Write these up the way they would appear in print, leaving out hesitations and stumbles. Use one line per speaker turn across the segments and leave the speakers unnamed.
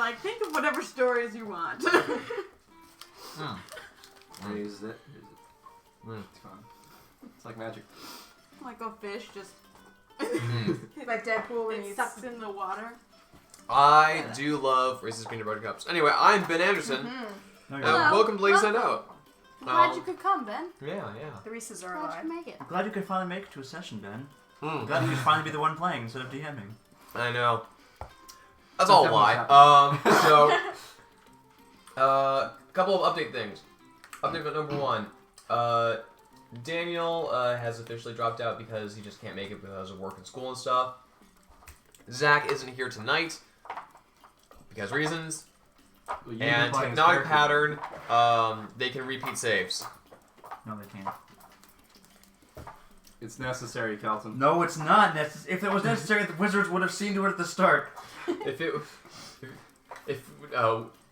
like, think of whatever stories you want.
Use it. It's fun. It's like magic.
Like a fish just
Like Deadpool when
it
he's...
sucks in the water.
I do love Reese's Peanut Butter Cups. Anyway, I'm Ben Anderson.
No,
Hello.
Welcome to Ladies Night
Welcome.
Out.
I'm glad you could come, Ben.
Yeah.
The Reese's are
Glad you
alive.
could make it.
I'm glad you could finally make it to a session, Ben. I'm
Mm.
glad you could finally be the one playing instead of DMing.
I know. That's all a lie. Couple of update things. Update number 1. Daniel has officially dropped out because he just can't make it because of work and school and stuff. Zach isn't here tonight because reasons.
Well,
And Technotic Pattern, they can repeat saves.
No, they can't.
It's necessary, Kelton.
No, it's not necessary. If it was necessary, the wizards would have seen to it at the start.
If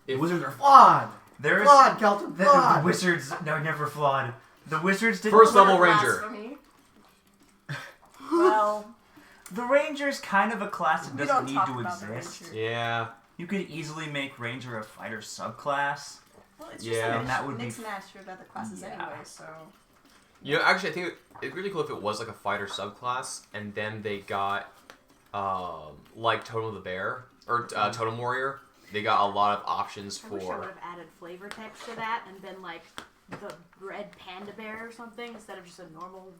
wizards are flawed.
There is
Flawed, Kelton.
the
Flawed.
wizards are never flawed. The wizards didn't.
First level ranger.
Blasphemy. Well,
The ranger's kind of a class that
we
doesn't
don't
need
talk
to
about the
exist.
ranger.
Yeah.
You could easily make ranger a fighter subclass.
Well, it's
Yeah.
just
And that would be
mix and match with other classes anyway, so...
You know, actually, I think it'd be really cool if it was like a fighter subclass, and then they got, like Totem of the Bear, or Totem Warrior. They got a lot of options
I wish I would
for...
have added flavor text to that and been like the red panda bear or something instead of just a normal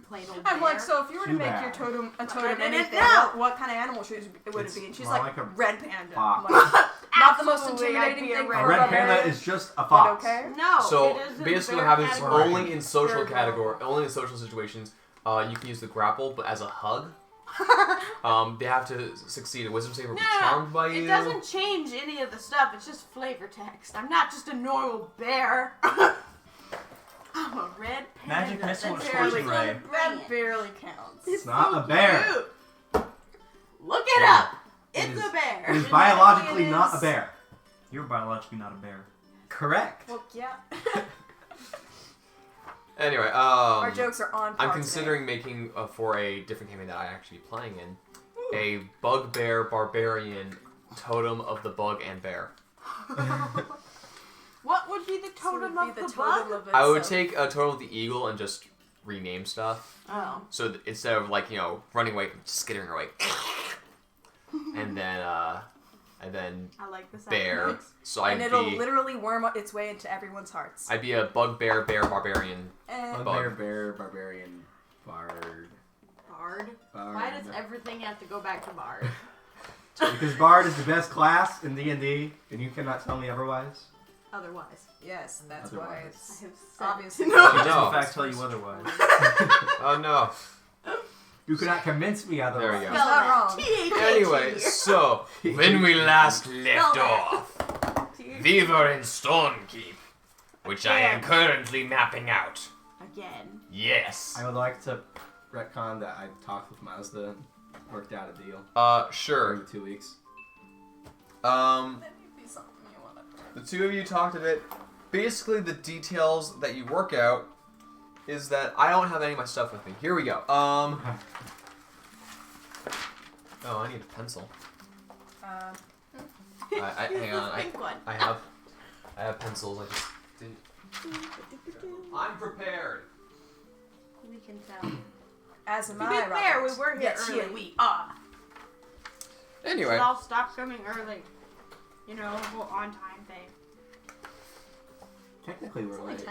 plain old bear.
I'm like, so if you were to
Too
make
bad.
your totem a
I
totem
didn't
anything,
know.
what kind of animal would it
It's
be? And she's
more
like,
like a
red panda.
fox.
I'm like, not the most
Absolutely, I'd
intimidating
be a
thing
red
for
A red
barbarian,
panda is just a
but
fox.
okay.
No,
So,
it is in
basically
the
what
bear
happens is
category.
only in social
Very
category,
valuable.
only in social situations, you can use the grapple, but as a hug. They have to succeed. A wisdom save or be charmed by you.
It doesn't change any of the stuff. It's just flavor text. I'm not just a normal bear. I'm a red panda.
Magic missile
that's
or
barely
scorching ray.
gonna bring
That
it.
barely counts.
It's
not
so
a bear.
cute. Look it up.
It
It's
is-
a bear.
It is biologically not a bear.
You're biologically not a bear.
Correct.
Well, yeah.
Anyway,
Our jokes are on par
I'm considering making, for a different campaign that I actually be playing in, a bugbear barbarian totem of the bug and bear.
What would be the totem of the bug?
I would take a totem of the eagle and just rename stuff.
Oh.
So instead of like, running away, just skittering away. and then
I like the sound
bear.
effects.
So
And
I'd
it'll
be
literally worm its way into everyone's hearts.
I'd be a bugbear bear barbarian.
And
Bug.
Bear, barbarian, bard.
Bard. Why does everything have to go back to Bard?
Because bard is the best class in D&D, and you cannot tell me otherwise.
Otherwise.
yes, that's why
Otherwise.
it's
I have said
obviously
It
No.
does in fact tell you otherwise.
Oh no.
You cannot convince me otherwise.
There we go.
He's not wrong.
Anyway, so when we last left off, we were in Stonekeep, which I am currently mapping out.
Again.
Yes.
I would like to retcon that I talked with Mazda and worked out a deal
Sure.
during the 2 weeks.
The two of you talked a bit. Basically, the details that you work out is that I don't have any of my stuff with me. Here we go. Oh, I need a pencil. Hang on. I have pencils. I just didn't. I'm prepared.
We can tell.
As am
To
I,
be fair,
Robert.
we were here
Yes,
early.
you.
We are.
Anyway.
Should all stop coming early. You know, whole on time thing.
Technically, we're late.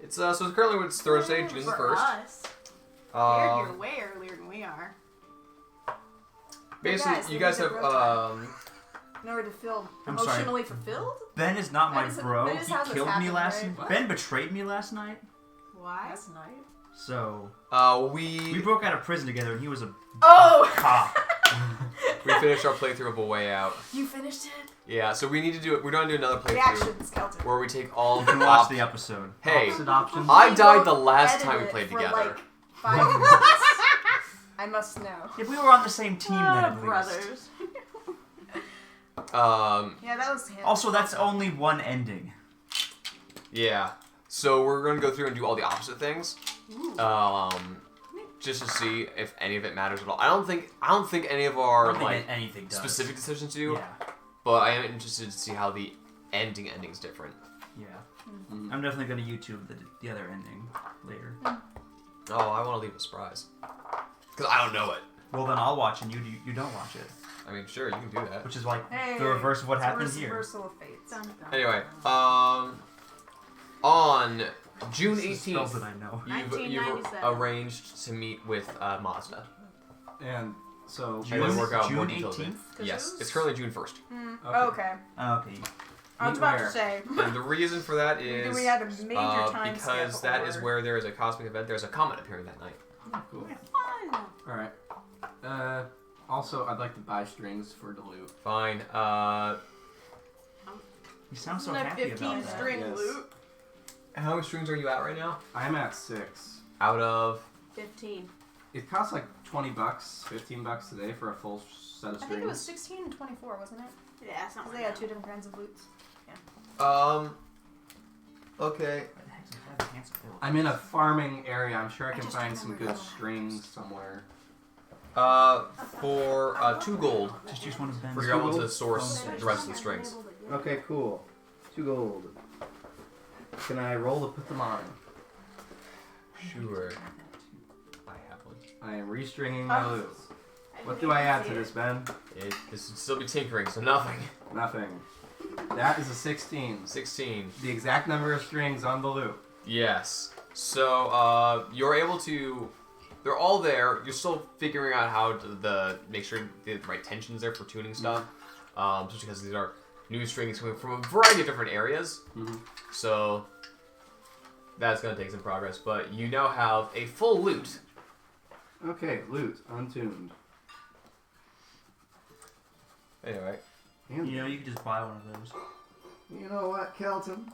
It's so currently it's Thursday, June the
For
1st.
us. They're here
Um,
way earlier than we are.
basically,
Guys,
you
we
guys
need
have
a real In order to feel
I'm sorry.
emotionally fulfilled?
Ben is not my
That is-
bro.
that is
He
how this
killed me
happened,
last
right?
night. Ben betrayed me last night.
Why?
That's nice.
So
we
we broke out of prison together, and he was a
Oh!
cop.
we finished our playthrough of A Way Out.
You finished it?
Yeah, so we need to do it. We're going to do another playthrough
Reactions, Kelton.
where we take all
You
the
can watch the episode.
Hey,
Opposite options.
I died
won't
the last
edit
time we
it
played
for,
together.
Like 5 minutes. I must know.
If we were on the same team, then at least.
brothers.
Yeah, that was him.
Also, that's only one ending.
Yeah. So we're going to go through and do all the opposite things. Just to see if any of it matters at all. I don't think any of
I
our
don't think
like
anything does.
specific decisions do.
Yeah.
but I am interested to see how the ending's different.
Yeah.
Mm-hmm.
I'm definitely gonna YouTube the other ending later.
Oh, I want to leave a surprise. Because I don't know it.
Well, then I'll watch and you don't watch it.
I mean, sure, you can do that.
Which is like
Hey,
the reverse of what
it's
happened
a
here.
reversal of fates.
Anyway, on June
This is spells
18th,
that I know.
you've
1997.
arranged to meet with Mazda.
And so
And then work out
June
more details.
18th?
Yes, it's currently June 1st.
Okay.
Okay.
I was about to
Where?
say.
And the reason for that is
We had a major time
because
skip
that is
or-
where there is a cosmic event. There's a comet appearing that night.
Cool.
Fun.
All right. Also, I'd like to buy strings for the loot.
Fine.
You sound so
That
happy
15
about that.
string
Yes.
loot.
How many strings are you at right now?
I'm at 6.
Out of
15.
It costs like $20, $15 today for a full set of
I
strings.
think it was 16 and 24, wasn't it?
Yeah, something
Because
like
they had
that.
2 different kinds of loots.
Okay.
Why the heck's it have hands filled?
I'm in a farming area. I'm sure I
I
can
just
find some
remembered
good
how
strings somewhere.
For 2 gold,
Just use one of Ben's.
for you're able to
gold
source
phone
the rest of the strings.
Okay, cool. 2 gold. Can I roll to put them on?
Sure. I have one.
I am restringing my
Oh.
loot. What do I add to this, Ben?
This would still be tinkering, so nothing.
Nothing. That is a 16.
16.
The exact number of strings on the loop.
Yes. So you're able to. They're all there. You're still figuring out how to make sure the right tensions there for tuning stuff. Just because these are new strings coming from a variety of different areas.
Mm-hmm.
So that's gonna take some progress. But you now have a full lute.
Okay, loot, untuned.
Anyway.
And
You know, you could just buy one of those.
you know what, Kelton?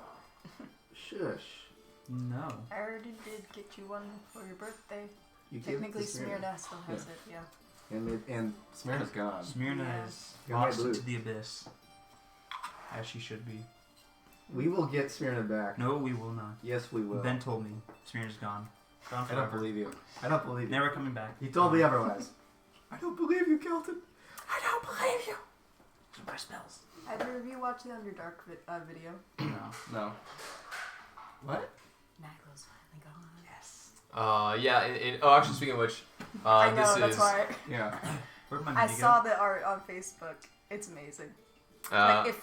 Shush.
No.
I already did get you one for your birthday.
You give it to
Technically, Smyrna still has it, yeah.
And Smyrna's gone.
Smyrna
Yeah.
is
Got my
lost
blue.
into the abyss. As she should be.
We will get Smyrna back.
No, we will not.
Yes, we will.
Ben told me Smyrna's gone. Gone
I
forever.
don't believe you. I don't believe you.
Never coming back.
He told me otherwise. I don't believe you, Kelton. I don't believe you.
Those are my spells.
Either of you watch the Underdark video?
No.
No. What?
Naglo's finally gone.
Yes.
Yeah. Oh, actually, speaking of which,
I know,
this
that's
is.
why.
Yeah.
Where'd my
I
mini
saw
go?
the art on Facebook. It's amazing.
Uh,
Like, if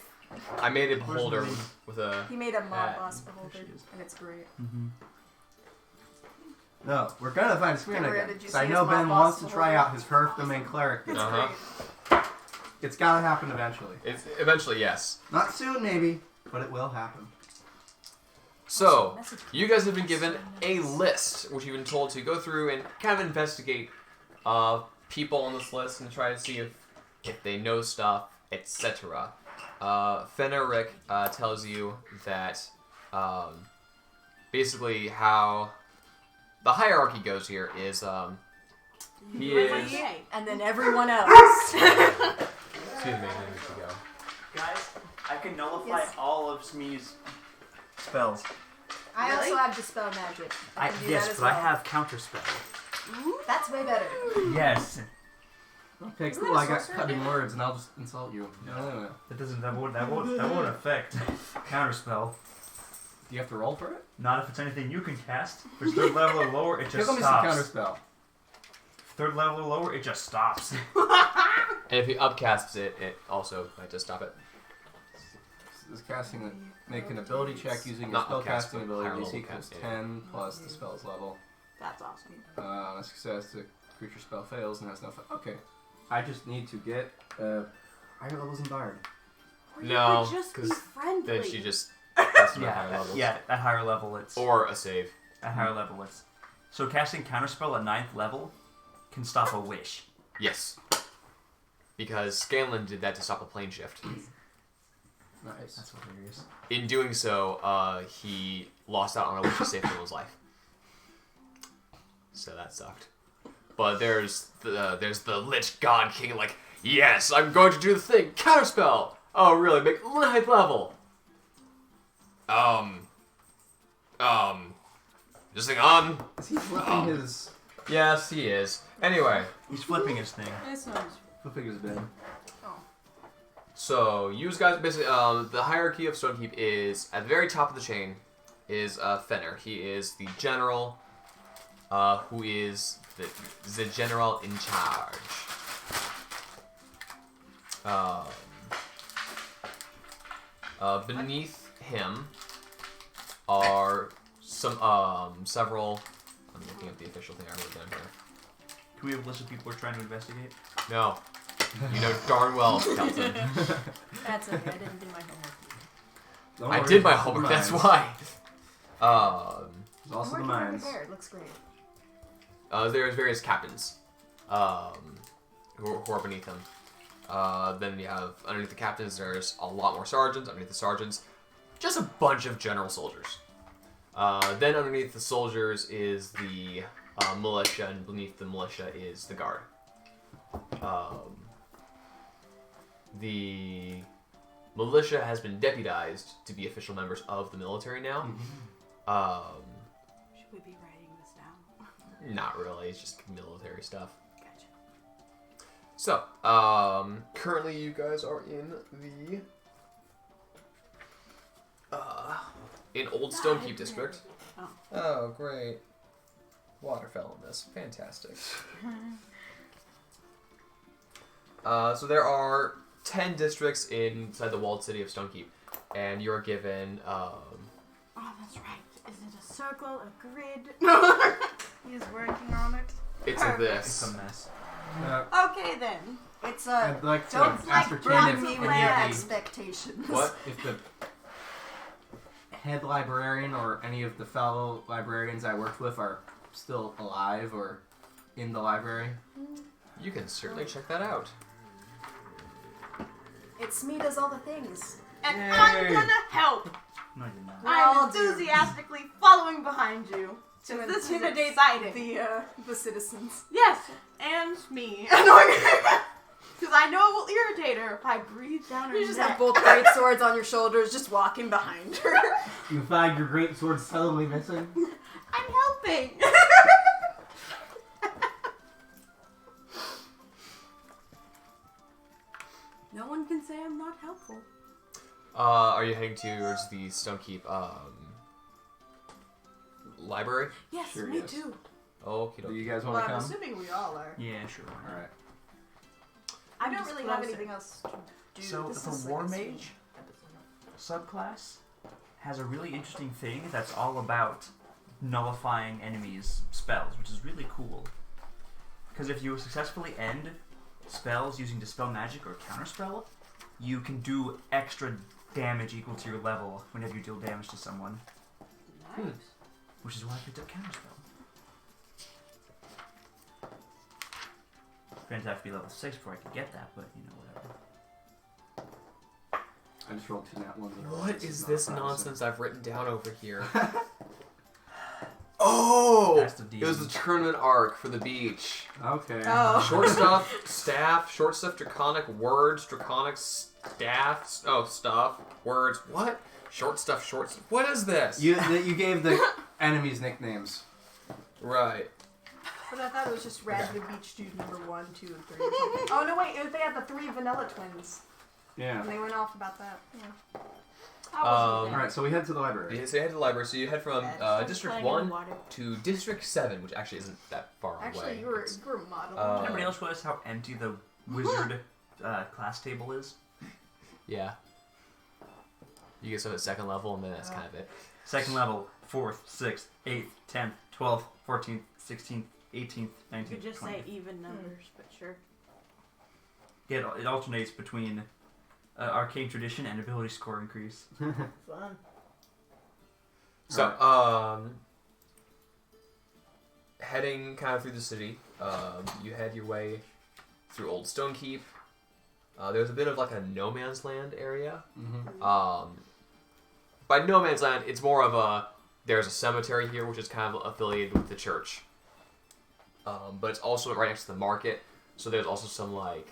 I made a
Where's
beholder
the lady?
with a.
he made a mod boss
There
beholder,
she is.
and it's great.
Mm-hmm.
No, we're gonna find Smyrna
Gabrielle,
again.
did you
'Cause I
see
know
his
Ben
mom
wants to
boss
try
beholder?
out his Hearth Domain Cleric.
It's
Uh-huh.
great.
It's gotta happen eventually.
It's eventually yes.
Not soon, maybe, but it will happen.
So you guys have been given a list, which you've been told to go through and kind of investigate people on this list and try to see if they know stuff, etc. Fenric tells you that basically how the hierarchy goes here is he is.
Yay.
And then everyone else.
Excuse me, I need to go.
Guys, I can nullify
Yes.
all of Smee's spells.
I
Really?
also have Dispel Magic. I can do that as
but I
well.
have counter spell.
That's way better.
Yes.
Okay,
Isn't
cool.
that a
I got
sorcerer
cutting
thing?
words, and I'll just insult you. No.
That doesn't. That won't affect counter spell.
Do you have to roll for it?
Not if it's anything you can cast. If it's third level or lower, it
Here,
just
let me see counter
stops.
spell.
Third level or lower, it just stops.
And if he upcasts it, it also might just stop it.
This is casting make an ability check using your
Not
spell
upcast,
casting
but
ability.
higher
DC
level
equals
cast, yeah.
10 plus the spell's level.
That's awesome.
On a success, the creature spell fails and has no. Okay, I just need to get higher levels in Bard.
Or you
No,
could just be
'cause
friendly.
Then she just casts him at higher
Yeah,
levels.
yeah. At higher level, it's
Or a save.
at higher level. It's so casting counterspell at 9th level can stop a wish.
Yes. Because Scanlan did that to stop a plane shift.
Nice.
That's hilarious.
In doing so, he lost out on a wish to save someone's life. So that sucked. But there's the Lich God King, like, yes, I'm going to do the thing. Counterspell. Oh, really? Make 9th level. Just hang on.
Is he flipping his
Yes, he is. Anyway,
He's flipping his thing.
This one's
flipping his bin?
So you guys basically the hierarchy of Stonekeep is at the very top of the chain is Fenner. He is the general, who is the general in charge. Beneath him are several. I'm looking at the official thing I wrote down here.
Can we have a list of people we're trying to investigate?
No, you know darn well, Kelton.
That's okay. I didn't do my homework.
Don't
I
worry,
did my
it's also
homework.
the
That's
mines.
why.
It's also the
I'm working
mines.
over there. It looks great.
There's various captains, who are beneath him. Then you have underneath the captains. There's a lot more sergeants. Underneath the sergeants, just a bunch of general soldiers. Then underneath the soldiers is the militia, and beneath the militia is the guard. The militia has been deputized to be official members of the military now.
Should we be writing this down?
Not really. It's just military stuff.
Gotcha.
So, currently you guys are in the in Old Stonekeep district.
Oh.
Oh, great. Water fell in this. Fantastic. So there are 10 districts inside the walled city of Stonekeep, and you're given.
Oh, that's right. Is it a circle, a grid?
He's working on it.
It's
Perfect.
this.
It's a mess.
Okay then.
It's
I'd like to
don't
ascertain
block
if
me
any
with
of
your
the
expectations.
What?
if the head librarian or any of the fellow librarians I worked with are still alive or in the library.
You can certainly check that out.
It's me does all the things.
And
Yay.
I'm gonna help.
No, you're not.
I'm
all do.
enthusiastically following behind you.
To
This is
intimidate
exciting.
the citizens.
Yes, and me. Because I know it will irritate her if I breathe down her
You just
neck.
have both great swords on your shoulders, just walking behind her.
You find your great sword suddenly missing.
I'm helping. No one can say I'm not helpful.
Are you heading towards the Stonekeep library?
Yes,
Sure,
me
yes.
too.
Okay.
Do you guys
Well,
want to
I'm
come?
assuming we all are.
Yeah, sure.
All right.
I
I'm
don't
just
really have
closer.
anything else to do.
So
This
the
is
War
like a
Mage
episode.
subclass has a really interesting thing that's all about nullifying enemies' spells, which is really cool. Because if you successfully end spells using Dispel Magic or Counterspell, you can do extra damage equal to your level whenever you deal damage to someone,
Nice.
which is why I picked up Counterspell. Granted, I have to be level 6 before I can get that, but you know, whatever.
I just rolled 2 nat ones in a row.
What
This
is
not
this
promising.
nonsense I've written down over here? Oh!
That's the
It was the tournament arc for the beach.
Okay.
Oh.
Short stuff, staff, short stuff, draconic words, draconic staff, stuff, words, what? Short stuff, what is this?
You gave the enemies nicknames.
Right.
But I thought it was just Ragged Beach Dude number 1, 2, and 3 or something. Oh no, wait, they had the 3 vanilla twins.
Yeah.
And they went off about that. Yeah.
I wasn't there.
All right, so we head to the library.
Yeah, so you head to the library, so you head from
Started
District
playing in
1
the water.
to District 7, which actually isn't that far
Actually,
away.
you were
It's-
modeling.
Uh,
Anybody else notice how empty the wizard class table is?
Yeah. You get some at second level, and then that's kind of it.
Second level, 4th, 6th, 8th, 10th, 12th, 14th, 16th, 18th,
You
19th,
could just
20th.
say even numbers, but sure.
Yeah, it alternates between arcane tradition and ability score increase.
Fun.
So, heading kind of through the city, you head your way through Old Stonekeep. There's a bit of like a no man's land area.
Mm-hmm.
By no man's land, it's more of there's a cemetery here, which is kind of affiliated with the church. But it's also right next to the market, so there's also some like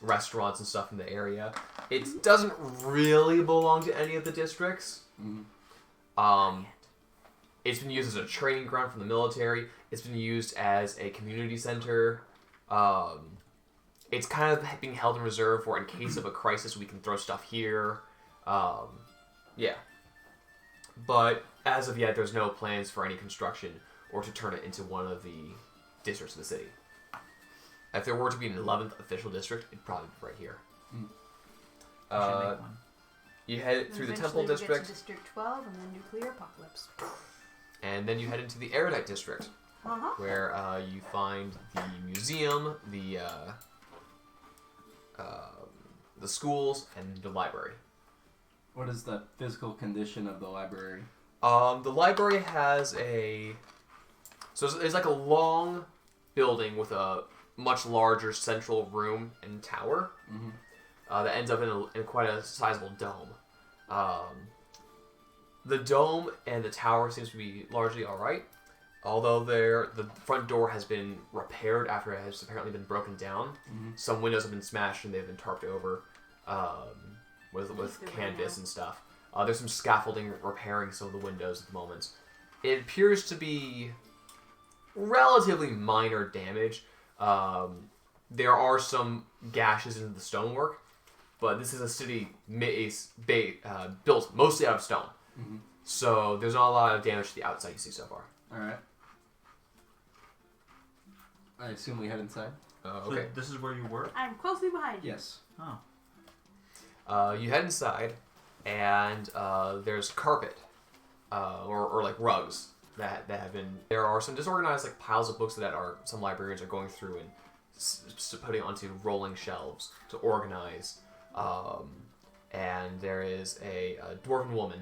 restaurants and stuff in the area. It doesn't really belong to any of the districts.
Mm-hmm.
It's been used as a training ground for the military. It's been used as a community center. it's kind of being held in reserve for in case of a crisis we can throw stuff here. Yeah. But as of yet, there's no plans for any construction or to turn it into one of the districts of the city. If there were to be an 11th official district, it'd probably be right here.
Should make one.
You head through the Temple
Eventually we'll
District,
Get to District 12 and then nuclear apocalypse.
and then you head into the Erudite District, where you find the museum, the schools, and the library.
What is the physical condition of the library?
The library has so it's like a long building with a much larger central room and tower that ends up in quite a sizable dome. The dome and the tower seems to be largely all right, although the front door has been repaired after it has apparently been broken down. Some windows have been smashed and they've been tarped over with canvas and stuff. There's some scaffolding repairing some of the windows at the moment. It appears to be relatively minor damage. There are some gashes into the stonework, but this is a city built mostly out of stone. So there's not a lot of damage to the outside you see so far.
Alright. I assume we head inside?
Okay.
So this is where you work?
I'm closely behind you.
Yes.
Oh.
You head inside, and there's carpet, or like rugs that have been. There are some disorganized like piles of books that some librarians are going through and putting onto rolling shelves to organize. And there is a dwarven woman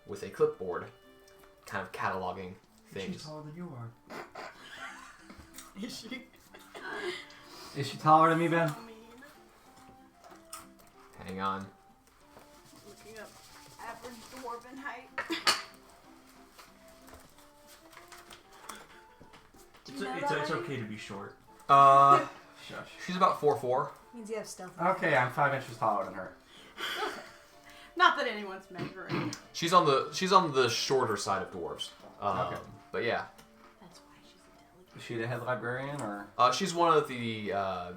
with a clipboard, kind of cataloging things.
She's taller than you are.
Is she?
Is she taller than me, Ben?
Hang on.
Looking up average dwarven height.
It's okay to be short.
Shush.
She's about 4'4".
Means you have stealth.
Okay, I'm 5 inches taller than her.
Not that anyone's measuring.
She's on the shorter side of dwarves.
Okay.
But yeah.
That's why she's intelligent.
Is she the head librarian, or?
She's one of the.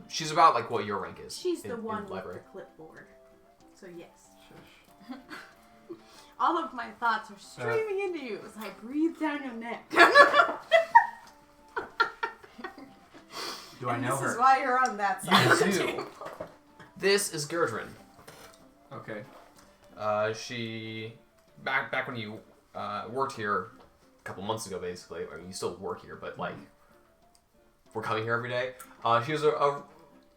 She's about like what your rank is.
She's
in
the one with
library.
the clipboard. So yes.
Shush.
All of my thoughts are streaming into you as I breathe down your neck.
Do I know
This is
her?
why you're on that side.
You do. This is Gerdrin.
Okay.
She back when you worked here a couple months ago, basically. I mean, you still work here, but like we're coming here every day. She was a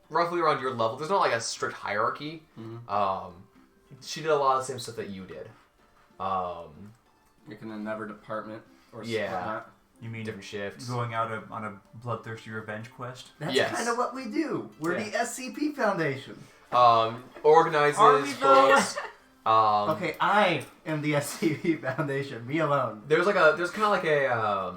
roughly around your level. There's not like a strict hierarchy. She did a lot of the same stuff that you did.
Like in another department or
Yeah.
something like that.
You mean
Different shifts.
going out on a bloodthirsty revenge quest?
That's
Yes.
kind of what we do. We're
Yeah.
the SCP Foundation.
Organizes
Are we though?
books.
Okay, I am the SCP Foundation. Me alone.
There's kind of like a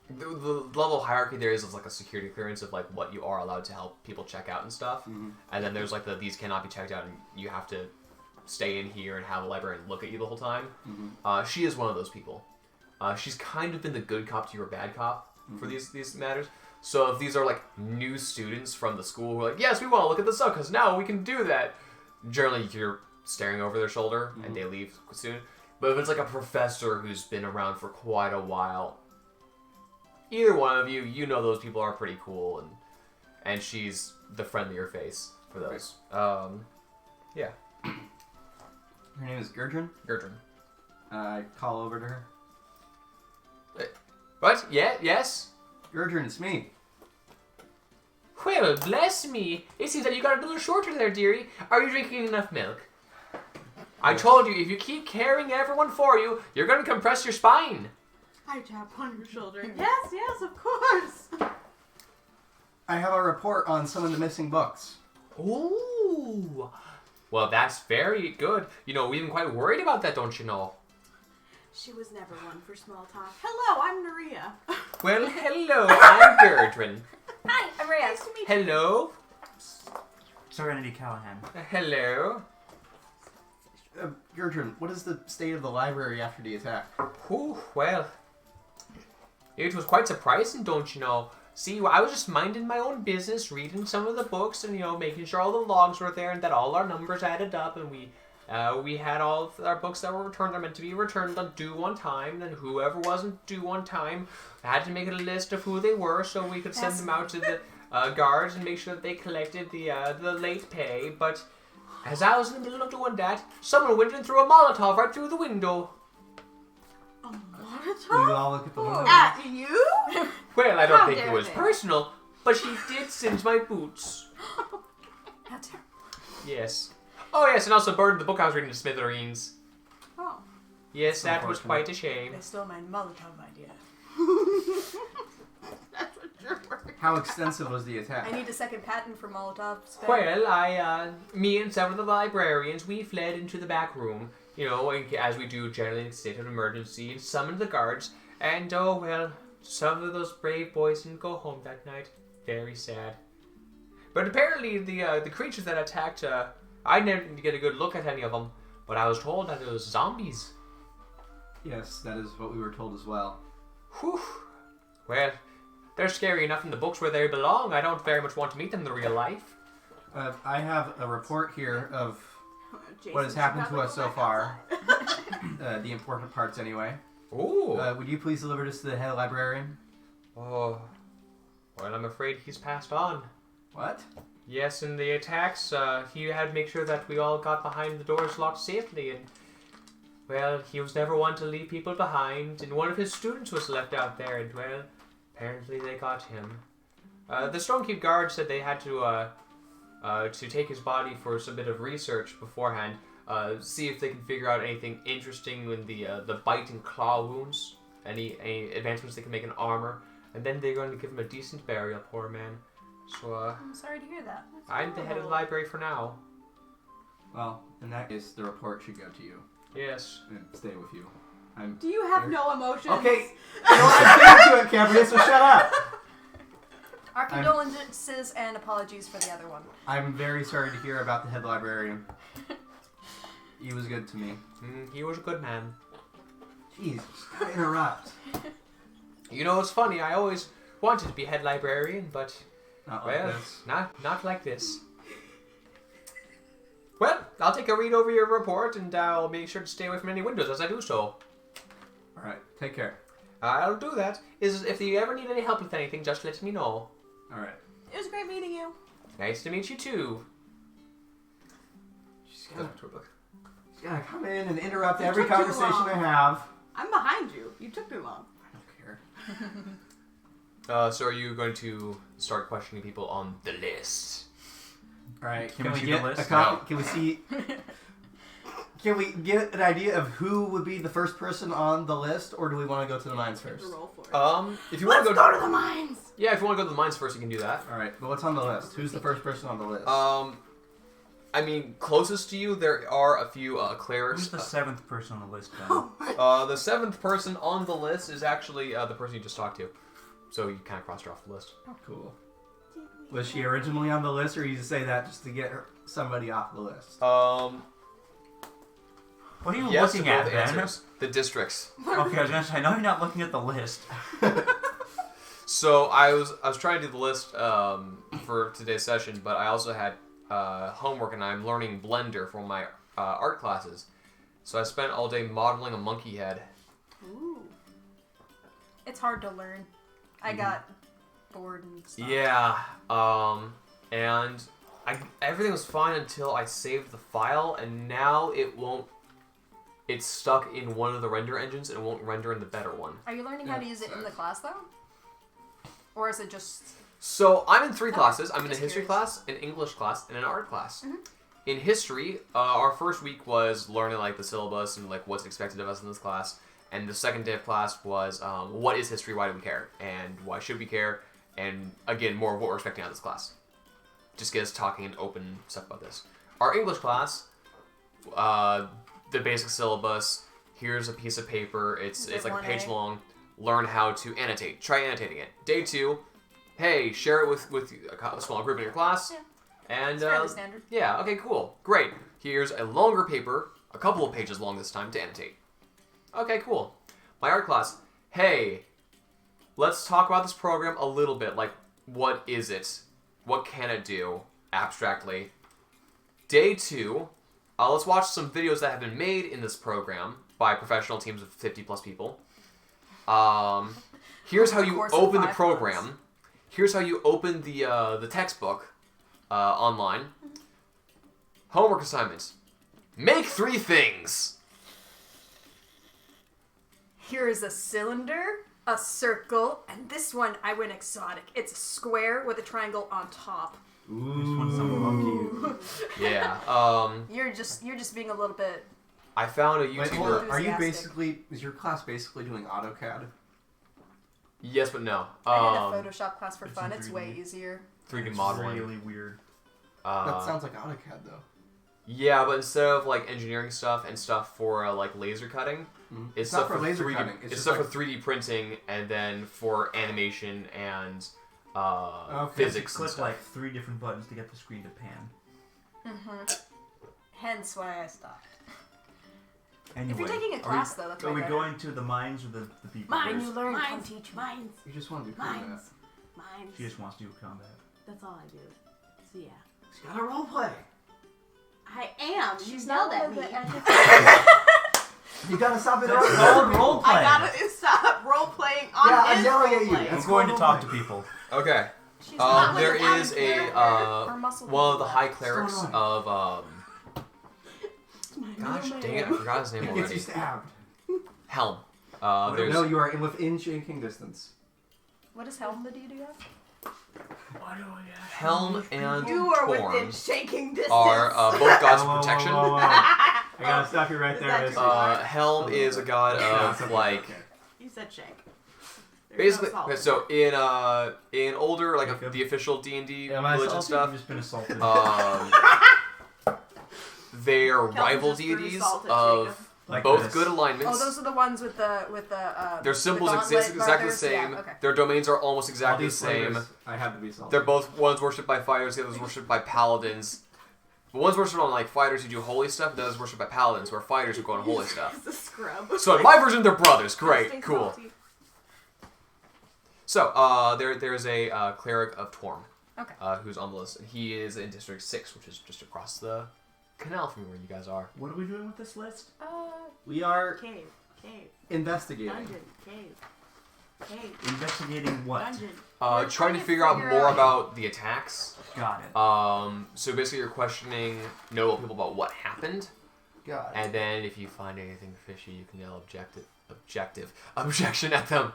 the level of hierarchy there is like a security clearance of like what you are allowed to help people check out and stuff, and then there's like these cannot be checked out and you have to stay in here and have a librarian look at you the whole time. She is one of those people. She's kind of been the good cop to your bad cop for these matters. So if these are like new students from the school who are like, yes, we want to look at this stuff because now we can do that. Generally, you're staring over their shoulder and they leave soon. But if it's like a professor who's been around for quite a while, either one of you, you know those people are pretty cool, and she's the friendlier face for those. Yeah.
Her name is Gerdrin.
Gerdrin.
I call over to her.
What? Yeah? Yes?
Gerdrin, it's me.
Well, bless me. It seems that you got a little shorter there, dearie. Are you drinking enough milk? I told you, if you keep carrying everyone for you, you're going to compress your spine.
I tap on your shoulder. Yes, of course.
I have a report on some of the missing books.
Ooh. Well, that's very good. You know, we've been quite worried about that, don't you know?
She was never one for small talk. Hello, I'm Maria.
Well, hello, I'm Gerdrin.
Hi, I'm Rhea.
Nice to meet you.
Hello.
Serenity Callahan.
Hello.
Gerdrin, what is the state of the library after the attack?
Ooh, well, it was quite surprising, don't you know? See, I was just minding my own business, reading some of the books, and making sure all the logs were there and that all our numbers added up, and we had all of our books that were returned. They're meant to be returned on due on time. Then whoever wasn't due on time, I had to make a list of who they were so we could send them out to the guards and make sure that they collected the late pay. But as I was in the middle of doing that, someone went and threw a Molotov right through the window.
A
We
Molotov?
all look at the window.
At you?
Well, I don't
How
think it
dare
was
they.
personal, but he did singe my boots.
How terrible.
Yes. Oh, yes, and also burned the book I was reading to smithereens.
Oh.
Yes,
That's
that was
unfortunate.
quite a shame.
They stole my Molotov idea.
That's what you're working.
How extensive was the attack?
I need a second patent for Molotov spell.
Well, me and several of the librarians, we fled into the back room, as we do generally in a state of emergency, and summoned the guards, and oh well, some of those brave boys didn't go home that night. Very sad. But apparently the creatures that attacked, I didn't get a good look at any of them, but I was told that it was zombies.
Yes, that is what we were told as well.
Whew. Well, they're scary enough in the books where they belong. I don't very much want to meet them in the real life.
I have a report here of
Jason
what has
should
happened to
probably
us
go
so
back
far.
outside.
The important parts anyway.
Ooh.
Would you please deliver this to the head librarian?
Oh. Well, I'm afraid he's passed on.
What?
Yes, in the attacks, he had to make sure that we all got behind the doors locked safely, and, well, he was never one to leave people behind, and one of his students was left out there, and, well, apparently they got him. The Stonekeep guard said they had to take his body for some bit of research beforehand, see if they can figure out anything interesting in the bite and claw wounds, any advancements they can make in armor, and then they're going to give him a decent burial, poor man. So,
I'm sorry to hear that.
I'm the head of the library for now.
Well, in that case, the report should go to you
Yes.
and stay with you.
Do you have no emotions?
Okay. You know what? I'm saying to it, Cambria, so shut up.
Our condolences and apologies for the other one.
I'm very sorry to hear about the head librarian. He was good to me.
He was a good man.
Jeez, gotta interrupt.
It's funny. I always wanted to be head librarian, but
Not like
well,
this.
not like this. Well, I'll take a read over your report, and I'll make sure to stay away from any windows as I do so.
Alright, take care.
I'll do that. If you ever need any help with anything, just let me know.
Alright.
It was great meeting you.
Nice to meet you too.
She's gotta come in and interrupt every conversation I have.
I'm behind you. You took too long.
I don't care.
So are you going to start questioning people on the list?
Alright,
Can we see
get
the list?
a copy?
No.
Can we see... Can we get an idea of who would be the first person on the list, or do we want to go to the mines
You have
first?
to roll for it.
If you want
Let's
to
go to the mines.
Yeah, if you want to go to the mines first, you can do that.
Alright, but what's on the list? Who's the first person on the list?
I mean, closest to you, there are a few clerics.
Who's the seventh person on the list, Ben?
The seventh person on the list is actually the person you just talked to. So you kind of crossed her off the list.
Cool. Was she originally on the list, or you just say that just to get somebody off the list?
What are you
Yes
looking
to both
at, Ben?
answers. The districts.
Okay, I was gonna say, I know you're not looking at the list.
So I was trying to do the list for today's session, but I also had homework, and I'm learning Blender for my art classes. So I spent all day modeling a monkey head.
Ooh.
It's hard to learn. I got bored and stuff.
Yeah, and everything was fine until I saved the file, and now it won't. It's stuck in one of the render engines, and it won't render in the better one.
Are you learning how to use it in the class, though? Or is it just...
So I'm in 3 classes. I'm in a
Just
history
curious.
class, an English class, and an art class.
Mhm.
In history, our first week was learning like the syllabus and like what's expected of us in this class. And the second day of class was what is history, why do we care, and why should we care, and again more of what we're expecting out of this class. Just get us talking and open stuff about this. Our English class, the basic syllabus. Here's a piece of paper. It's like a
1A?
page long. Learn how to annotate. Try annotating it. Day 2. Hey, share it with a small group in your class.
Yeah.
And
It's fairly standard.
yeah, okay, cool. Great. Here's a longer paper, a couple of pages long this time, to annotate. Okay, cool. My art class. Hey, let's talk about this program a little bit. Like, what is it? What can it do abstractly? Day 2, let's watch some videos that have been made in this program by professional teams of 50 plus people. Here's how you open the program. Here's how you open the textbook online. Homework assignments. Make 3 things.
Here is a cylinder, a circle, and this one I went exotic. It's a square with a triangle on top.
This one's so funky.
Yeah.
You're just being a little bit.
I found a
Wait,
YouTuber.
hold on. Are you
Enthusiastic.
basically? Is your class basically doing AutoCAD?
Yes, but no.
I did a Photoshop class for
it's
fun.
in
It's
3D.
way easier.
3D
It's
modeling.
really weird.
That sounds like AutoCAD though.
Yeah, but instead of like engineering stuff and stuff for like laser cutting, it's
not
stuff
for laser
3D,
cutting, it's
It's
just
stuff
like-
for 3D printing and then for animation and
Okay.
physics and
Click
stuff.
like 3 different buttons to get the screen to pan.
Hence why I stopped.
Anyway,
If you're taking a class, though, that's
are
way
we
better.
going to the mines or the people?
Mines,
first?
learn,
mines,
come teach me.
mines,
You just want to be combat.
mines, mines.
She just wants to do combat.
That's all I do. So yeah.
She's got a role play.
I am.
She's
You yelled
not
at me.
You gotta stop it.
That's called role
I
playing.
gotta stop role playing on
Yeah, I'm
his
yelling at you.
roleplay.
I'm
That's
going to
called
talk to
role-playing.
people.
Okay.
She's not like
There
an avid
is
character.
Her muscle
one of the
memory.
high clerics
Stone
of
It's my
gosh
middle
dang it, I
name.
forgot his name
It gets you
already.
stabbed.
Helm.
Oh,
There's
No, you are within shaking distance.
What does helm do you have?
Helm and
You are within
Torm
shaking distance.
are both gods
Whoa,
of
whoa,
protection.
whoa, whoa, whoa. I gotta stop you right
Is
there.
that
Miss.
true?
Helm is a god of like
You said shank. There's
basically.
no salt.
Okay, so in older like
Jacob.
the official D&D
Am I
religion
assaulted?
stuff,
You've just been assaulted.
they are
Kelvin
rival
just threw
deities
salt at
of
Jacob.
Like
both
this.
good alignments.
Oh, those are the ones with the
Their symbols
the
exist
gauntlet
exactly the
markers?
same.
Yeah, okay.
Their domains are almost
All
exactly the
these
same.
flavors, I had to be salty.
They're both one's worshipped by fighters, the other's worshipped by paladins. But one's worshipped on like fighters who do holy stuff, the other's worshipped by paladins, who are fighters who go on holy stuff.
It's a scrub.
So in my version, they're brothers. Great,
Stay
cool.
salty.
So there's a cleric of Torm,
Okay.
who's on the list. And he is in District 6, which is just across the canal from where you guys are.
What are we doing with this list?
We are
Cave.
investigating.
Dungeon. Cave.
Investigating what?
Dungeon.
We're
Trying to figure out more
out-
about the attacks.
Got it.
So basically, you're questioning notable people about what happened,
God.
and then if you find anything fishy, you can yell objection at them.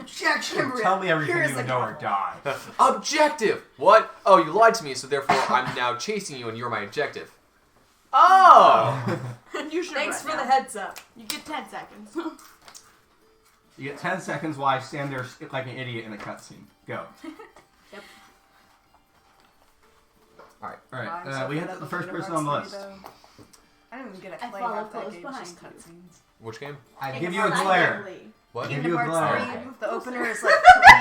Objection!
Tell me everything
Here's
you
a
know or
gavel.
die.
Objective! What? Oh, you lied to me, so therefore I'm now chasing you, and you're my objective. Oh!
You should
Thanks
run
for the
now.
heads up.
You get 10 seconds.
You get 10 seconds while I stand there like an idiot in a cutscene. Go.
Yep.
Alright,
I'm so
we
fed
hit
up
the
with
first
Kingdom
person on the
Hearts
list.
3, though. I don't even get to
I
play
follow
half that
close
game,
behind
just
you.
cutscenes.
Which game?
I give you a glare.
Silently.
What?
Give
Kingdom
you a
Hearts
glare.
3, the opener is like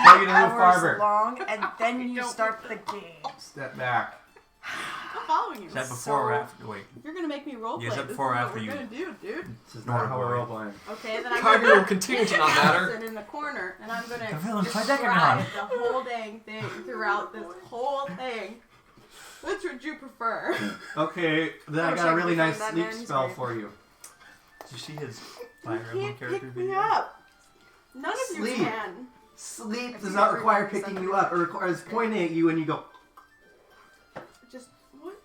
Tell you
3
to move
hours
farther.
long, and then you
Don't.
start the game.
Step back.
I'm following you.
Is that before or
So-
after? Wait.
You're gonna make me roleplay.
Yeah, is that
This
before or
what
after
we're
you-
gonna do, dude.
This is not how we're
Boy.
role playing.
Okay, then I'm
Kind
gonna
will continue to not matter.
sit in the corner, and I'm gonna
The villain,
describe
Tridecagon.
the whole dang thing throughout this whole thing. Which would you prefer?
Okay, then I
Oh,
got a
check
really
between
nice
that
sleep
and
spell
three.
for you.
Did you see his
You
Fire Emblem
can't
character
pick me
video?
up. None of you
Sleep.
can.
Sleep
If
does
you
not
ever
require
remember
picking
something-
you up. It requires pointing at you and you go.
Just what?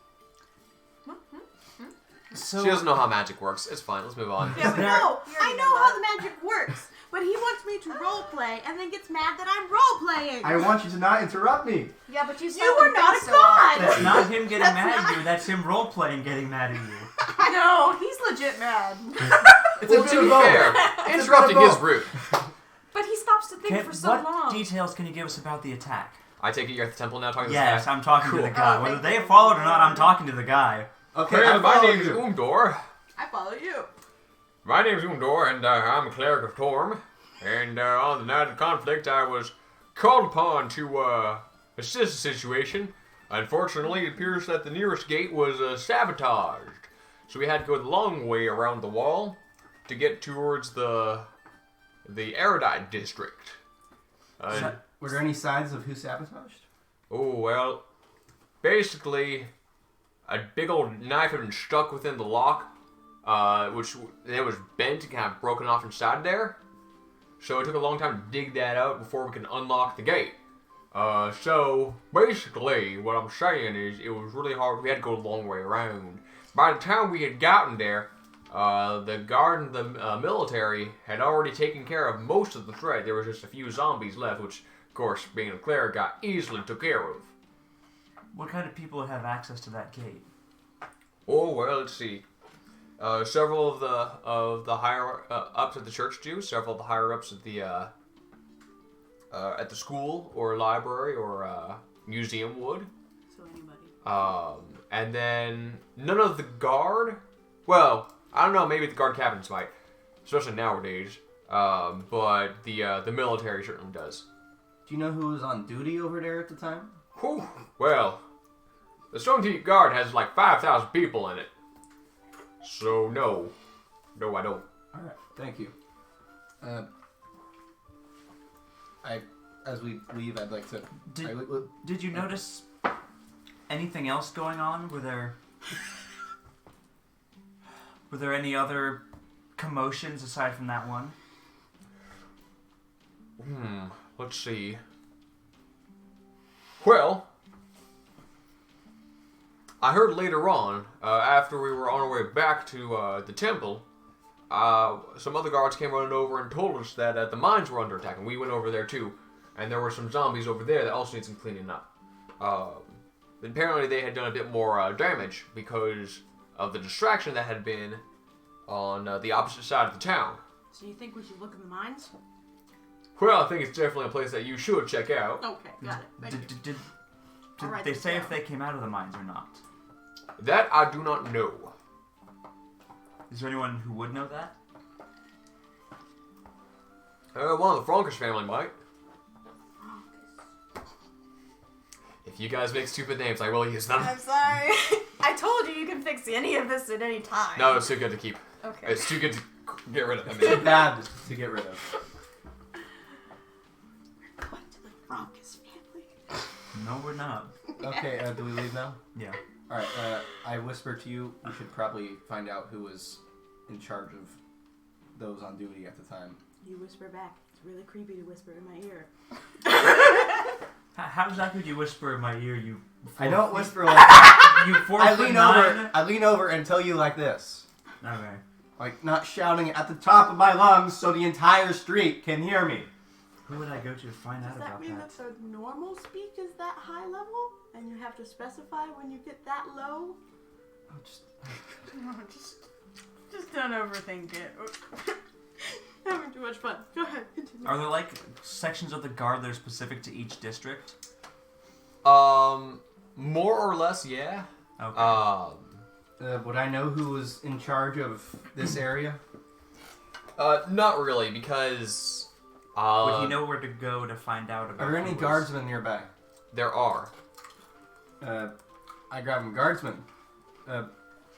So
She doesn't know how magic works. It's fine. Let's move on.
Yeah, but
There-
no,
You
I
already
know
know
how
that.
the magic works. But he wants me to role play and then gets mad that I'm role playing.
I want you to not interrupt me.
Yeah, but you
You were not a god.
that's not him getting
That's
mad at
not-
you. That's him role playing getting mad at you.
No, he's legit mad.
It's
Well,
a bit
to
of
be
both.
fair,
It's
interrupting
a bit
is
of
rude.
But he stops to think for so
what
long.
details can you give us about the attack?
I take it you're at the temple now talking to
Yes,
this guy.
I'm talking to
Cool.
the guy.
Oh,
Whether
thank
they
you.
followed or not, I'm talking to the guy.
Okay,
Hey,
I
my
follow
name is
you.
Umdor.
I follow you.
My name's Umdor, and I'm a cleric of Torm. And on the night of conflict, I was called upon to assist the situation. Unfortunately, it appears that the nearest gate was sabotaged. So we had to go the long way around the wall to get towards the Erudite district.
Were there any signs of who sabotaged?
Oh, well, basically, a big old knife had been stuck within the lock, which it was bent and kind of broken off inside there. So it took a long time to dig that out before we could unlock the gate. So basically, what I'm saying is it was really hard. We had to go a long way around. By the time we had gotten there, the guard and the military had already taken care of most of the threat. There was just a few zombies left, which, of course, being a cleric, got easily took care of.
What kind of people have access to that gate?
Oh well, let's see. Several of the higher ups at the church do. Several of the higher ups at the school or library or museum would.
So anybody.
And then none of the guard. Well, I don't know. Maybe the guard captains might, especially nowadays. But the military certainly does.
Do you know who was on duty over there at the time?
Whew. Well, the Stonekeep guard has like 5,000 people in it. So no, I don't.
All right, thank you. As we leave, I'd like to.
Did you notice anything else going on? Were there any other commotions aside from that one?
Let's see. Well, I heard later on, after we were on our way back to the temple, some other guards came running over and told us that the mines were under attack, and we went over there too. And there were some zombies over there that also need some cleaning up. Apparently they had done a bit more damage because of the distraction that had been on the opposite side of the town.
So you think we should look in the mines?
Well, I think it's definitely a place that you should check out.
Okay, got it.
Did
Alright,
they
let's
say
go.
if they came out of the mines or not?
That I do not know.
Is there anyone who would know that?
One of the Frankish family might. If you guys make stupid names, I will use them.
I'm sorry. I told you can fix any of this at any time.
No, it's too good to keep.
Okay.
It's too good to get rid of. I
Too
mean,
bad to get rid of.
Going to the Frankish family.
No, we're not.
Okay, do we leave now?
Yeah.
All right. I whisper to you. We should probably find out who was in charge of those on duty at the time.
You whisper back. It's really creepy to whisper in my ear.
How exactly do you whisper in my ear?
I don't whisper like
You 4
I
foot
lean
9?
over. I lean over and tell you like this,
Okay.
like not shouting at the top of my lungs so the entire street can hear me.
Who would I go to find out
Does that
about
mean
that?
that the normal speak is that high level? And you have to specify when you get that low? Just don't overthink it. Having too much fun. Go ahead, continue.
Are there like sections of the guard that are specific to each district?
more or less, yeah.
Okay.
Would I know who was in charge of this area?
Not really, because
Would you know where to go to find out about?
Are there any
who was-
guardsmen nearby?
there are.
I grab him. Guardsman.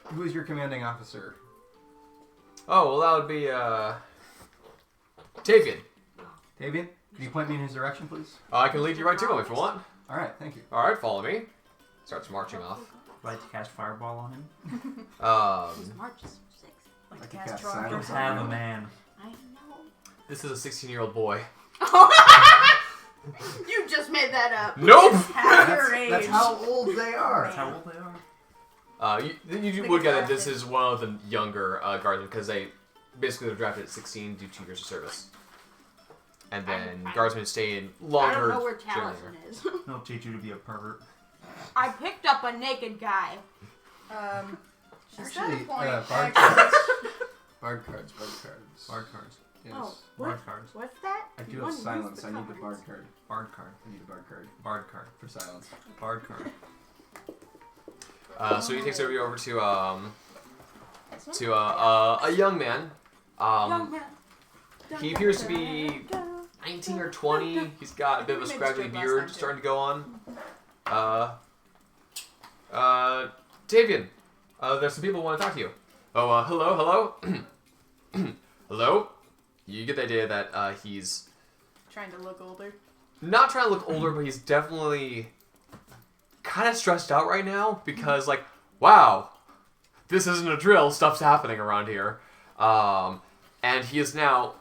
Who is your commanding officer?
Oh, well, that would be Tavian.
Tavian? Can you point me in his direction, please?
I can lead you right to him if you want.
All right, thank you.
All right, follow me. Starts marching off.
Would I like to cast fireball on him?
His march is 6.
Like
I
to
can
cast
cast
Troy.
silence.
Just have a man.
I know.
This is a 16-year-old boy.
You just made that up.
Nope.
Half your age.
That's how old they are.
That's how old they are.
You would get that this is one of the younger guardsmen because they basically were drafted at 16, do 2 years of service. And then guardsmen stay in longer.
I don't know where
generally.
Taliesin is.
They'll teach you to be a pervert.
I picked up a naked guy.
Actually,
point,
bard cards. Bard cards. Bard cards.
Bard cards.
Yes.
Oh,
Bard
what?
cards.
What's that?
I do
You
have
wanna use
silence.
the
I need the
cards?
bard card.
Bard card.
I need a bard card
Bard card.
for silence.
Bard card.
So he takes you over to a young man.
Young man.
He appears to be 19 or 20. He's got a bit of a
We made
scraggly
this joke last
beard
time, too.
starting to go on. Tavian, there's some people who want to talk to you. Oh, hello? Hello? You get the idea that he's...
Trying to look older.
not trying to look older, but he's definitely kind of stressed out right now because, like, wow, this isn't a drill. Stuff's happening around here. And he is now,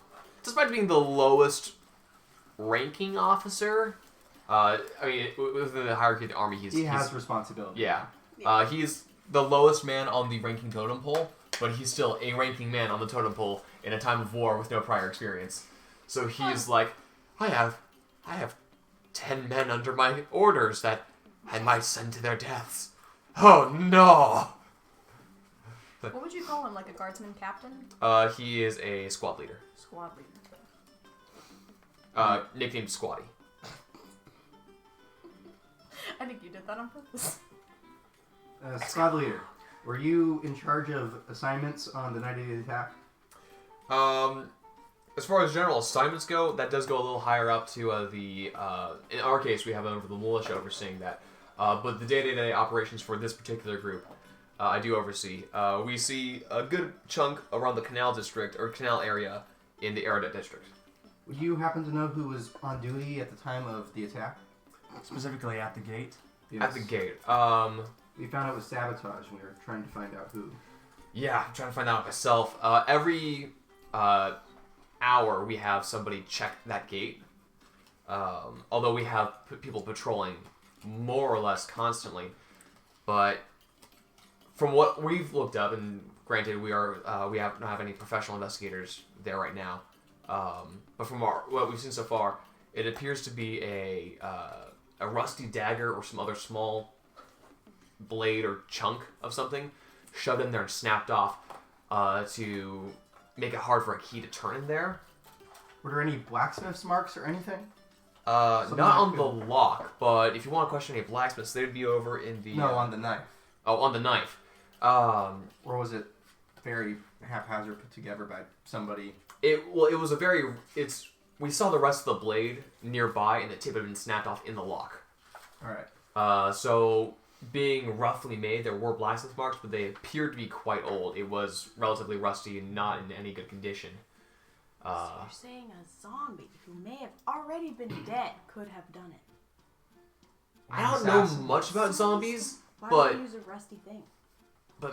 despite being the lowest ranking officer, I mean, within the hierarchy of the army,
he has responsibility.
Yeah. He's the lowest man on the ranking totem pole, but he's still a ranking man on the totem pole in a time of war with no prior experience. So he's like, I have 10 men under my orders that I might send to their deaths. Oh no!
What would you call him? Like a guardsman captain?
He is a squad leader.
Squad leader.
Nicknamed Squatty.
I think you did that on purpose.
Squad leader, were you in charge of assignments on the night of the attack?
As far as general assignments go, that does go a little higher up to in our case, we have over the militia overseeing that. But the day-to-day operations for this particular group, I do oversee. We see a good chunk around the canal district, or canal area, in the Aradet district.
Would you happen to know who was on duty at the time of the attack?
Specifically at the gate.
Yes.
At the gate.
We found it was sabotage, and we were trying to find out who.
Yeah, I'm trying to find out myself. Every hour we have somebody check that gate. Although we have people patrolling more or less constantly. But from what we've looked up, and granted we don't have any professional investigators there right now. But from what we've seen so far, it appears to be a rusty dagger or some other small blade or chunk of something shoved in there and snapped off to make it hard for a key to turn in there.
Were there any blacksmith's marks or anything?
Not on the lock, but if you want to question any blacksmiths, they'd be over in the...
No, on the knife.
Oh, on the knife.
Or was it very haphazard put together by somebody? We saw the rest of the blade nearby, and the tip had been snapped off in the lock. Alright.
So, being roughly made, there were blacksmith marks, but they appeared to be quite old. It was relatively rusty and not in any good condition.
So you're saying a zombie who may have already been dead could have done it?
I don't know much about zombies,
Why
but
would you use a rusty thing?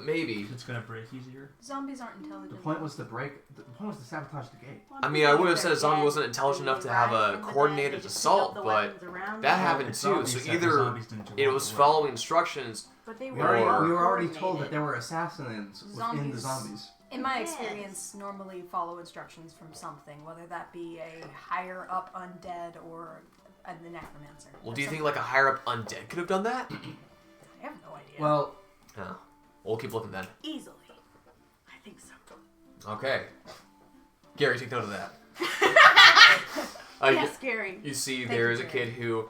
maybe.
It's gonna break easier.
Zombies aren't
The
intelligent.
point was to sabotage the gate.
Well,
I mean, I would have
if
said a
they're
zombie
dead,
wasn't intelligent
they
enough to have
rise
a
from the dead,
coordinated
they just pick
assault,
up the
but
weapons around
that
them.
happened too.
Zombies
So
said the
either
zombies didn't do
it
well
was
with the
following instructions.
But they
We
were
were already told that
coordinated.
there were assassins within the zombies.
In my
Yes.
experience, normally follow instructions from something, whether that be a higher up undead or the necromancer.
Well, do you think like a higher up undead could have done that?
I have no idea.
Well,
No. We'll keep looking then.
Easily. I think so.
Okay. Gary, take note of that.
Yes, Gary.
You see,
Thank
there is
you,
a
Gary.
kid who,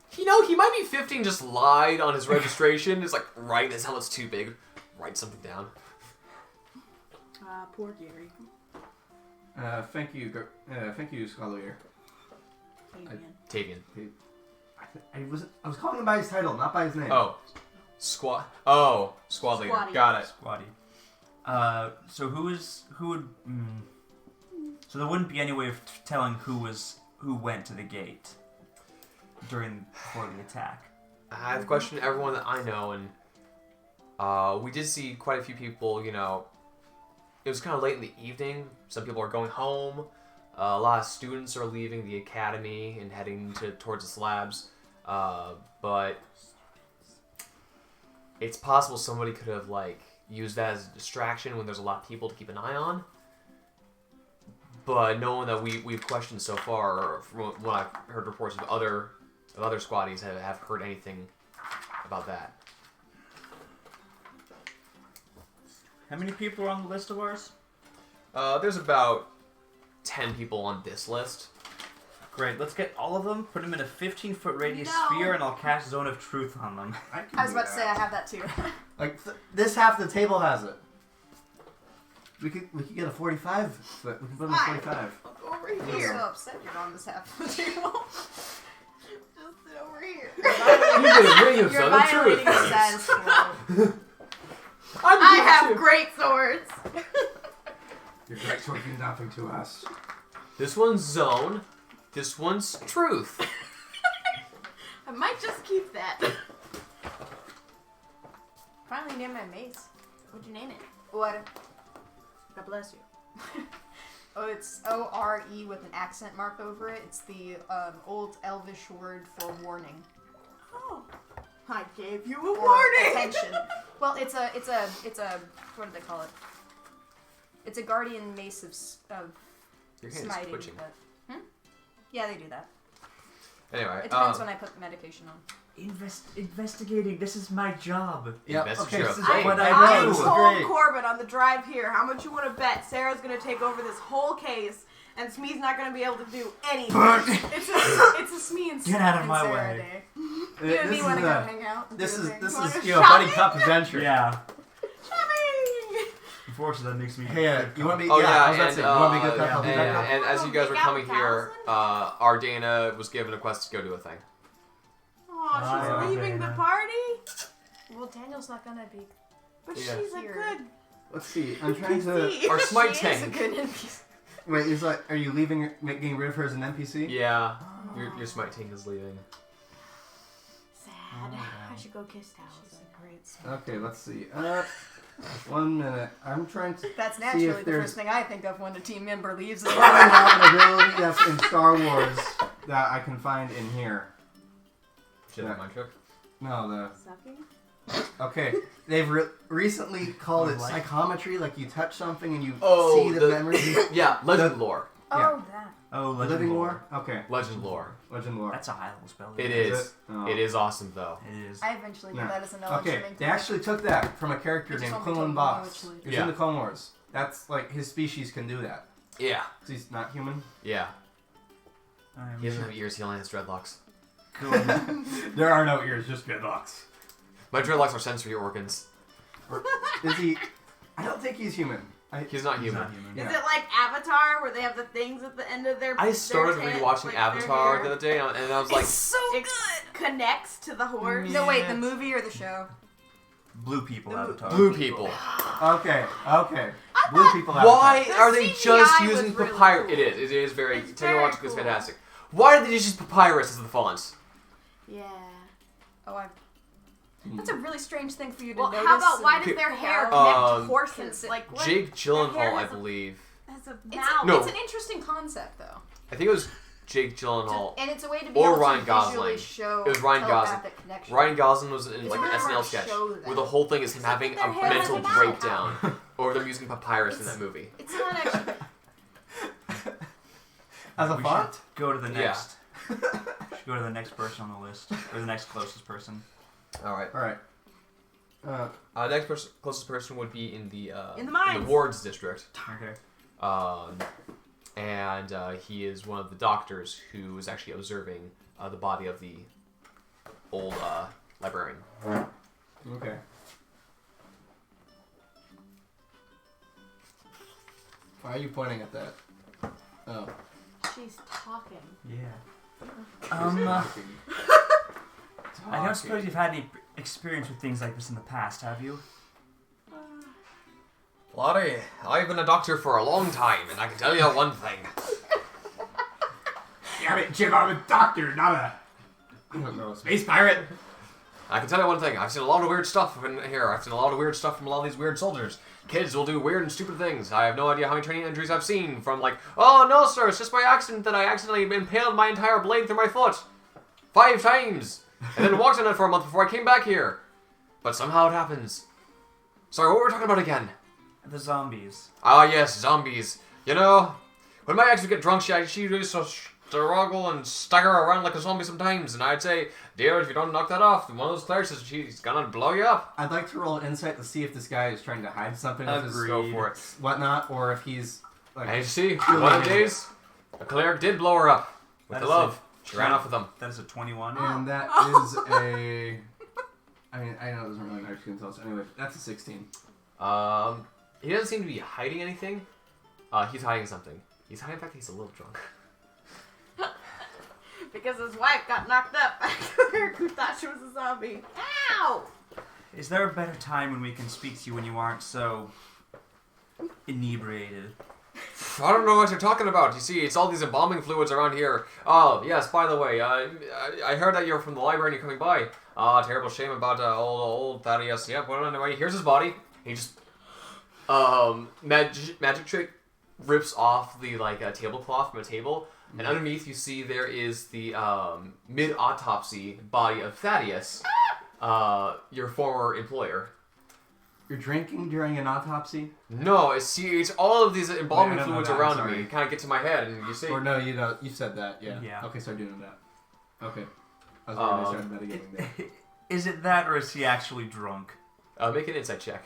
he might be 15, just lied on his registration. It's like, right, his helmet's too big. Write something down.
Poor Gary.
thank you, Scholar.
Tavian.
Tavian.
I was calling him by his title, not by his name.
Squad leader.
Squatty.
Got it.
Squatty. So so there wouldn't be any way of telling who went to the gate before the attack.
I've questioned everyone that I know, and we did see quite a few people, it was kind of late in the evening. Some people are going home. A lot of students are leaving the academy and heading towards the slabs. But it's possible somebody could have, used that as a distraction when there's a lot of people to keep an eye on. But no one that we've questioned so far, from what I've heard reports of other squaddies, have heard anything about that.
How many people are on the list of ours?
There's about 10 people on this list.
Great, let's get all of them, put them in a 15-foot radius
No.
sphere, and I'll cast Zone of Truth on them.
I was about to say I have that too.
This half of the table has it. We could get a 45 foot. We can put him in 45.
Over
I'm
here.
so upset you're on this half of the table. Just sit over here.
You've been a ring of
You're
Southern
violating the
Truth.
status quo.
I have great swords.
Your great sword means nothing to us.
This one's zone. This one's truth.
I might just keep that.
Finally named my mace.
What'd you name it?
What? God bless you. Oh, it's O-R-E with an accent mark over it. It's the old Elvish word for warning.
Oh. I gave you a
Or
warning.
attention. Well, it's a, what do they call it? It's a guardian mace of
Your hand is
smiting.
twitching.
But, yeah, they do that.
Anyway,
It depends when I put the medication on.
Investigating. This is my job.
Yep.
Investigate.
Okay. This is
I,
what
I
I know.
told
Great.
Corbin on the drive here, how much you want to bet Sarah's going to take over this whole case, and Smee's not going to be able to do anything.
It's a Smee and
Get out of
and
my
Sarah
way.
day. You and me want to go hang out. and
This
do
is
things.
this
Wanna
is
go
you know buddy
shopping?
cup adventure.
Yeah.
Shopping!
Unfortunately, that makes me.
Hey, you want to be?
Oh
yeah, I was
yeah,
about to say, you want to be a good
yeah,
cup
and,
adventure?
and as you guys were
Make out
coming here,
1,000?
Ardana was given a quest to go do a thing.
Oh, she's
Bye,
leaving the
Dana.
party?
Well, Daniel's not gonna be
But
Yeah.
she's a
Here.
good
Let's see. I'm trying to.
PC.
Our smite
She is a
tank.
good NPC.
Wait, is like, are you leaving? Getting rid of her as an NPC?
Yeah, your smite tank is leaving.
Sad.
Oh,
I should go kiss Towels.
She's a great smile.
Okay, let's see. 1 minute. I'm trying to.
That's
See
naturally
if
the
there's-
first thing I think of when a team member leaves.
I have an ability that's in Star Wars that I can find in here.
Shit,
Yeah.
mind trick.
No, the.
Sucking?
Okay, they've recently called it
Like-
psychometry, like you touch something and you
Oh,
see the,
the-
memory.
Yeah, legend lore.
Oh, that.
Oh,
Living lore? Okay,
Legend lore.
legend lore.
That's a high level spell.
It
isn't
is.
Oh.
It is awesome though.
It is.
I eventually did
Yeah.
that as a knowledge
Okay,
thing.
they actually took that from a character
They just
named
only
Quinlan
took
Boss.
knowledge.
He was
Yeah.
in the Clone Wars. That's like his species can do that.
Yeah.
'Cause he's not human.
Yeah.
Alright,
He doesn't have ears. He only has dreadlocks.
cool.
There are no ears, just dreadlocks.
My dreadlocks are sensory organs.
Is he? I don't think he's human.
He's not
He's
human.
not human.
Yeah.
Is it like Avatar, where they have the things at the end of their
I started
their tent,
rewatching
like their
Avatar
hair?
the other day, and I was like,
It's so
It
good.
connects to the horse?
No, wait, the
Yes.
movie or the show?
Blue people
The
avatar.
blue people.
Okay, okay. Blue people.
Why
The
are they
CGI
just
was
using
really
papyrus?
cool.
It is very
It's very
technologically
cool.
fantastic. Why did they just use papyrus as the fonts?
Yeah.
Oh, That's a really strange thing for you to
Well,
notice.
how about why
and-
does their hair connect
Um,
to horses? Like what?
Jake
Their hair
Gyllenhaal, I
has a-
believe.
Has a
It's,
mouth.
No.
it's an interesting concept, though.
I think it was Jake Gyllenhaal.
And it's a way to be
Or
able
Ryan
to
Gosling.
visually show
It was Ryan Gosling.
telepathic connection.
Ryan Gosling was in
It's
like an
really hard
SNL
to
sketch
show that.
where the whole thing is him having
their
a
hair has
mental
a mouth.
breakdown, or them using papyrus in that movie.
It's not actually.
As a
We
font?
should go to the
Yeah.
next. We should go to the next person on the list, or the next closest person.
All right.
All right.
Next closest person would be in the
mines.
wards district.
Okay.
And he is one of the doctors who is actually observing the body of the old librarian.
Okay. Why are you pointing at that? Oh.
She's talking.
Yeah.
Talking.
I don't suppose you've had any experience with things like this in the past, have you?
Lottie, I've been a doctor for a long time, and I can tell you one thing.
Damn it, Jim, I'm a doctor, not a... I don't know, space pirate.
I can tell you one thing. I've seen a lot of weird stuff in here. I've seen a lot of weird stuff from a lot of these weird soldiers. Kids will do weird and stupid things. I have no idea how many training injuries I've seen from like, oh no sir, it's just by accident that I accidentally impaled my entire blade through my foot. 5 times. And then walked on it for a month before I came back here. But somehow it happens. Sorry, what were we talking about again?
The zombies.
Ah yes, zombies. You know, when my ex would get drunk, she used to struggle and stagger around like a zombie sometimes. And I'd say, dear, if you don't knock that off, one of those clerics says she's gonna blow you up.
I'd like to roll an insight to see if this guy is trying to hide something with his
Agreed.
Go for it.
whatnot, or if he's like...
And you see, one of the days, a cleric did blow her up with
That
the
is
love. She ran off with them.
That is a 21.
And that is a... I mean, I know it doesn't really matter if you can tell us. Anyway, that's a 16.
He doesn't seem to be hiding anything. He's hiding something. He's hiding the fact that he's a little drunk.
Because his wife got knocked up by a cleric who thought she was a zombie. Ow!
Is there a better time when we can speak to you when you aren't so inebriated?
I don't know what you're talking about. You see, it's all these embalming fluids around here. Oh, yes, by the way, I heard that you're from the library and you're coming by. Terrible shame about old Thaddeus. Yep, well, anyway, here's his body. He just, magic trick rips off the, tablecloth from a table, and underneath you see there is the, mid-autopsy body of Thaddeus, your former employer.
You're drinking during an autopsy?
No, it's all of these embalming
Wait, I don't know
fluids
that, I'm
around
sorry.
me kind of get to my head, and you see.
Or no, you said that, yeah.
Yeah.
Okay, so I do know that. Okay. I was already starting metagaming there.
Is it that, or is he actually drunk?
Make an insight check.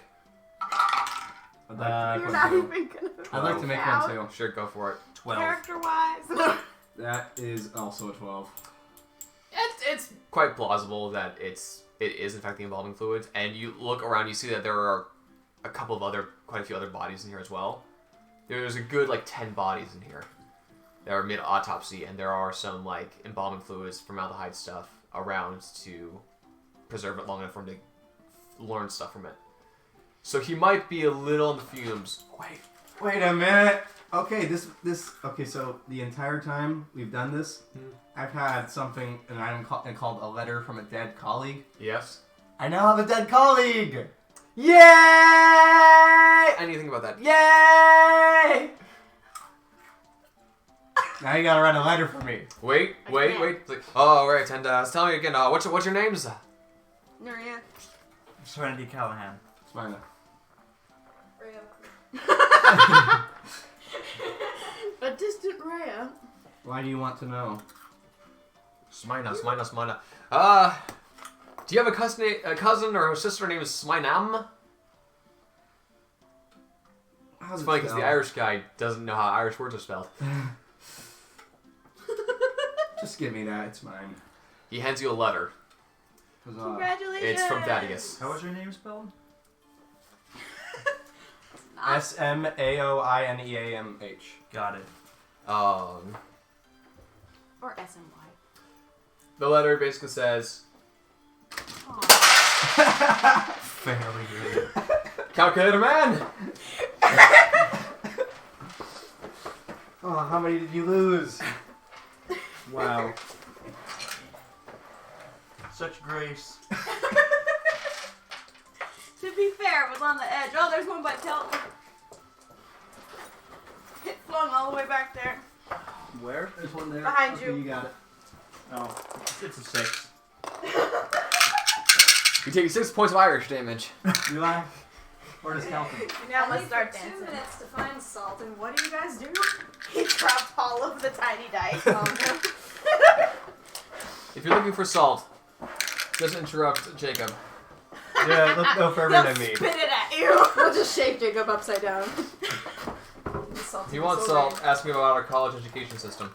I'd like
You're
to
not
make one
even
too.
gonna.
I'd like to make
Out.
one too.
Sure, go for it.
12.
Character-wise.
That is also a 12.
It's quite plausible that it is in fact the embalming fluids, and you look around, you see that there are quite a few other bodies in here as well. There's a good 10 bodies in here. That are mid-autopsy, and there are some embalming fluids, formaldehyde stuff around to preserve it long enough for him to learn stuff from it. So he might be a little on the fumes.
Wait a minute. Okay, okay, so the entire time we've done this, I've had an item called a letter from a dead colleague.
Yes.
I now have a dead colleague!
Yay! Anything about that? Yay!
Now you gotta write a letter for me.
Wait.
can't.
Oh, right, and tell me again, what's your names?
Nuria.
Serenity Callahan.
It's fine.
A distant Rhea.
Why do you want to know?
Smina. Do you have a cousin or a sister named Sminam?
How's
It's
it
funny because the
spelled?
Irish guy doesn't know how Irish words are spelled.
Just give me that, it's mine.
He hands you a letter.
Huzzah.
Congratulations.
It's from Thaddeus.
How was your name spelled?
SMAOINEAMH.
Got it.
Or SMY.
The letter basically says,
Aw.
Fairly good.
Calculator man!
Oh, how many did you lose?
Wow. Such grace.
To be fair, it was on the edge. Oh, there's one by Telton. It flung all the way back there.
Where?
There's one there.
Behind
Okay,
you.
You got it.
Oh, it's a 6.
You take 6 points of Irish damage.
Do I? Or does Calvin?
Now
I
let's
leave
start
for 2
dancing.
minutes to find salt, and what do you guys do?
He dropped all of the tiny dice.
If you're looking for salt, just interrupt Jacob.
Yeah, look no further
They'll
than me.
spit it at you.
We'll just shake Jacob upside down.
If you want salt, ask me about our college education system.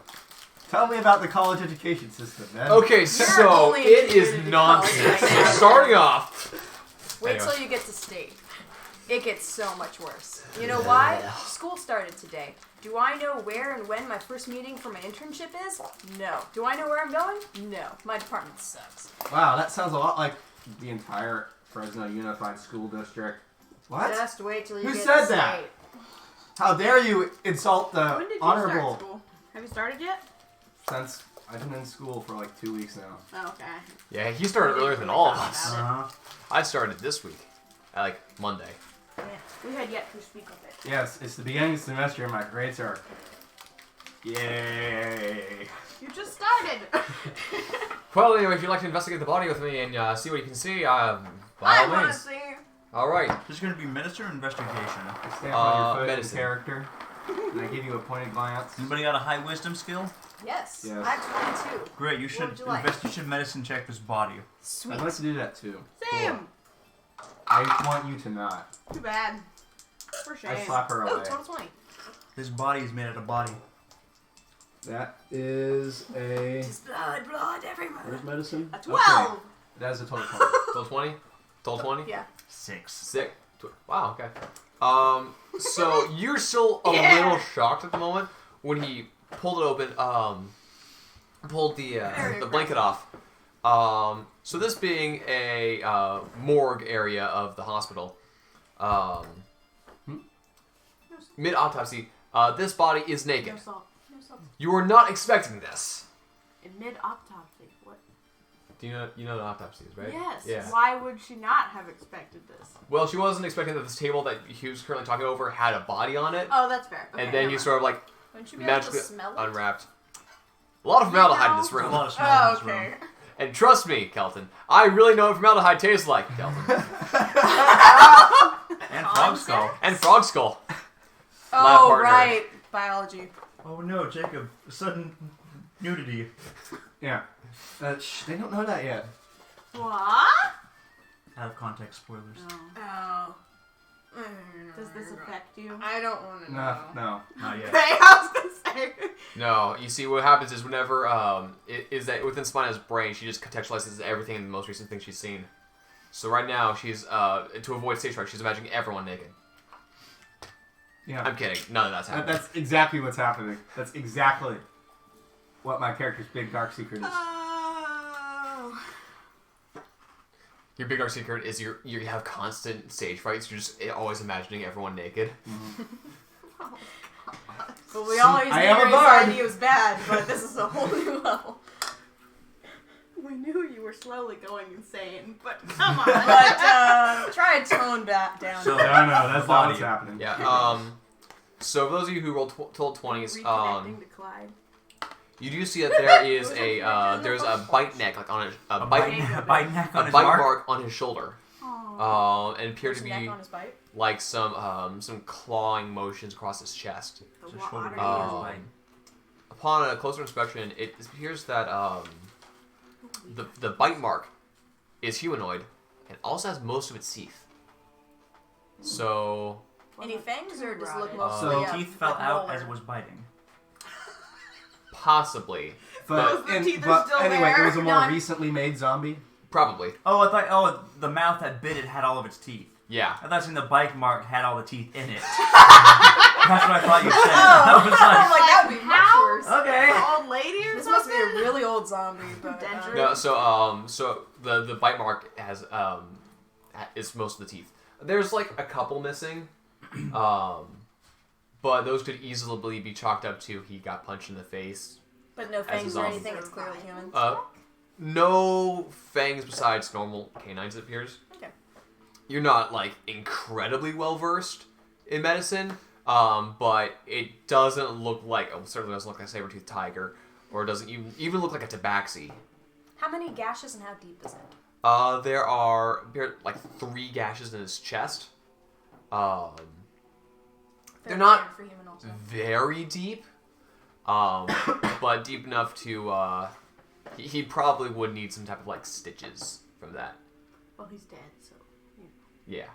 Tell me about the college education system, man.
Okay, so
only
it is
community
nonsense.
college right now.
Starting off.
Wait
Anyway.
till you get to state. It gets so much worse. You know why? School started today. Do I know where and when my first meeting for my internship is? No. Do I know where I'm going? No. My department sucks.
Wow, that sounds a lot like the entire Fresno Unified School District. What?
Just wait till you
Who
get
said
to
that?
state.
How dare you insult the
When did you
honorable?
start school? Have you started yet?
Since I've been in school for like 2 weeks now.
Oh, okay.
Yeah, he started earlier than all of us.
Uh-huh.
I started this week, at Monday.
Yeah. We had yet to speak of it.
Yes, it's the beginning of the semester and my grades are... Yay.
You just started.
Well, anyway, if you'd like to investigate the body with me and see what you can see, by
I
all
want to
means.
see.
All right.
This is going to be medicine or investigation?
I stamp on your foot
medicine.
in character, and I give you a pointed glance.
Anybody got a high wisdom skill?
Yes.
Yes.
I have 22.
Great, you
What
should
would you like?
you should medicine check this body.
Sweet.
I'd like to do that too.
Same.
I want you to not.
Too bad. For shame.
I slap her
Oh,
away.
total 20.
This body is made out of body.
That is a...
It's blood everywhere.
What is medicine?
A 12.
That is a total 20.
Total 20? Total 20?
Yeah.
6.
Sick. Wow, okay. So you're still a
Yeah.
little shocked at the moment when he pulled it open, pulled the blanket off. So this being a morgue area of the hospital, mid-autopsy, This body is naked.
No salt. No salt.
You were not expecting this.
In mid-autopsy. What?
Do you know what autopsy is, right?
Yes.
Yeah.
Why would she not have expected this?
Well, she wasn't expecting that this table that he was currently talking over had a body on it.
Oh, that's fair. Okay,
And then
never
he
mind.
sort of like
Wouldn't you be able to
magically
smell it?
unwrapped. A lot of formaldehyde in this
A
room.
lot of smell
Oh,
in this room.
okay.
And trust me, Kelton, I really know what formaldehyde tastes like, Kelton.
And frog skull.
And frog skull. Lab
Oh,
partner.
right. Biology.
Oh no, Jacob! Sudden nudity.
Yeah. They don't know that yet.
What?
Out of context spoilers.
Oh.
Does this affect you?
I don't want to
No,
know.
no.
Not yet.
Okay, I was gonna say.
No, you see, what happens is whenever, is that within Spina's brain, she just contextualizes everything in the most recent thing she's seen. So right now, she's, to avoid stage fright, she's imagining everyone naked.
Yeah.
I'm kidding. None of that's happening.
That's exactly what's happening. That's exactly what my character's big dark secret is.
Oh.
Your big dark secret is you have constant stage frights. You're just always imagining everyone naked.
But we always
I
knew
am a
his
bard.
idea was bad, but this is a whole new level.
We knew you were slowly going insane, but come on.
But try to tone that down.
So-
No, that's not
Body.
what's happening.
Yeah. So for those of you who rolled told 20s,
Reconnecting to Clyde.
you do see that there is there's a bite neck like on
A
bite
bite neck on
a
his
bite
mark.
mark on his shoulder. And appear to
His neck
be
on his bite.
like some clawing motions across his chest.
The
It's a shoulder
water.
on his
Um,
bite.
Upon a closer inspection, it appears that the bite mark is humanoid and also has most of its teeth. So
Any fangs, or does it look
Rotted.
mostly
So
Teeth fell
like
out
molar?
as it was biting.
possibly,
Suppose the teeth are still
anyway,
there.
it was a more
None.
recently made zombie.
probably,
Oh, I thought. Oh, the mouth that bit it had all of its teeth.
yeah.
I thought saying the bite mark had all the teeth in it. That's what I thought you said. I was
I'm
like,
like, that would be much
How?
worse.
okay.
An old lady or
This must
something?
be a really old zombie, but
Dangerous.
No, so the bite mark has is most of the teeth. There's like a couple missing, but those could easily be chalked up to he got punched in the face.
but no
a
fangs or
zombie.
anything. It's clearly human.
No fangs besides normal canines, it appears.
Okay.
You're not like incredibly well versed in medicine, but it doesn't look like certainly doesn't look like a saber-toothed tiger, or it doesn't even look like a tabaxi.
How many gashes and how deep is it?
There are like 3 gashes in his chest. They're not
For human also.
very deep, but deep enough to he probably would need some type of like stitches from that.
Well, he's dead, so.
Yeah.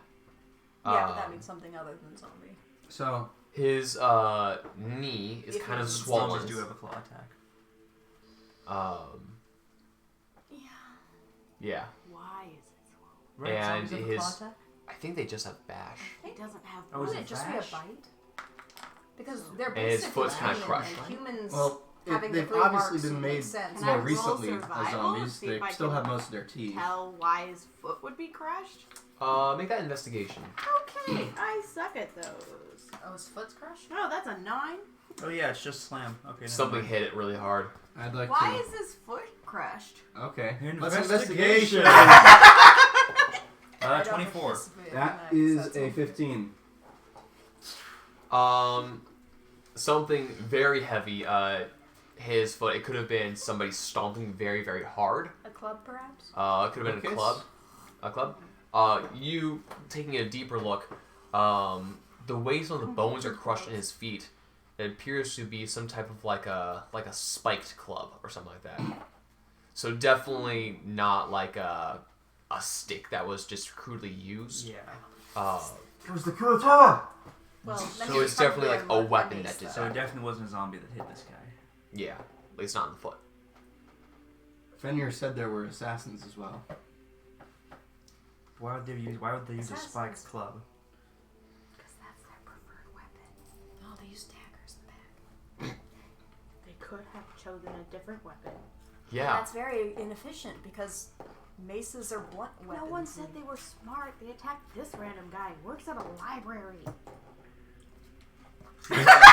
Yeah, but that means something other than zombie.
So
His knee is
If
kind of
he's-
swollen.
Zombies do have a claw attack.
Yeah.
Yeah.
Why is it swollen?
Right,
And
zombies have a claw
his-
attack?
I think they just have bash.
It doesn't have.
Oh, is
Would
it
it just be
rash?
a bite? Because they're
And his
basically
foot's kinda
human,
crushed.
and humans
well,
having the
they've
3
obviously
marks
been
would
made
make sense.
Can I
more
roll
recently
survival?
as zombies.
See
They
if I
still
can
have most of their teeth.
Tell why his foot would be crushed?
Make that investigation.
Okay, I suck at those.
Oh, his foot's crushed?
No, that's a 9.
Oh yeah, it's just slam. Okay. never
Something
mind.
hit it really hard.
I'd like
Why
to.
is his foot crushed?
Okay. Let's
Investigation.
investigation.
I don't
24.
participate in
That
so
is
that's
a
all.
15.
Something very heavy. His foot. It could have been somebody stomping very, very hard.
A club, perhaps?
It could have been a
Okay.
club. A club. You taking a deeper look. The way some of the bones are crushed in his feet, it appears to be some type of like a spiked club or something like that. So definitely not like a stick that was just crudely used.
Yeah.
It was the Kurotawa!
Well, then
So
he was
it's definitely
probably
like a
mud
weapon
bunny
that did
stuff.
So it definitely wasn't a zombie that hit this guy.
Yeah, at least not in the foot.
Fenrir said there were assassins as well.
Why would they use a
Assassins.
spiked club?
Because that's their preferred weapon.
Oh, they use daggers in the back.
They could have chosen a different weapon.
Yeah.
That's very inefficient because maces are blunt weapons.
No one said they were smart. They attacked this random guy who works at a library.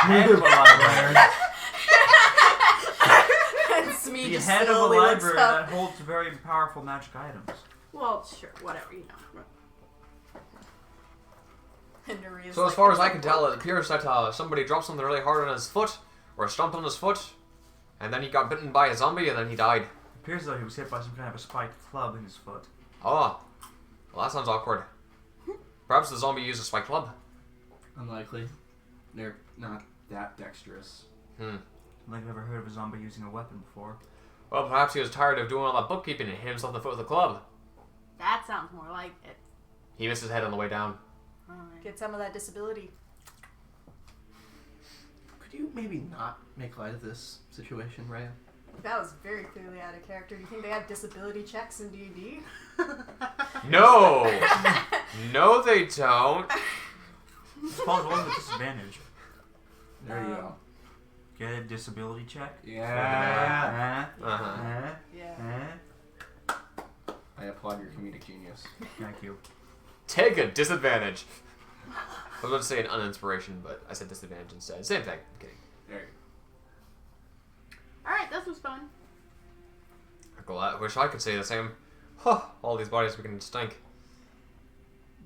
head of a library.
And Smee
The
just
head of a
slowly looks
library
up.
that holds very powerful magic items.
Well, sure, whatever, you know.
And Noria's
So as
like,
far as I can tell, it appears that somebody dropped something really hard on his foot, or stomped on his foot, and then he got bitten by a zombie, and then he died.
It appears as though he was hit by some kind of a spiked club in his foot.
Oh, well that sounds awkward. Perhaps the zombie used a spiked club.
Unlikely. They're not that dexterous.
I don't think I've ever heard of a zombie using a weapon before.
Well, perhaps he was tired of doing all that bookkeeping and hit himself in the foot with a club.
That sounds more like it.
He missed his head on the way down.
Alright.
Get some of that disability.
Could you maybe not make light of this situation, Raya?
That was very clearly out of character. Do you think they have disability checks in D&D?
No! No, they don't.
It's called rolling with disadvantage.
There you go.
Get a disability check?
Yeah.
Uh-huh.
Yeah.
I applaud your comedic genius.
Thank you.
Take a disadvantage. I was about to say an uninspiration, but I said disadvantage instead. Same thing. I'm kidding.
There you
Alright, this was fun.
I wish I could say the same. Huh, all these bodies begin to stink.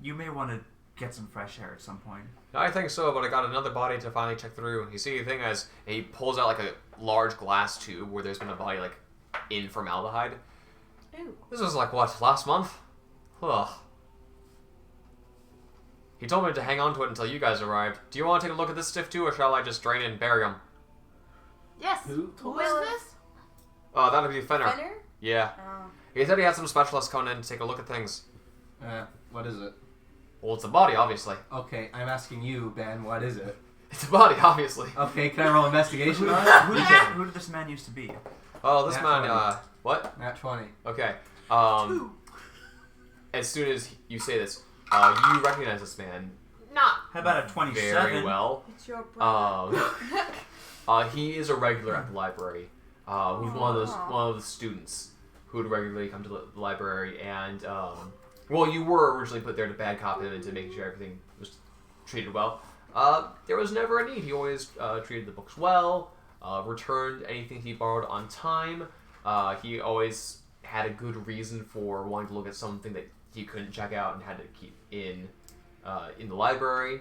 You may want to get some fresh air at some point.
I think so, but I got another body to finally check through. You see, the thing is, he pulls out like a large glass tube where there's been a body like in formaldehyde.
Ew.
This was like what, last month? Ugh. He told me to hang on to it until you guys arrived. Do you want to take a look at this stiff too, or shall I just drain it and bury him?
Yes.
Who
Who is this?
Oh, that'd be Fenner.
Fenner?
Yeah.
Oh.
He said he had some specialists coming in to take a look at things.
go. What is it?
Well, it's a body, obviously.
Okay, I'm asking you, Ben, what is it?
It's a body, obviously.
Okay, can I roll investigation on it?
Who did this man used to be?
Oh, this
Nat
man,
20.
what?
Nat 20.
Okay. As soon as you say this, you recognize this man. Not
How about a 27?
very well.
It's your brother.
He is a regular at the library. Who's one of the students who would regularly come to the library, and well, you were originally put there to bad cop him and to make sure everything was treated well. There was never a need. He always treated the books well, returned anything he borrowed on time. He always had a good reason for wanting to look at something that he couldn't check out and had to keep in the library.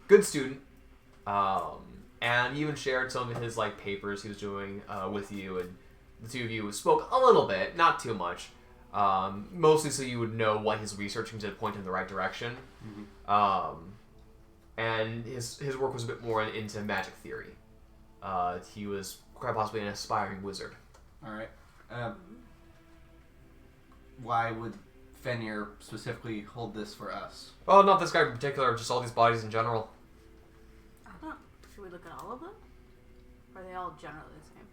Good student. And he even shared some of his like papers he was doing with you, and the two of you spoke a little bit, not too much, mostly so you would know what he's researching to point in the right direction. And his work was a bit more into magic theory. He was quite possibly an aspiring wizard.
Alright. Why would Fenrir specifically hold this for us?
Well, not this guy in particular, just all these bodies in general.
Should we look at all of them? Or are they all generally the same?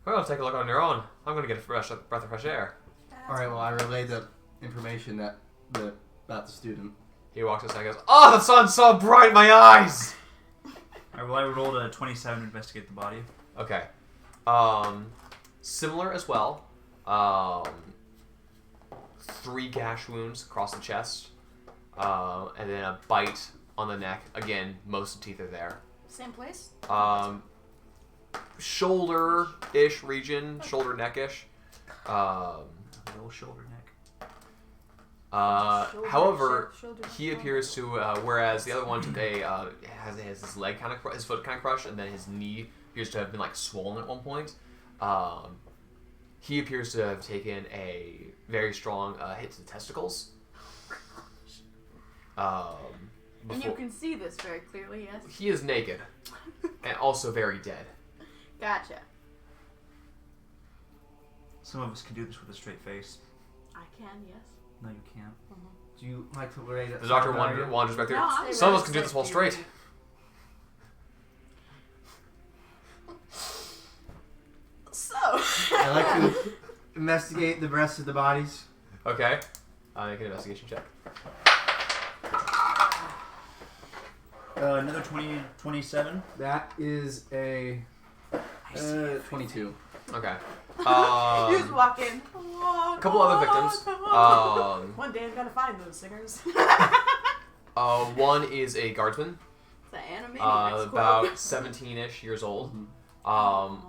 Well, take a look on your own. I'm going to get a breath of fresh air.
Alright, well, I relayed the information about the student.
He walks aside and goes, "Oh, the sun's so bright in my eyes!"
Alright, well, I rolled a 27 to investigate the body.
Okay. Similar as well. 3 gash wounds across the chest. And then a bite on the neck. Again, most of the teeth are there.
Same place?
Shoulder-ish region. Shoulder neck-ish.
No shoulder neck.
However, he appears to, whereas the other one today has his leg kind of, his foot kind of crushed, and then his knee appears to have been like swollen at one point. He appears to have taken a very strong hit to the testicles.
And you can see this very clearly, yes?
He is naked, and also very dead.
Gotcha.
Some of us can do this with a straight face.
I can, yes.
No, you can't.
Do you like to relate it?
The doctor wanders back there.
No, I
Some of us can do this while straight.
So.
I like to investigate the rest of the bodies.
Okay. Make an investigation check.
Another 27.
That is a 22.
Okay.
You just walk in.
A couple other victims.
One day I'm gonna find those singers.
One is a guardsman,
It's an Animaniacs
about
quote.
17-ish years old.
Mhm.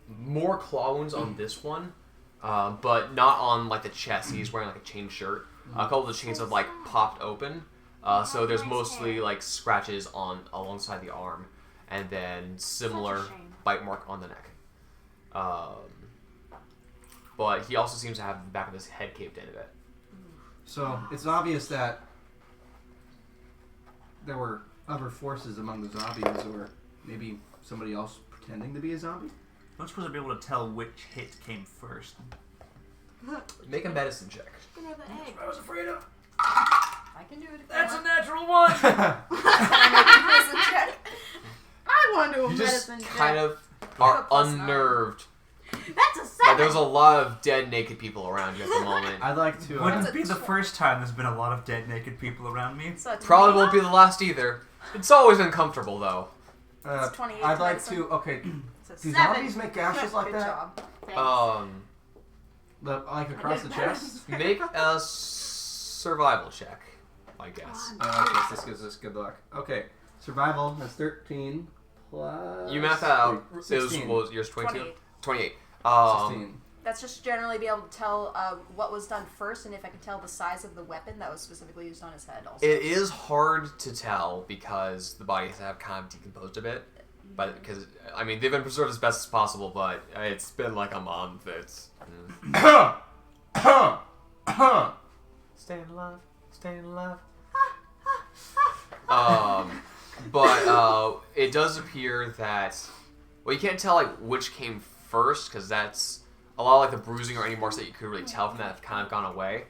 More claw wounds on this one, but not on like the chest. He's wearing like a chain shirt. A couple of the chains have like popped open, so there's mostly like scratches on alongside the arm, and then similar
shame.
bite mark on the neck. But he also seems to have the back of his head caved in a bit.
So it's obvious that there were other forces among the zombies, or maybe somebody else pretending to be a zombie.
I'm supposed to be able to tell which hit came first.
Make a medicine check.
Skin of the egg.
I was afraid of.
I can do it if
That's
you
a
want.
natural one!
Medicine check.
I want to do a
You just
medicine
kind
check.
of are
Plus nine.
unnerved.
That's a
Like,
7.
there's a lot of dead, naked people around you at the moment.
I'd like to.
Wouldn't
That's a
be the
12.
first time there's been a lot of dead, naked people around me.
So it's
Probably
20.
won't be the last either. It's always uncomfortable though.
It's 28
I'd like
medicine.
to. Okay,
It's a
do
7.
zombies make gashes like
Good
that?
job.
Thanks.
Like across the chest?
Make a survival check, I guess.
Okay, this gives us good luck. Okay, survival is 13 plus.
You math that out. It was,
16.
what was yours 22?
28.
28.
16.
That's just generally be able to tell what was done first, and if I can tell the size of the weapon that was specifically used on his head. Also,
It is hard to tell because the bodies have kind of decomposed a bit. But because I mean they've been preserved as best as possible, but it's been like a month. It's staying alive, staying alive. But it does appear that you can't tell like which came first because that's a lot of like the bruising or any marks that you could really tell from that have kind of gone away.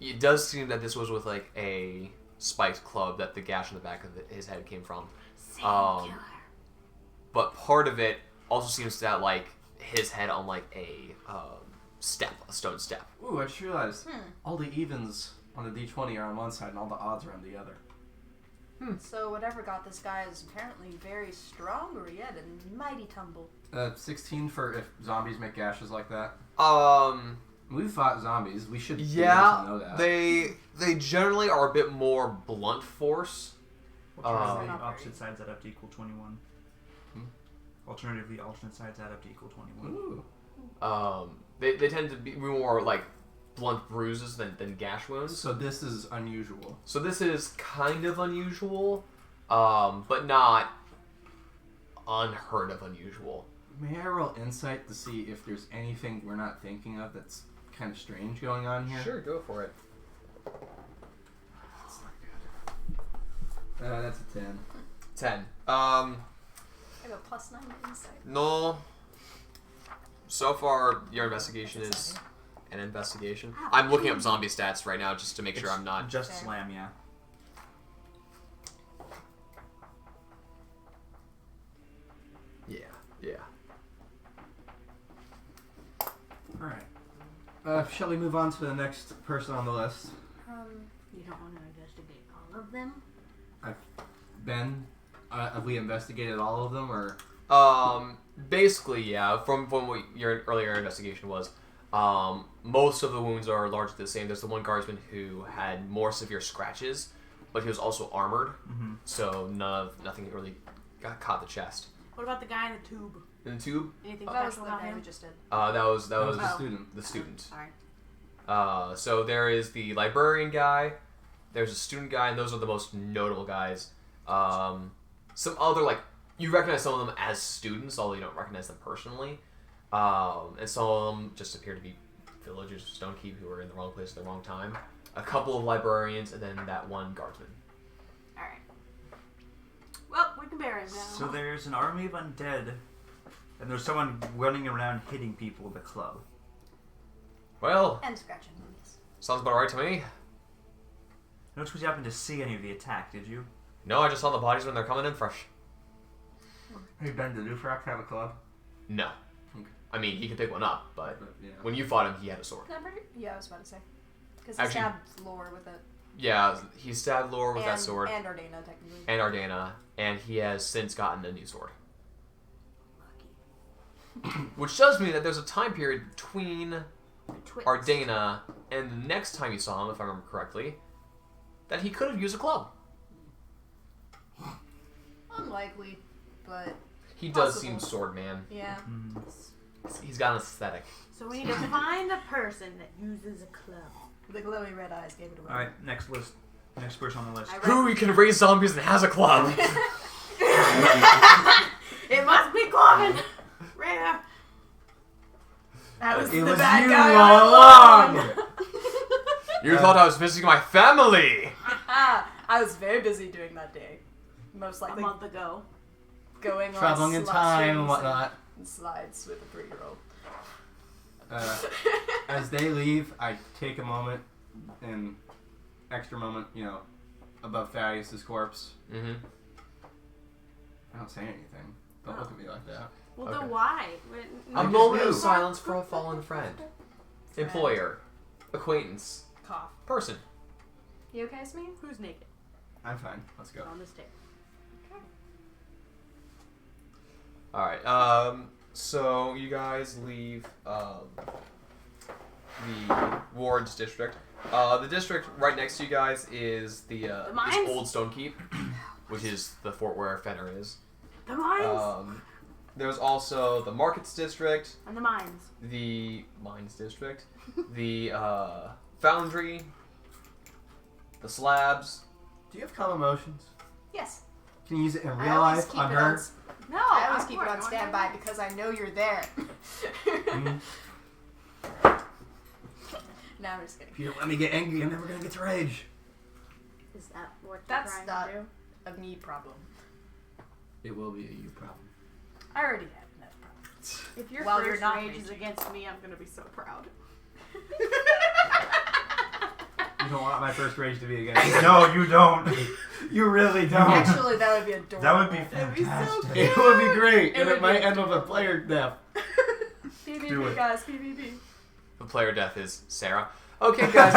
It does seem that this was with like a spiked club that the gash in the back of his head came from. But part of it also seems that like his head on like a stone step.
Ooh, I just realized all the evens on the d20 are on one side and all the odds are on the other.
So whatever got this guy is apparently very strong, or he had a mighty tumble.
16 for if zombies make gashes like that. We've fought zombies. We should be able to know that.
They generally are a bit more blunt force.
Alternatively,
Not very.
opposite sides add up to equal 21. Alternatively, alternate sides add up to equal 21.
Ooh.
They tend to be more like blunt bruises than gash wounds.
So this is unusual.
So this is kind of unusual, but not unheard of unusual.
May I roll insight to see if there's anything we're not thinking of that's kind of strange going on here?
Sure, go for it.
That's not good. That's a 10.
10.
I have a +9 to insight.
No. So far, your investigation is an investigation. I'm looking up zombie stats right now just to make sure I'm not.
Just
Fair.
slam, yeah.
Yeah.
Alright. Shall we move on to the next person on the list?
You don't want to investigate all of them?
Ben? Have we investigated all of them, or...?
Basically, yeah. From what your earlier investigation was, most of the wounds are largely the same. There's the one guardsman who had more severe scratches, but he was also armored, so nothing really got caught the chest.
What about the guy in the tube?
In the tube,
Anything
That was
special
the
about
guy
him?
we just did.
that was
the student.
the student.
Alright.
So there is the librarian guy, there's a student guy, and those are the most notable guys. Some other, like, you recognize some of them as students, although you don't recognize them personally. And some of them just appear to be villagers of Stonekeep who were in the wrong place at the wrong time. A couple of librarians, and then that one guardsman.
Alright. Well, we can bury him now.
So there's an army of undead, and there's someone running around hitting people with a club.
Well,
And scratching movies.
sounds about right to me.
I don't suppose you happened to see any of the attack, did you?
No, I just saw the bodies when they're coming in fresh.
Hey, Ben, did Ufrak have a club?
No.
Okay.
I mean, he could pick one up, but
Yeah.
when you fought him, he had a sword.
Yeah, I was about to say. Because he
Actually-
stabbed Lore with it.
Yeah, he stabbed Laura with
and,
that sword.
And Ardena, technically.
And Ardana, and he has since gotten a new sword. Which does mean that there's a time period between
The twits.
Ardana and the next time you saw him, if I remember correctly, that he could have used a club.
Unlikely, but
He does
Possible.
seem sword man.
yeah.
He's got an aesthetic.
So we need to find a person that uses a club.
The glowy red eyes gave it away.
All right, next list. Next person on the list.
I
Who can raise zombies and has a club?
It must be Corbin. Right. That was
It
the
was
bad
you
guy
all
all
along.
You thought I was visiting my family.
I was very busy doing that day. Most
A
likely
month ago.
going on
Traveling in
slut
time
streams
and whatnot.
and slides with a 3-year-old.
As they leave, I take a moment, an extra moment, above Thaddeus' corpse.
Mm-hmm.
I don't say anything. Don't look at me like that.
Well,
Okay.
then why?
A
just
moment
knew.
of silence for a fallen friend. Employer. Acquaintance.
Cough.
Person.
You okay, Smee?
Who's naked?
I'm fine. Let's go.
On this table.
Alright, so you guys leave the Ward's district. The district right next to you guys is the
mines?
this old Stonekeep, which is the fort where Fenner is.
The mines.
There's also the Markets district,
And the mines.
the Mines district, the Foundry, the Slabs.
Do you have calm emotions?
Yes.
Can you use it in
I
real
always
life
keep
on
it
her?
on.
No.
I always
I'm
keep it
bored.
on standby because I know you're there.
Mhm.
No, I'm just kidding.
If you don't let me get angry, I'm never gonna get to rage.
Is that what
That's
you're
not
trying to do?
a me problem.
It will be a you problem.
I already have enough problems.
If your
While
first
you're not
rage is
raging.
against me, I'm gonna be so proud.
You don't want my first rage to be against you.
No, you don't.
You really don't.
Actually, that would be adorable.
That would be
That'd be so
fantastic.
cute.
It would be great,
It
and
would
it might
be-
end with a player death.
PvP,
Do it.
guys, PvP.
The player death is Sarah. Okay, guys.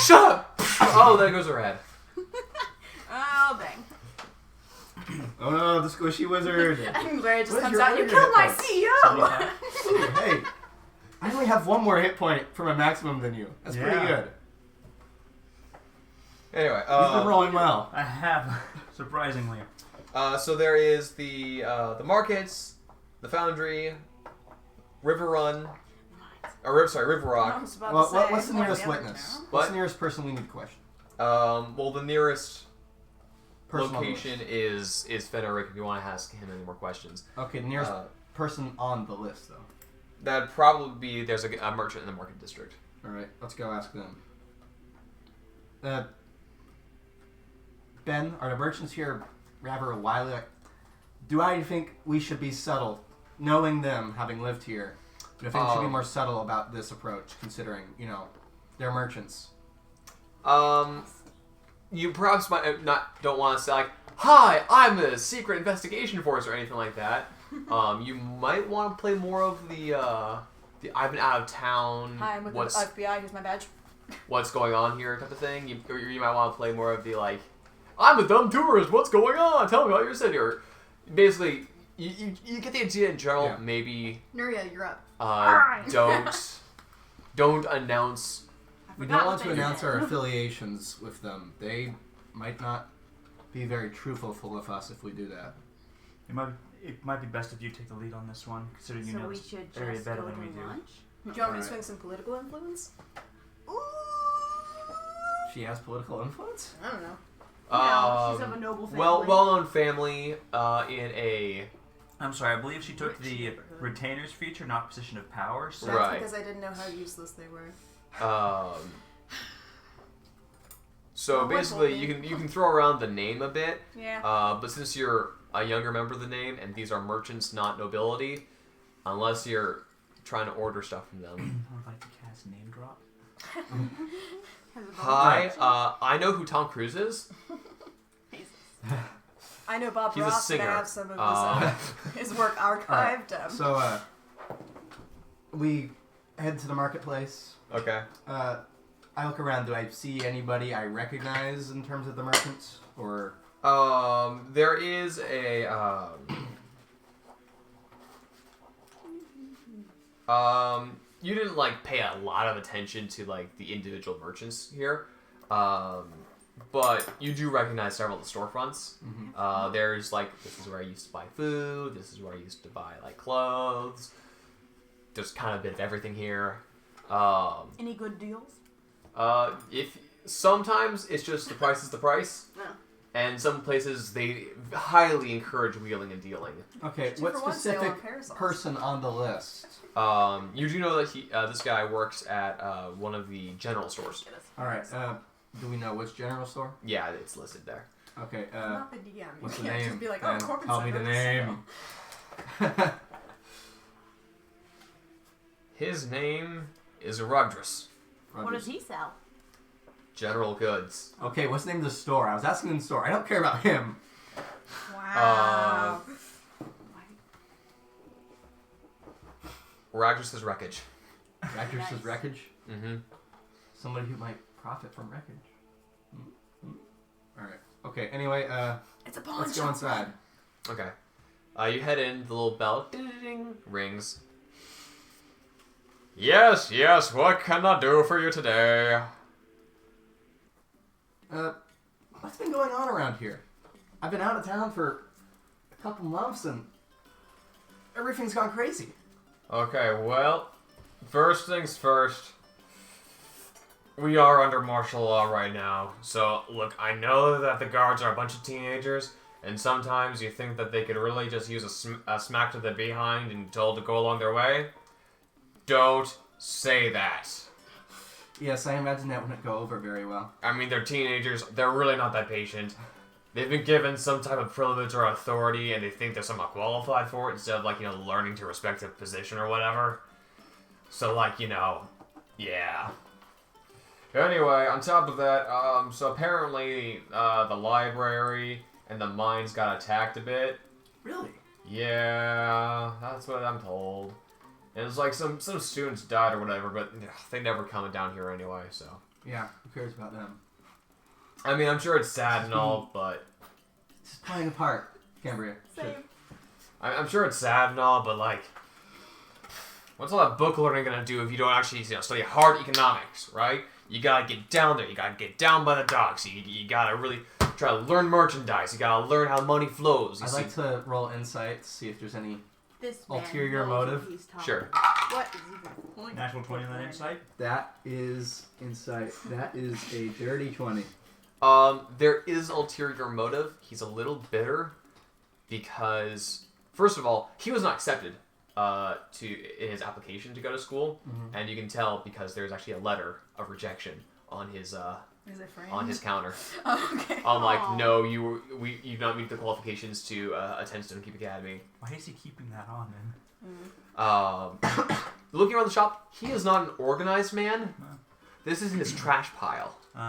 Shut up! Oh, there goes her head.
Oh, dang.
Oh no, the squishy wizard.
And Larry just
What is
comes
your
out, you
other
killed my
hit points?
CEO!
Ooh, hey, I only have one more hit point from a maximum than you. That's pretty
Yeah.
good.
Anyway,
You've been rolling well.
I have, surprisingly.
so there is the Markets, the Foundry, River Run, River Rock.
I was about
Well,
to say,
what's the
like
nearest
other
witness?
town.
What's
What?
the nearest person we need to question?
Well, the nearest
Person on the
location is Fenerick. If you want to ask him any more questions,
Okay, the nearest
Uh,
person on the list, though.
that'd probably be there's a merchant in the Market district.
All right, let's go ask them. Ben, are the merchants here rather wily? Do I think we should be subtle, knowing them, having lived here? Do I think we should be more subtle about this approach, considering, they're merchants?
You perhaps might don't want to say like, "Hi, I'm the Secret Investigation Force" or anything like that. You might want to play more of the I've been out of town.
Hi, I'm with
what's
the FBI, here's my badge.
what's going on here type of thing. You might want to play more of the like, "I'm a dumb tourist. What's going on? Tell me about your city." Or basically, you get the idea in general.
Yeah.
Maybe
Nuria, you're up.
don't announce.
We
forgot
don't
what
want to
they
announce
said.
our affiliations with them. They might not be very truthful with us if we do that.
It might be best if you take the lead on this one, considering you
So
know
we
this
should
area
just
better
go
than we
to
do.
lunch?
Do you want me to
Alright.
swing some political influence?
She has political influence?
I don't know.
No, she's of a noble family.
Well-known family in a
I'm sorry, I believe she took
Rich
the
neighborhood.
retainers feature, not position of power. So
That's
Right.
because I didn't know how useless they were.
So
Oh,
basically,
wonderful.
you can throw around the name a bit,
Yeah.
but since you're a younger member of the name, and these are merchants, not nobility, unless you're trying to order stuff from them.
I would like to cast name drop.
Has it
Hi, I know who Tom Cruise is.
I know Bob
He's a
Ross, and I
singer.
have some of his work archived.
So, we head to the marketplace.
Okay.
I look around. Do I see anybody I recognize in terms of the merchants? Or
There is a you didn't like pay a lot of attention to like the individual merchants here. But you do recognize several of the storefronts.
Mm-hmm.
There's like, this is where I used to buy food. This is where I used to buy like clothes. There's kind of a bit of everything here.
Any good deals?
If sometimes it's just the price is the price,
No.
and some places they highly encourage wheeling and dealing.
Okay,
Two
what
for one sale
specific
on parasols.
person on the list?
You do know that this guy works at one of the general stores.
All right. Do we know which general store?
Yeah, it's listed there.
Okay.
Not the DM. You
What's the
can't
name?
just be like,
And
Corbin
tell
said
me the
on
name.
sale.
His name is Rugdress.
What does he sell?
General Goods.
Okay, what's the name of the store? I was asking in the store. I don't care about him.
Wow.
Rugdress's Wreckage.
Wreckage
Nice.
wreckage.
Mm-hmm.
Somebody who might profit from wreckage. All right. Okay. Anyway,
It's a pawn
let's go
shop.
inside.
Okay. You head in, the little bell ding, rings. Yes, what can I do for you today?
What's been going on around here? I've been out of town for a couple months and everything's gone crazy.
Okay, well, first things first. We are under martial law right now. So, look, I know that the guards are a bunch of teenagers, and sometimes you think that they could really just use a smack to the behind and told to go along their way. Don't say that.
Yes, I imagine that wouldn't go over very well.
I mean, they're teenagers. They're really not that patient. They've been given some type of privilege or authority, and they think they're somehow qualified for it instead of, like, learning to respect a position or whatever. So, like, yeah. Anyway, on top of that, so apparently the library and the mines got attacked a bit.
Really?
Yeah, that's what I'm told. And it's like some students died or whatever, but they never coming down here anyway, so.
Yeah, who cares about them?
I mean, I'm sure it's sad and all, but...
It's just playing a part, Cambria.
Same.
I'm sure it's sad and all, but like... What's all that book learning gonna do if you don't actually study hard economics, right? You gotta get down there, you gotta get down by the docks, you gotta really try to learn merchandise, you gotta learn how money flows.
I'd like to roll insight to see if there's any...
This man
Ulterior
knows
motive?
what he's talking
Sure.
about. What is even the point?
Natural 20 on that insight.
That is insight. That is a dirty 20.
There is ulterior motive. He's a little bitter because, first of all, he was not accepted in his application to go to school, and you can tell because there's actually a letter of rejection on his
Is it framed?
on his counter.
Oh, okay.
I'm like,
Aw.
no, you do not meet the qualifications to attend Stonekeep Academy.
Why is he keeping that on then?
Looking around the shop, he is not an organized man.
No.
This is his trash pile,
Oh,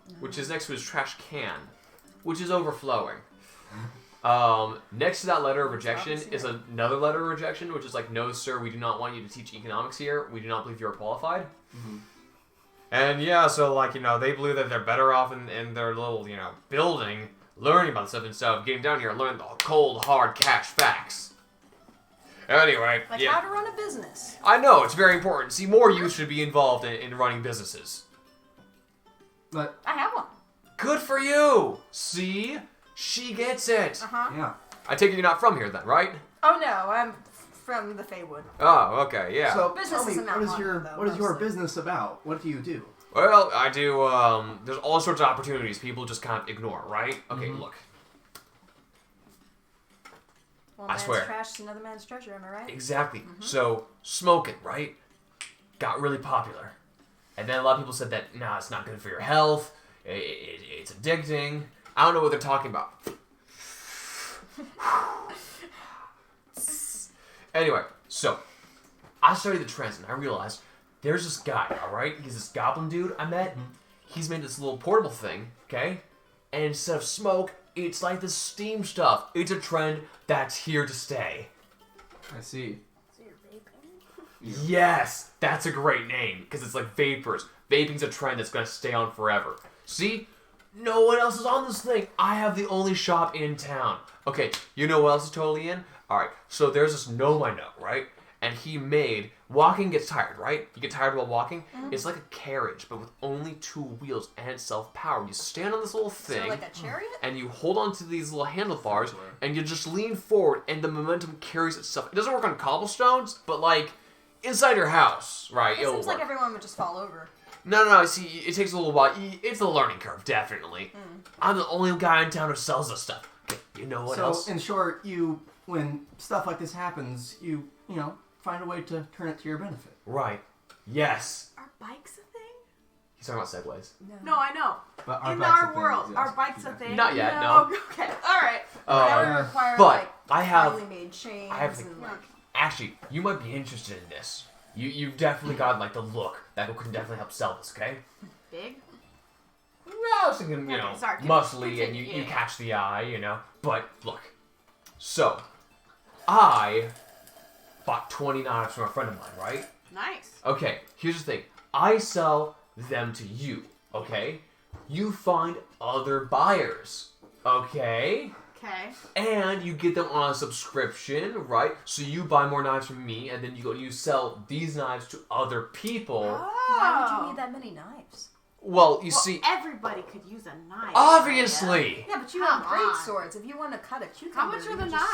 no.
which is next to his trash can, which is overflowing. Next to that letter of rejection is another letter of rejection, which is like, no, sir, we do not want you to teach economics here. We do not believe you are qualified. And yeah, so like, they believe that they're better off in their little, building, learning about stuff instead of getting down here and learning the cold, hard cash facts. Anyway,
Like
yeah.
how to run a business.
I know, it's very important. See, more youth should be involved in running businesses.
But,
I have one.
Good for you! See? She gets it!
Uh-huh.
yeah.
I take it you're not from here then, right?
Oh, no, I'm from the Feywood.
Oh, okay, yeah.
So,
Business
tell me,
is in Mount
what is
Honor,
your,
though,
what is your
mostly.
business about? What do you do?
Well, I do, there's all sorts of opportunities people just kind of ignore, right? Okay, look.
One
I
man's
swear.
trash is another man's treasure, am I right?
Exactly. So, smoking, right? Got really popular. And then a lot of people said that, nah, it's not good for your health. It's addicting. I don't know what they're talking about. Anyway, so, I studied the trends and I realized there's this guy, alright? He's this goblin dude I met. He's made this little portable thing, okay? And instead of smoke, it's like this steam stuff. It's a trend that's here to stay.
I see.
So you're vaping?
Yes, that's a great name because it's like vapors. Vaping's a trend that's gonna stay on forever. See, no one else is on this thing. I have the only shop in town. Okay, you know what else is totally in? All right, so there's this gnome I know, right? and he made walking gets tired, right? You get tired while walking. It's like a carriage, but with only 2 wheels and it's self-powered. You stand on this little thing,
So like a chariot?
and you hold on to these little handlebars, and you just lean forward, and the momentum carries itself. It doesn't work on cobblestones, but like inside your house, right?
It
It'll
seems like
work.
everyone would just fall over.
No. See, it takes a little while. It's a learning curve, definitely. I'm the only guy in town who sells this stuff. Okay, you know what else?
So, in short, when stuff like this happens, you find a way to turn it to your benefit.
Right. Yes.
Are bikes a thing?
He's talking about segways.
No, I know.
But
In
bikes
our
a thing,
world,
yes.
are bikes a thing?
Not yet, no.
Okay, all right.
That would require
but
like
I have-
finely made chains
I have the-
and like
Actually, you might be interested in this. You've definitely got like the look that can definitely help sell this, okay?
Big?
No, I was thinking,
Okay, sorry,
muscly and you
continue.
catch the eye, But look, so I bought 20 knives from a friend of mine, right?
Nice.
Okay, here's the thing. I sell them to you, okay? You find other buyers, okay?
Okay.
And you get them on a subscription, right? So you buy more knives from me, and then you sell these knives to other people.
why would you need that many knives?
Well, you
Well,
see,
everybody could use a knife.
obviously.
Yeah, but you
Come
have great
on.
swords. If you want to cut a cucumber,
How much are
you
the
just-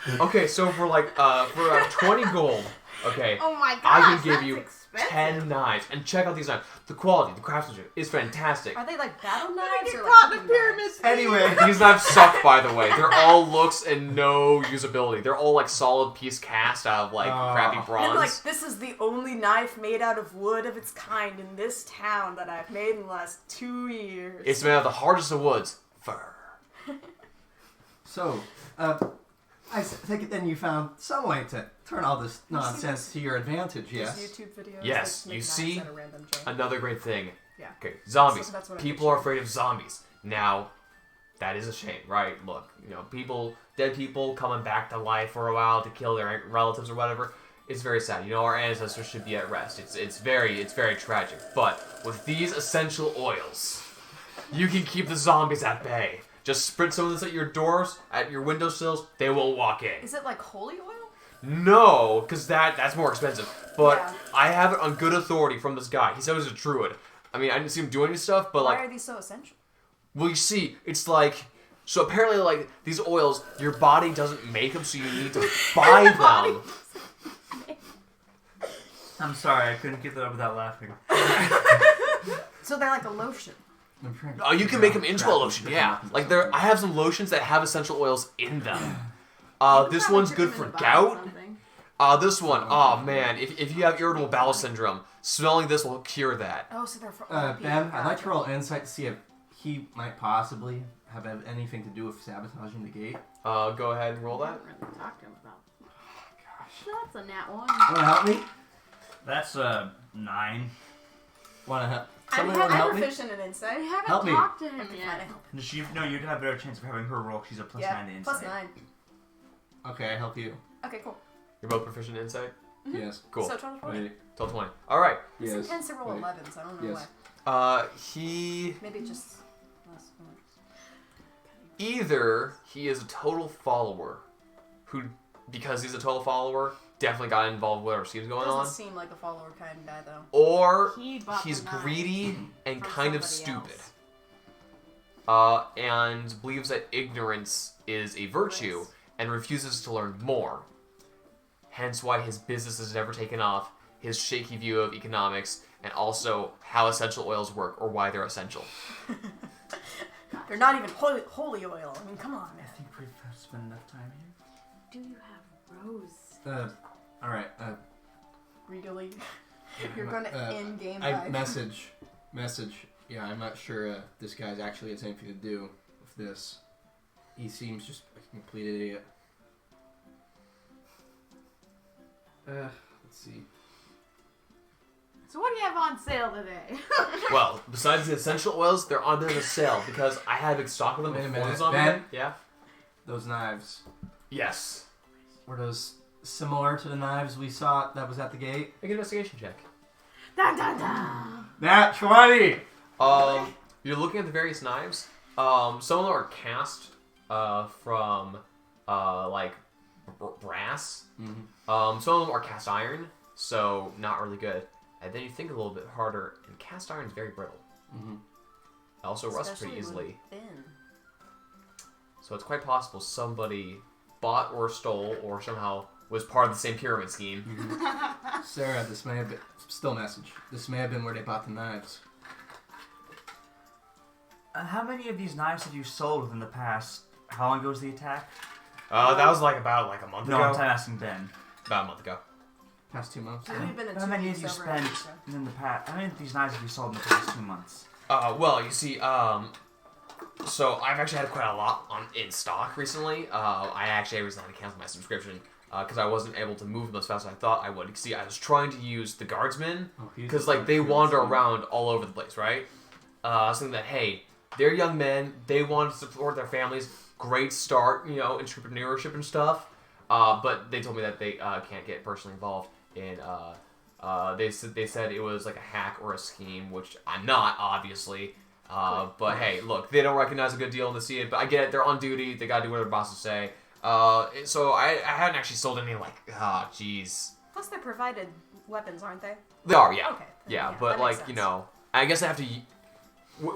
knives?
Okay, so for like 20 gold, okay,
Oh my gosh,
I can give
that's
you
expensive.
10 knives. And check out these knives. The quality, the craftsmanship is fantastic.
Are they like battle
I'm
knives
gonna get
or
caught
like
in a pyramid. scheme.
Anyway,
These knives suck, by the way. They're all looks and no usability. They're all like solid piece cast out of like crappy
And
bronze.
like, this is the only knife made out of wood of its kind in this town that I've made in the last 2 years.
It's made out of the hardest of woods, fur.
so I take it then you found some way to turn all this nonsense to your advantage, yes?
Just YouTube videos.
Yes,
like, make
you
knives
see?
out of random junk.
Another great thing.
Yeah.
Okay, zombies.
So that's what I
People are
pictured.
afraid of zombies. Now, that is a shame, right? Look, dead people coming back to life for a while to kill their relatives or whatever. It's very sad. Our ancestors should be at rest. It's very tragic. But with these essential oils, you can keep the zombies at bay. Just sprint some of this at your doors, at your windowsills. They won't walk in.
Is it like holy oil?
No, because that's more expensive. But
Yeah.
I have it on good authority from this guy. He said he was a druid. I mean, I didn't see him doing any stuff, but
Why
like,
are these so essential?
well, you see, it's like, so apparently, like, these oils, your body doesn't make them, so you need to buy them.
I'm sorry, I couldn't get that up without laughing.
So they're like a lotion.
Oh, you can make them into a lotion, yeah. Like, I have some lotions that have essential oils in them. This one's good for gout. This one, oh man, if you have irritable bowel syndrome, smelling this will cure that.
Oh, so they're for old people.
Ben, I'd like to roll insight to see if he might possibly have anything to do with sabotaging the gate.
Go ahead and roll
I
that.
haven't really talked to him about. That's a nat one.
Want to help me?
That's 9.
Want to help?
I'm
Someone want to help
I'm
me?
proficient in
I
insight.
haven't
Help me.
talked to him
Okay,
yet.
fine.
No, you'd have a better chance of having her roll. She's a +9 to insight.
Plus 9.
Okay, I help you.
Okay, cool.
You're both proficient in insight?
Yes.
Cool.
So 20.
Wait.
Till 20. Alright.
This
Yes.
tends to roll
Wait.
11s. I don't know
Yes.
why.
He...
Maybe just less points.
Either he is a total follower, who, because he's a total follower, definitely got involved with whatever scheme's going
Doesn't
on,
seem like a follower kind of guy though.
or
He bought
he's
the knife
greedy and
from
kind of
somebody
stupid,
else.
and believes that ignorance is a virtue
Yes.
and refuses to learn more. Hence why his business has never taken off, his shaky view of economics, and also how essential oils work or why they're essential.
They're not even holy oil. I mean, come on.
I think we've spent enough time here.
Do you have rose?
All right.
Regally. You're going to end game
I
by.
message. Yeah, I'm not sure this guy's actually has anything to do with this. He seems just a complete idiot. Let's see.
So what do you have on sale today?
Well, besides the essential oils, they're on there to sale because I had a big stock of them
Wait a
before
minute,
the zombie
Ben?
hit. Yeah?
Those knives.
Yes.
Were those similar to the knives we saw that was at the gate?
Make an investigation check.
Dun, dun, dun.
Nat 20!
You're looking at the various knives. Some of them are cast from like brass.
Mm-hmm.
Some of them are cast iron, so not really good. And then you think a little bit harder, and cast iron is very brittle.
Mm-hmm.
Also rusts pretty
Especially
easily.
when thin.
So it's quite possible somebody bought or stole or somehow was part of the same pyramid scheme.
Sarah, this may have been... Still message. This may have been where they bought the knives.
How many of these knives have you sold within the past? How long ago was the attack?
That was about a month
No,
ago.
I'm asking Ben.
About a month ago.
Past 2 months.
We've been a
How
2
many have
weeks
you
over
spent
it, so.
in the past? How many of these knives have you sold in the past 2 months?
Well, you see, so I've actually had quite a lot in stock recently. I actually recently had to cancel my subscription because I wasn't able to move them as fast as I thought I would. See, I was trying to use the guardsmen because they wander around all over the place, right? I was thinking that, hey, they're young men, they want to support their families, great start, entrepreneurship and stuff. But they told me that they can't get personally involved in. They said it was like a hack or a scheme, which I'm not, obviously. But hey, look, they don't recognize a good deal when they see it. But I get it; they're on duty. They gotta do what their bosses say. So I hadn't actually sold any jeez.
Plus, they're provided weapons, aren't they?
They are, yeah,
Okay.
yeah.
Yeah,
But
that makes sense.
I guess they have to.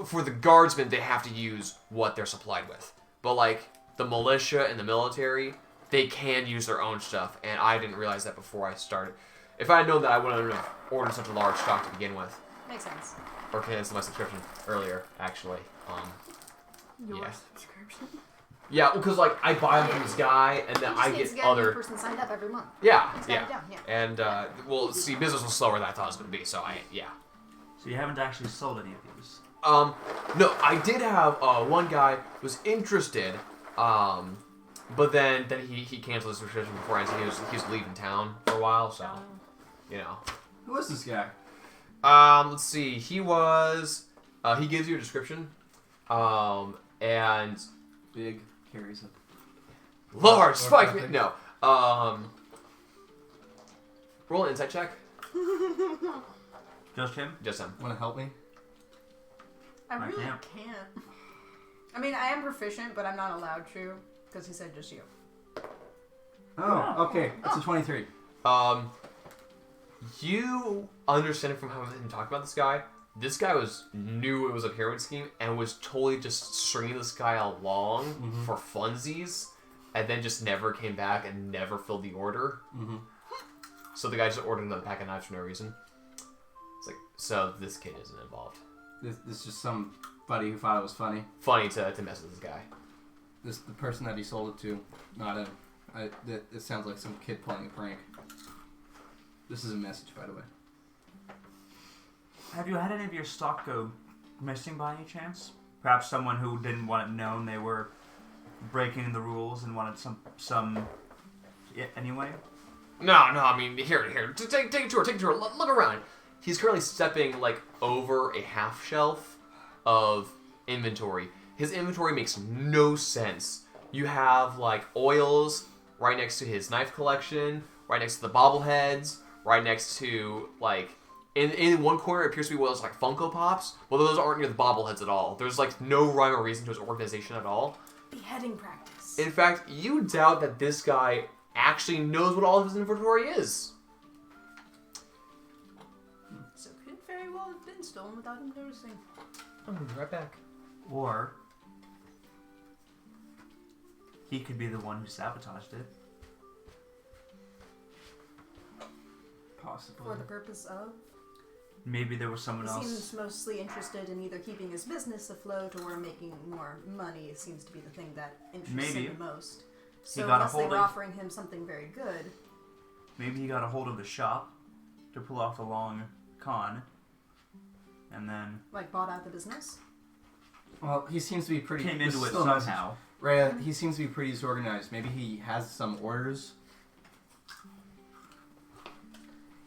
For the guardsmen, they have to use what they're supplied with. But the militia and the military, they can use their own stuff, and I didn't realize that before I started. If I had known that, I wouldn't have ordered such a large stock to begin with.
Makes sense.
Or canceled my subscription earlier, actually.
Your
Yeah.
subscription.
Yeah, because I buy them from this guy, and then I get
a new
other.
person signed up every month.
Yeah,
It's got
yeah.
it down, yeah.
And see, business was slower than I thought it was going to be. So yeah.
So you haven't actually sold any of these.
No, I did have one guy who was interested. But then he canceled his subscription beforehand. So he was leaving town for a while. So
Who is this guy?
Let's see. He was. He gives you a description. And
Big, carries a...
large
Or
spike.
something.
No. Roll an insight check.
Just him?
Just him.
Want to help me?
I
I
really
can't.
can't.
I mean, I am proficient, but I'm not allowed to, because he said just you.
Oh, okay. It's a 23.
You understand from having him talk about this guy. This guy knew it was a pyramid scheme and was totally just stringing this guy along for funsies, and then just never came back and never filled the order.
Mm-hmm.
So the guy just ordered another pack of knives for no reason. It's so this kid isn't involved.
This is just somebody who thought it was funny.
Funny to mess with this guy.
The person that he sold it to, not him. It sounds like some kid playing a prank. This is a message, by the way.
Have you had any of your stock go missing by any chance? Perhaps someone who didn't want it known they were breaking the rules and wanted some anyway?
No, I mean, here. Take a tour. Look around. He's currently stepping, over a half shelf of inventory. His inventory makes no sense. You have, oils right next to his knife collection, right next to the bobbleheads, right next to, in one corner it appears to be what looks like Funko Pops. Well, those aren't near the bobbleheads at all. There's, no rhyme or reason to his organization at all.
Beheading practice.
In fact, you doubt that this guy actually knows what all of his inventory is.
So could very well have been stolen without him noticing.
I'm gonna be right back.
Or he could be the one who sabotaged it.
Possibly.
For the purpose of?
Maybe there was someone
He
else.
seems mostly interested in either keeping his business afloat or making more money. It seems to be the thing that interests
Maybe.
him the most. So
got a
unless they
hold
were
of-
offering him something very good,
Maybe he got a hold of the shop to pull off the long con, and then
bought out the business.
Well, he seems to be pretty...
came
this
into
is
it
still a message.
somehow.
Rhea, he seems to be pretty disorganized. Maybe he has some orders.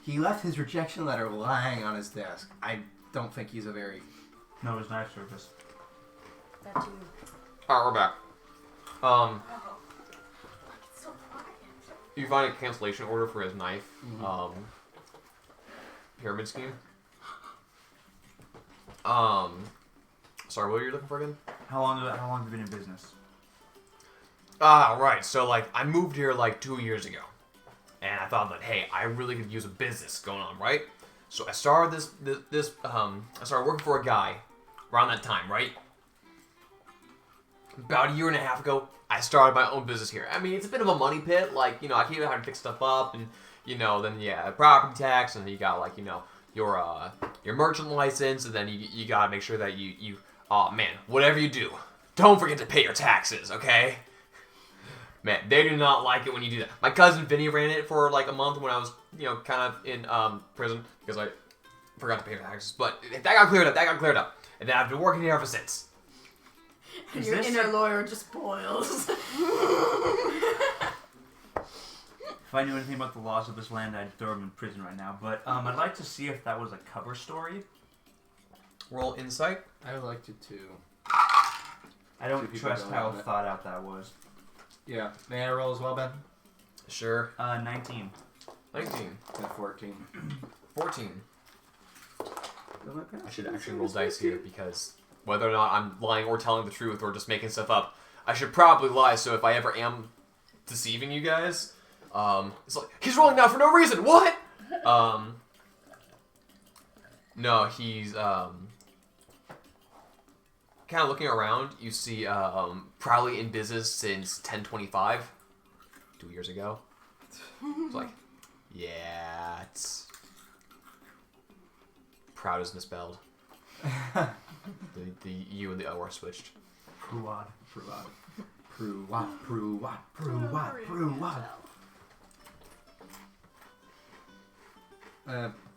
He left his rejection letter lying on his desk. I don't think he's a very...
No, his knife service.
That too.
Alright, we're back.
It's so quiet.
You find a cancellation order for his knife, pyramid scheme. Sorry, what are you looking for again?
How long have you been in business?
Right. So, like, I moved here, like, 2 years ago. And I thought that, hey, I really could use a business going on, right? So I started I started working for a guy around that time, right? About a year and a half ago, I started my own business here. I mean, it's a bit of a money pit. Like, you know, I keep having to fix stuff up, and, you know, then, yeah, property tax, and then you got, like, you know, your merchant license, and then you gotta make sure that you oh, man, whatever you do, don't forget to pay your taxes, okay? Man, they do not like it when you do that. My cousin Vinny ran it for like a month when I was, you know, kind of in prison because I forgot to pay my taxes. But that got cleared up. And then I've been working here ever since.
And your inner lawyer just boils.
If I knew anything about the laws of this land, I'd throw him in prison right now. But I'd like to see if that was a cover story.
Roll insight.
I would like to too.
I don't trust how thought out that was.
Yeah. May I roll as well, Ben?
Sure.
19.
19.
Yeah, 14.
14. I should actually roll dice here because whether or not I'm lying or telling the truth or just making stuff up, I should probably lie. So if I ever am deceiving you guys, it's like he's rolling now for no reason. What? No, he's kind of looking around. You see, probably in business since 1025, 2 years ago. It's like, yeah, it's proud is misspelled. the U and the O are switched.
Pruad.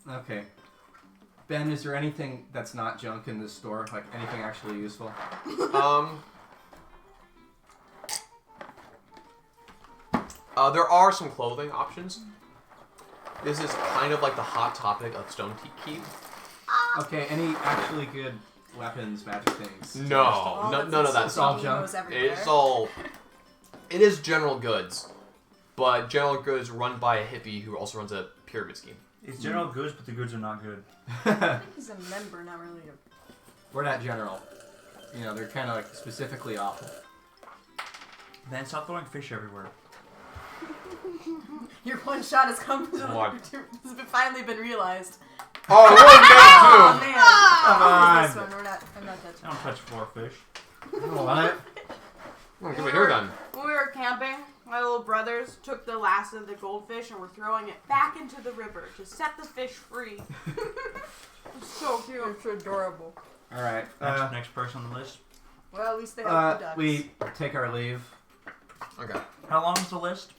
Okay. Ben, is there anything that's not junk in this store? Like anything actually useful?
There are some clothing options. This is kind of like the hot topic of Stonekeep.
Okay, any actually good weapons, magic things?
No, none of that
It's all
stuff.
junk.
It is general goods, but general goods run by a hippie who also runs a pyramid scheme.
It's general goods, but the goods are not good.
I think he's a member, not really a...
We're not general. You know, they're kind of like specifically awful.
Then stop throwing fish everywhere.
Your one shot has come to
What?
has finally been realized.
Oh, what
Oh,
did
man.
Come on.
This one. I'm not touching
I don't touch floor fish.
What?
Give me here then.
When we were camping, my little brothers took the last of the goldfish and were throwing it back into the river to set the fish free. It's so cute.
It's adorable.
All right.
Next person on the list.
Well, at least they have the ducks.
We take our leave.
Okay.
How long is the list?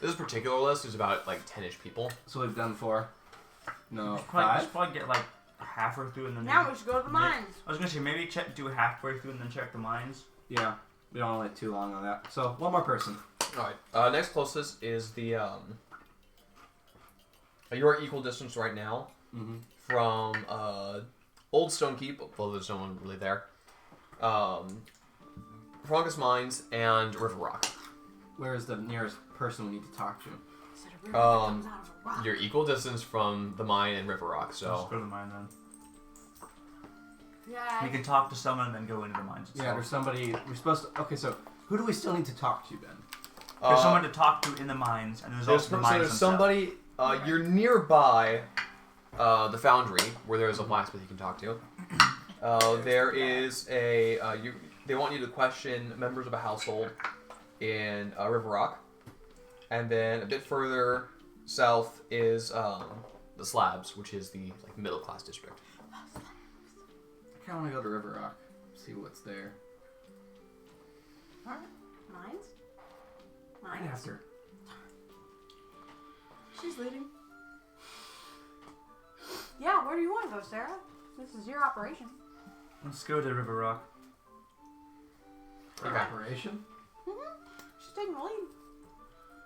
This particular list is about like 10-ish people.
So we've done 4. No,
We
5.
should probably get like halfway through and then.
Now we should go to the mines.
I was gonna say maybe do it halfway through and then check the mines.
Yeah, we don't want to wait too long on that. So one more person.
All right. Next closest is the you're at equal distance right now from Old Stonekeep, although there's no one really there. Fungus Mines and River Rock.
Where is the nearest person we need to talk to?
Is it a river that comes out of a rock?
You're equal distance from the mine and River Rock,
Let's
so
go to the mine then.
Yeah.
We can talk to someone and then go into the mines itself.
Yeah, there's somebody. We're supposed to. Okay, so who do we still need to talk to, Ben?
There's someone to talk to in the mines, and there's also the mines
there's
themselves.
somebody. You're nearby the foundry where there's a blacksmith you can talk to. There is a they want you to question members of a household in River Rock, and then a bit further south is the Slabs, which is the like middle class district.
I kind of want to go to River Rock, see what's there.
Huh? Mines?
Right
Mines?
after.
She's leading. Yeah, where do you want to go, Sarah? This is your operation.
Let's go to River Rock.
For operation?
She's taking the lead.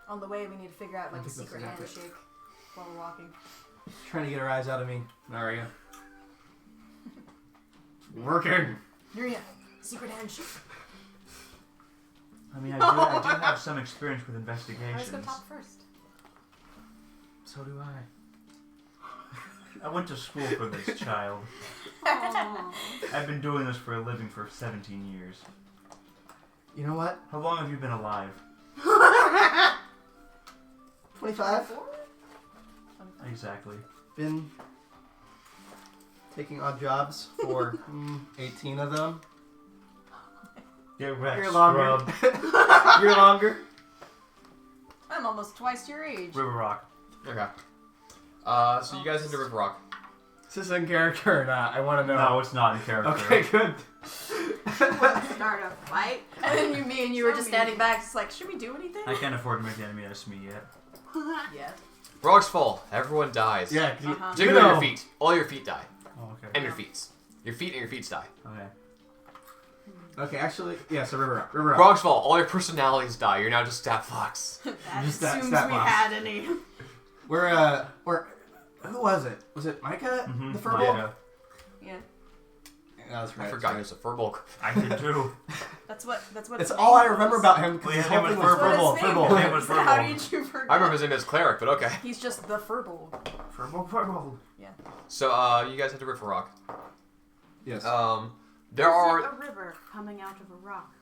On the way, we need to figure out
I
like a
think that's
secret
accurate.
handshake while we're walking.
Trying to get her eyes out of me. Maria. Working.
Maria, secret handshake.
I mean, I do have some experience with
Let's go
investigations.
talk first.
So do I.
I went to school for this, child.
Aw.
I've been doing this for a living for 17 years.
You know what?
How long have you been alive?
25.
Exactly.
Been taking odd jobs for 18 of them.
Get wrecked,
You're longer.
scrub.
You're longer.
I'm almost twice your age.
River Rock.
Okay. So you guys head to River Rock.
Is this in character or not? I want to know.
No, it's not in character.
Okay, good.
Start a fight.
And me and you were just standing back, just like, should we do anything?
I can't afford to make the enemy notice me yet.
Yeah.
Rocks fall. Everyone dies.
Yeah, 'cause
Uh-huh.
Particularly your feet. All your feet die.
Oh, okay.
And your feet. Your feet and your feet die.
Okay.
Okay, actually, yeah, so River Rock. River Rock.
Rocks fall. All your personalities die. You're now just Stat Fox.
That
Just that
assumes
stat
we
box.
had any.
We're, who was it? Was it Micah?
Mm-hmm.
The furball?
Yeah.
Yeah, that's right.
I forgot he was a furball.
I did too.
That's what. That's what.
It's
his
all I
name
remember
was.
about him because
Well,
his
his name
whole thing
was
was
That's
furball.
what his name
Furball.
was.
It was
How
Furball.
did you forget?
I remember his name as Cleric, but okay.
He's just the Furball.
Furball.
So, you guys head to River Rock.
Yes.
There
It's
are...
like a river coming out of a rock.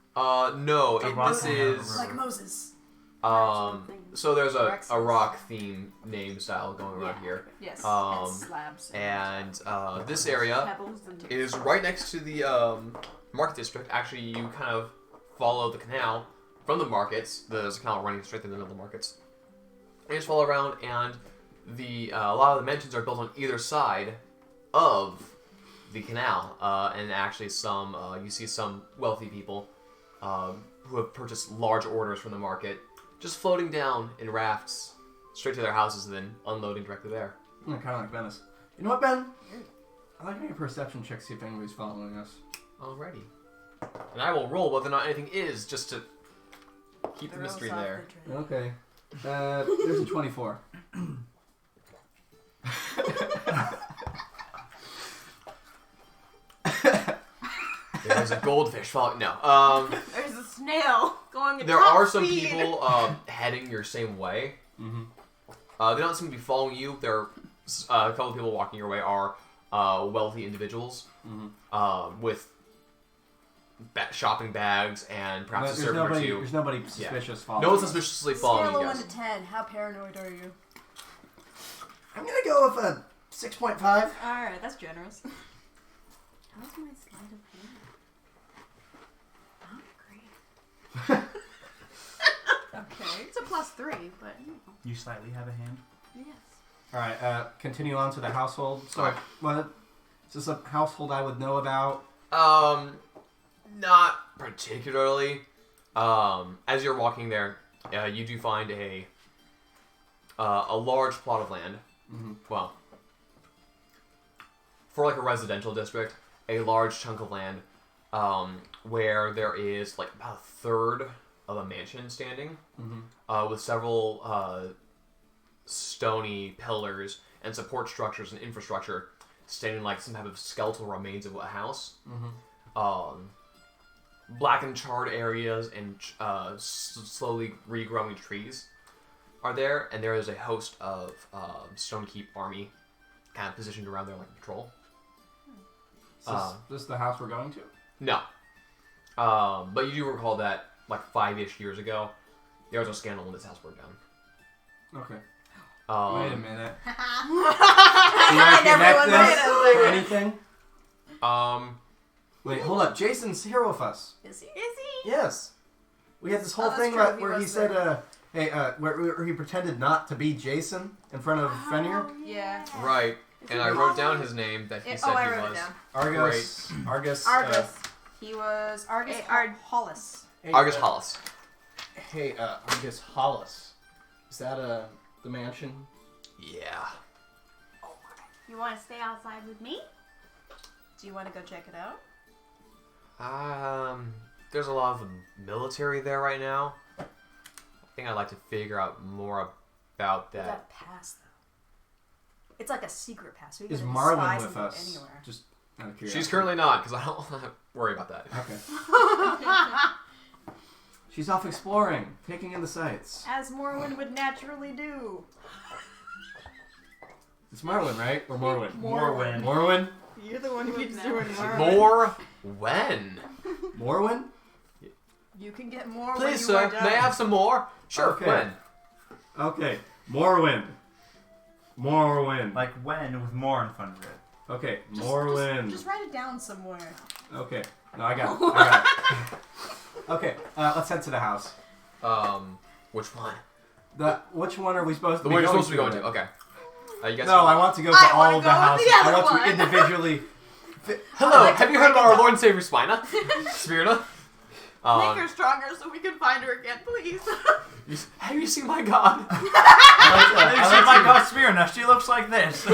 No,
A rock
this
coming out of a
is...
river.
Like Moses.
So there's a
Rexes.
rock theme name style going around here.
Yes.
Um,
and slabs.
And this area
Pebbles and
is right next to the market district. Actually, you kind of follow the canal from the markets. There's a canal running straight through the middle of the markets. You just follow around, and a lot of the mansions are built on either side of the canal. And actually, you see some wealthy people who have purchased large orders from the market, just floating down in rafts straight to their houses and then unloading directly there.
Kind of like Venice. You know what, Ben? I'd like to make a perception check to see if anybody's following us.
Alrighty. And I will roll whether or not anything is, just to keep the mystery there.
Okay. There's a 24.
There's a goldfish following. No.
there's a snail going at
There
top
are some
speed.
people heading your same way.
Mm-hmm.
They don't seem to be following you. There are a couple of people walking your way are wealthy individuals with shopping bags and perhaps a servant or two.
There's nobody suspicious following.
No one's
us.
suspiciously
Scale
following
of
you
1
guys.
to 10. How paranoid are you?
I'm gonna go with a 6.5.
All right, that's generous.
How's my sleight of hand? Not great.
Okay.
It's a +3, but you know.
You slightly have a hand.
Yes.
All right. Continue on to the household. So,
Alright.
what? Is this a household I would know about?
Not particularly. As you're walking there, you do find a large plot of land.
Mm-hmm.
Well, for like a residential district, a large chunk of land, where there is like about a third of a mansion standing, with several stony pillars and support structures and infrastructure standing like some type of skeletal remains of a house. Black and charred areas and slowly regrowing trees are there, and there is a host of Stonekeep army kind of positioned around there like patrol.
Is this the house we're going to?
No. But you do recall that like 5-ish years ago, there was a scandal when this house burned down.
Okay. Wait a minute.
And everyone
this or
went.
anything? Wait, hold up. Jason's here with us.
Is he?
Is he?
Yes. We had this whole
that's
thing
true,
about
he
where he
was
said,
there.
where he pretended not to be Jason in front of Fenrir.
Yeah.
Right. And I wrote down his name that he said
I
he
wrote it
was.
down.
Argus. Argus.
Argus.
He was Argus Hollis.
Hey,
Argus Hollis.
Hey, Argus Hollis. Is that the mansion?
Yeah.
You want to stay outside with me?
Do you want to go check it out?
There's a lot of military there right now. I think I'd like to figure out more about
We
that.
got a pass though. It's like a secret pass. We
Is
can
Marlin
spies
with
and go
us?
Anywhere.
Just out of curiosity.
She's currently not, because I don't worry about that.
Okay. She's off exploring, taking in the sights.
As Morwen would naturally do.
It's Marwin, right? Or Morwin?
Morwen.
Morwin?
You're the one who keeps
doing
Marwen.
More when?
Morwin?
You can get more
Please,
when you
sir,
are done.
may I have some more? Sure,
Okay.
when?
Okay, more wind. More wind.
Like when with more in front of it.
Okay, more wind.
Just write it down somewhere.
Okay, no, I got it. I got it. Okay, let's head to the house.
Which one?
Which one are we supposed to
The
be
one you're
going
supposed to be going to. Okay. You guys
No, I want to go to
I
all
wanna
of the
go with
houses.
the
I
other
want
one.
to individually.
Hello,
like to
have you heard of
break it
our
down.
Lord and Savior Spina? Spirina?
Make her stronger so we can find her again, please.
Have you seen my god?
I my God, Smyrna, she looks like this.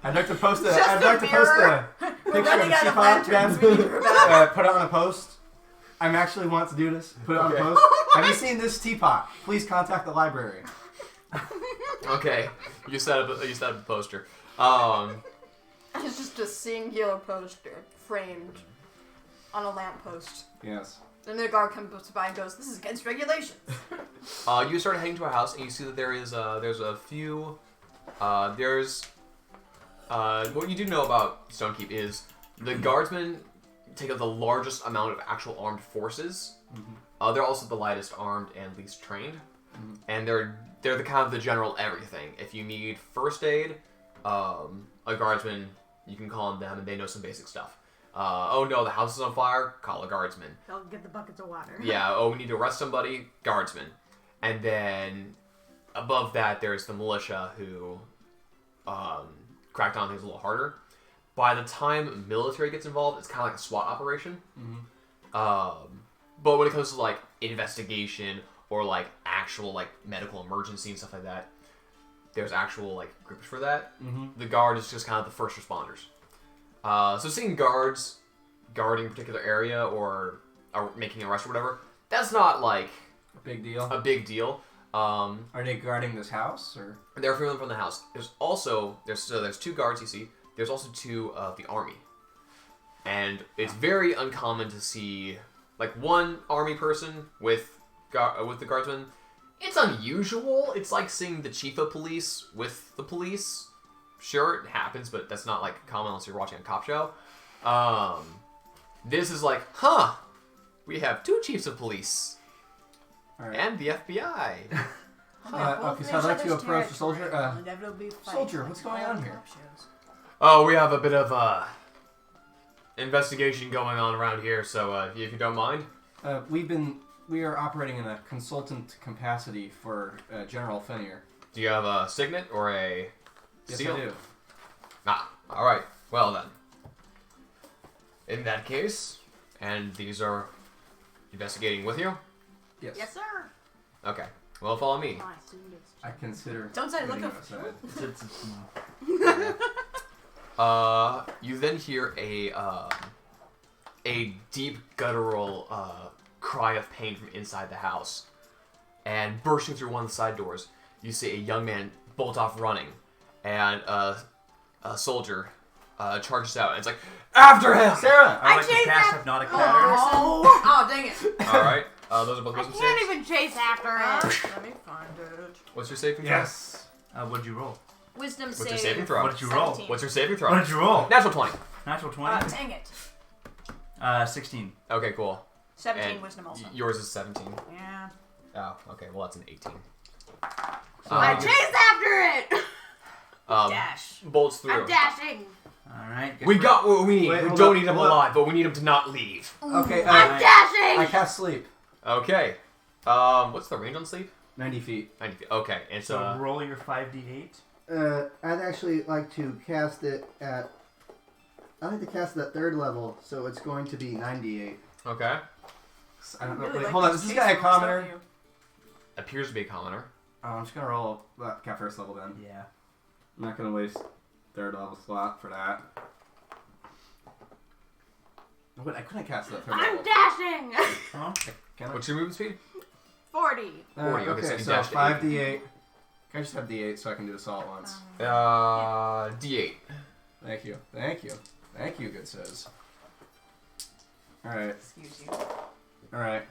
I'd like to post a.
Just
I'd
a
like to post
mirror.
a
We're
picture of
running
the
out of
teapot,
lanterns.
Ben.
We need her back.
Put it on a post. I'm actually want to do this. Put it on a
Okay.
post. Have you seen this teapot? Please contact the library.
Okay, you set up a poster.
It's just a singular poster framed on a lamppost.
Yes.
Then the guard comes by and goes, "This is against regulations."
You start heading to a house and you see that there's a few what you do know about Stonekeep is the guardsmen take up the largest amount of actual armed forces. They're also the lightest armed and least trained, and they're the kind of the general everything. If you need first aid, a guardsman, you can call on them and they know some basic stuff. Oh no, the house is on fire, call a guardsman.
They'll get the buckets of water.
Yeah, oh, we need to arrest somebody, guardsman. And then above that, there's the militia who crack down on things a little harder. By the time military gets involved, it's kind of like a SWAT operation. But when it comes to like investigation or like actual like medical emergency and stuff like that, there's actual like groups for that. The guard is just kind of the first responders. So seeing guards guarding a particular area or making an arrest or whatever, that's not like
Big deal.
a big deal.
Are they guarding this house or?
They're filming from the house. There's also there's two guards you see. There's also two of the army, and it's very uncommon to see like one army person with the guardsmen. It's unusual. It's like seeing the chief of police with the police. Sure, it happens, but that's not like common unless you're watching a cop show. This is like, we have two chiefs of police
Right.
and the FBI.
Okay, so I'd like to approach the soldier. Soldier, what's going on here?
Oh, we have a bit of investigation going on around here, so if you don't mind.
We are operating in a consultant capacity for General Fennier.
Do you have a signet or a
Yes,
seal?
I do.
Ah, alright. Well then. In that case, and these are investigating with you?
Yes.
Yes, sir.
Okay. Well, follow me.
Oh, I assumed it's
I consider.
Don't say
putting
look
it
of-
aside.
You then hear a deep guttural cry of pain from inside the house. And bursting through one of the side doors, you see a young man bolt off running. And a soldier charges out, and it's like, after him!
Sarah.
I like to
chased
cast
that-
hypnotic
Oh.
patterns.
Oh, dang it!
Alright, those are both
I
wisdom
can't
saves.
even chase after it.
Let me find it.
What's your saving throw?
Yes.
What'd you roll?
Wisdom
What's your
save.
saving throw?
What did you roll?
17.
What's your saving throw?
What did you roll?
Natural 20.
Natural 20?
Dang it.
16.
Okay, cool.
17
And
wisdom also.
Yours is 17.
Yeah.
Oh, okay, well that's an 18.
I chased after it.
Dash.
Bolts through.
I'm dashing.
Alright.
We got what we need.
Wait,
we
hold
don't
up,
need him
hold up.
alive, but we need him to not leave.
Okay.
I'm dashing.
I cast sleep.
Okay. What's the range on sleep?
90 feet.
90 feet. Okay, and
So
so
roll your 5d8.
I'd actually like to cast it at. I like to cast it at 3rd level, so it's going to be 98.
okay.
I don't know.
Really
Wait,
like
hold on.
those
Is this
case
guy a
rolls, don't
commoner?
you?
Appears to be a commoner.
Oh, I'm just gonna roll that cat first level then.
Yeah.
I'm not gonna waste 3rd level slot for that. No, wait, I couldn't cast that 3rd
I'm
level.
dashing.
Huh?
Can I?
What's your movement speed?
40.
40, okay, so
Okay,
you
so
dashed
5d8. Can I just have d8 so I can do this all at once?
D8.
Thank you. Thank you. Thank you, good sis. Alright.
Excuse you.
Alright.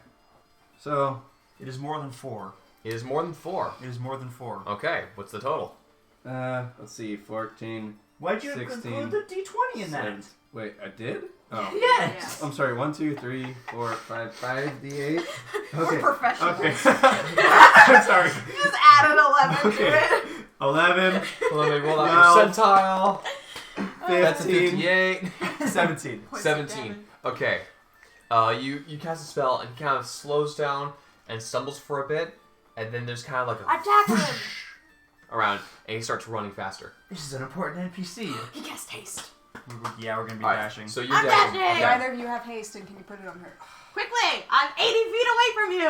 So,
It is more than 4.
It is more than 4.
It is more than 4.
Okay, what's the total?
let's see, 14,
Why'd you
16,
include the D20 in that?
Wait, I did? Oh.
Yes!
I'm sorry, 1, 2, 3, 4, 5 D8.
We're
Okay.
professionals.
Okay. I'm sorry.
You just added 11 to it.
11,
Let me roll that
Well,
percentile. That's a
15,
58.
17.
17. Okay. You cast a spell and he kind of slows down and stumbles for a bit, and then there's kind of like a
Attack him!
around, and he starts running faster.
This is an important NPC.
He cast haste.
Yeah, we're gonna be
All right,
dashing.
so you're
I'm
dashing.
dashing!
Do
Okay.
either of you have haste, and can you put it on her?
Quickly! I'm 80 feet away from you!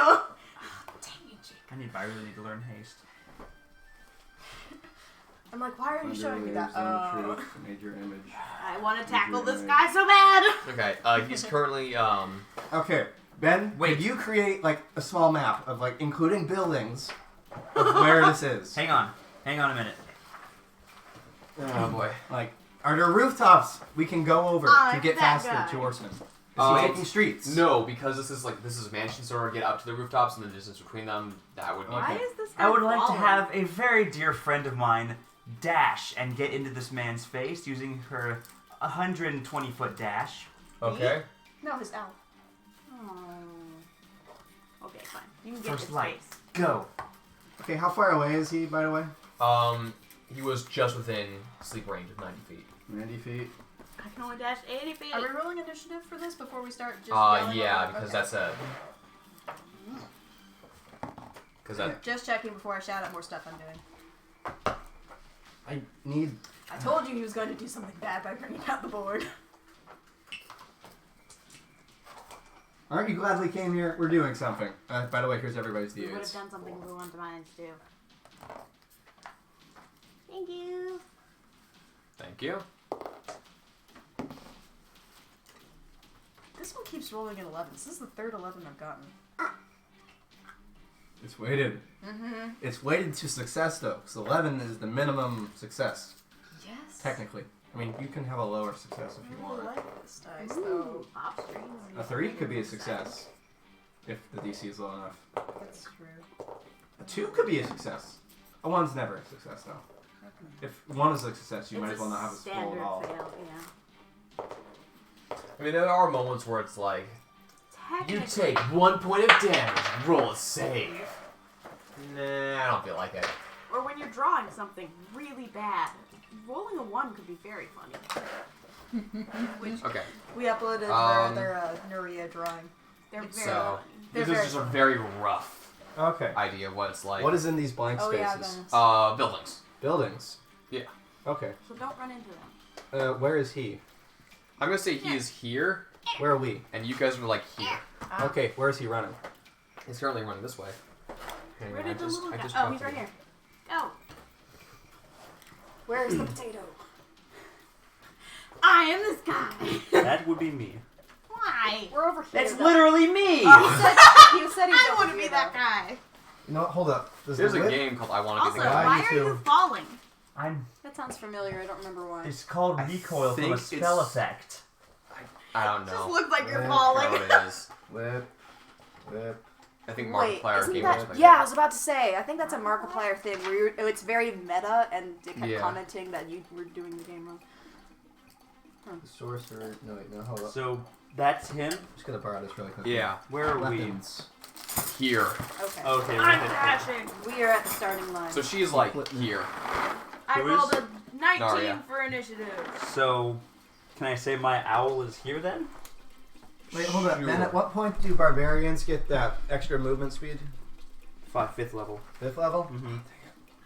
Dang you, Jake.
I really need to learn haste.
I'm like, why are you showing me that?
Major image.
I want to tackle this guy so bad!
Okay, he's currently,
Okay, Ben,
Wait.
could you create like a small map of like including buildings of where this is?
Hang on a minute.
oh boy.
Like, are there rooftops we can go over to
I'm
get
that
faster
guy.
towards him? Is
Uh,
he taking streets?
No, because this is a mansion, so to get up to the rooftops and the distance between them, that would be...
Why is this guy
I would like to
falling?
have a very dear friend of mine dash and get into this man's face using her 120-foot dash.
Okay.
No, his owl.
Oh. Okay, fine. You can get
First
his
light.
face.
Go.
Okay, how far away is he, by the way?
He was just within sleep range of 90 feet.
90 feet.
I can only dash 80 feet.
Are we rolling initiative for this before we start just yelling
Yeah,
over?
because
Okay.
that's a... Because that...
Just checking before I shout out more stuff I'm doing.
I need...
I told you he was going to do something bad by bringing out the board.
Aren't you glad we came here? We're doing something. By the way, here's everybody's
We would have
D8s.
done something we wanted to manage to do. Thank you.
Thank you.
This one keeps rolling at 11. This is the third 11 I've gotten.
It's weighted.
Mm-hmm.
It's weighted to success, though, because 11 is the minimum success,
Yes.
technically. I mean, you can have a lower success if you
I
want.
really like this dice,
Ooh,
though.
pop strings.
A 3 could be a success, if the DC is low enough.
That's true.
A 2 could be a success. A 1's never a success, though. If 1 is a success, you might as well not have a scroll
standard
at all.
fail, yeah.
I mean, there are moments where it's like, you
Technically,
take 1 point of damage, roll a save. Nah, I don't feel like it.
or when you're drawing something really bad, rolling a 1 could be very funny. Which
Okay,
We uploaded
Um,
their Nuria drawing.
they're very
so
funny.
They're
this is
very
just a
funny.
very rough
Okay.
idea of what it's like.
What is in these blank
Oh, yeah,
spaces?
Venice.
Buildings.
Buildings.
Yeah.
Okay.
So don't run into them.
Where is he?
I'm gonna say he is here,
Where are we?
and you guys are like here.
Ah.
Okay, where is he running?
He's currently running this way. Hang
Where
on,
did the little guy? Oh,
dropped
he's right
him.
here. Go.
Where's the potato?
I am this guy.
That would be me.
Why?
We're over here.
That's
though.
literally me!
He said he's
I
over
want to
here,
be that
though.
guy.
No, hold up.
There's a game called I Want to
Also,
Be the Guy.
why
me
are
too.
you falling?
That sounds familiar. I don't remember why.
It's called
I
recoil from
think
a spell
it's-
effect.
I don't
Just
know.
looks like you're
Yeah,
I don't know
falling.
what it is.
Whip.
I think
Wait,
Markiplier
isn't
game
that?
was
Yeah, I was about to say. I think that's a Markiplier thing where it's very meta, and they kept
Yeah.
commenting that you were doing the game wrong.
The sorcerer. No, wait, no, hold up.
So, that's him.
I'm just gonna borrow this really quick.
Yeah,
Where are
Weapons.
here.
Okay.
we? Okay,
I'm
we're
crashing.
We are at the starting line.
So she's like here.
I
Who
rolled
is-
a 19
Naria.
for initiative.
So, can I say my owl is here then?
Wait, hold up.
Sure.
Then at what point do barbarians get that extra movement speed?
5th level.
5th level?
Mm-hmm.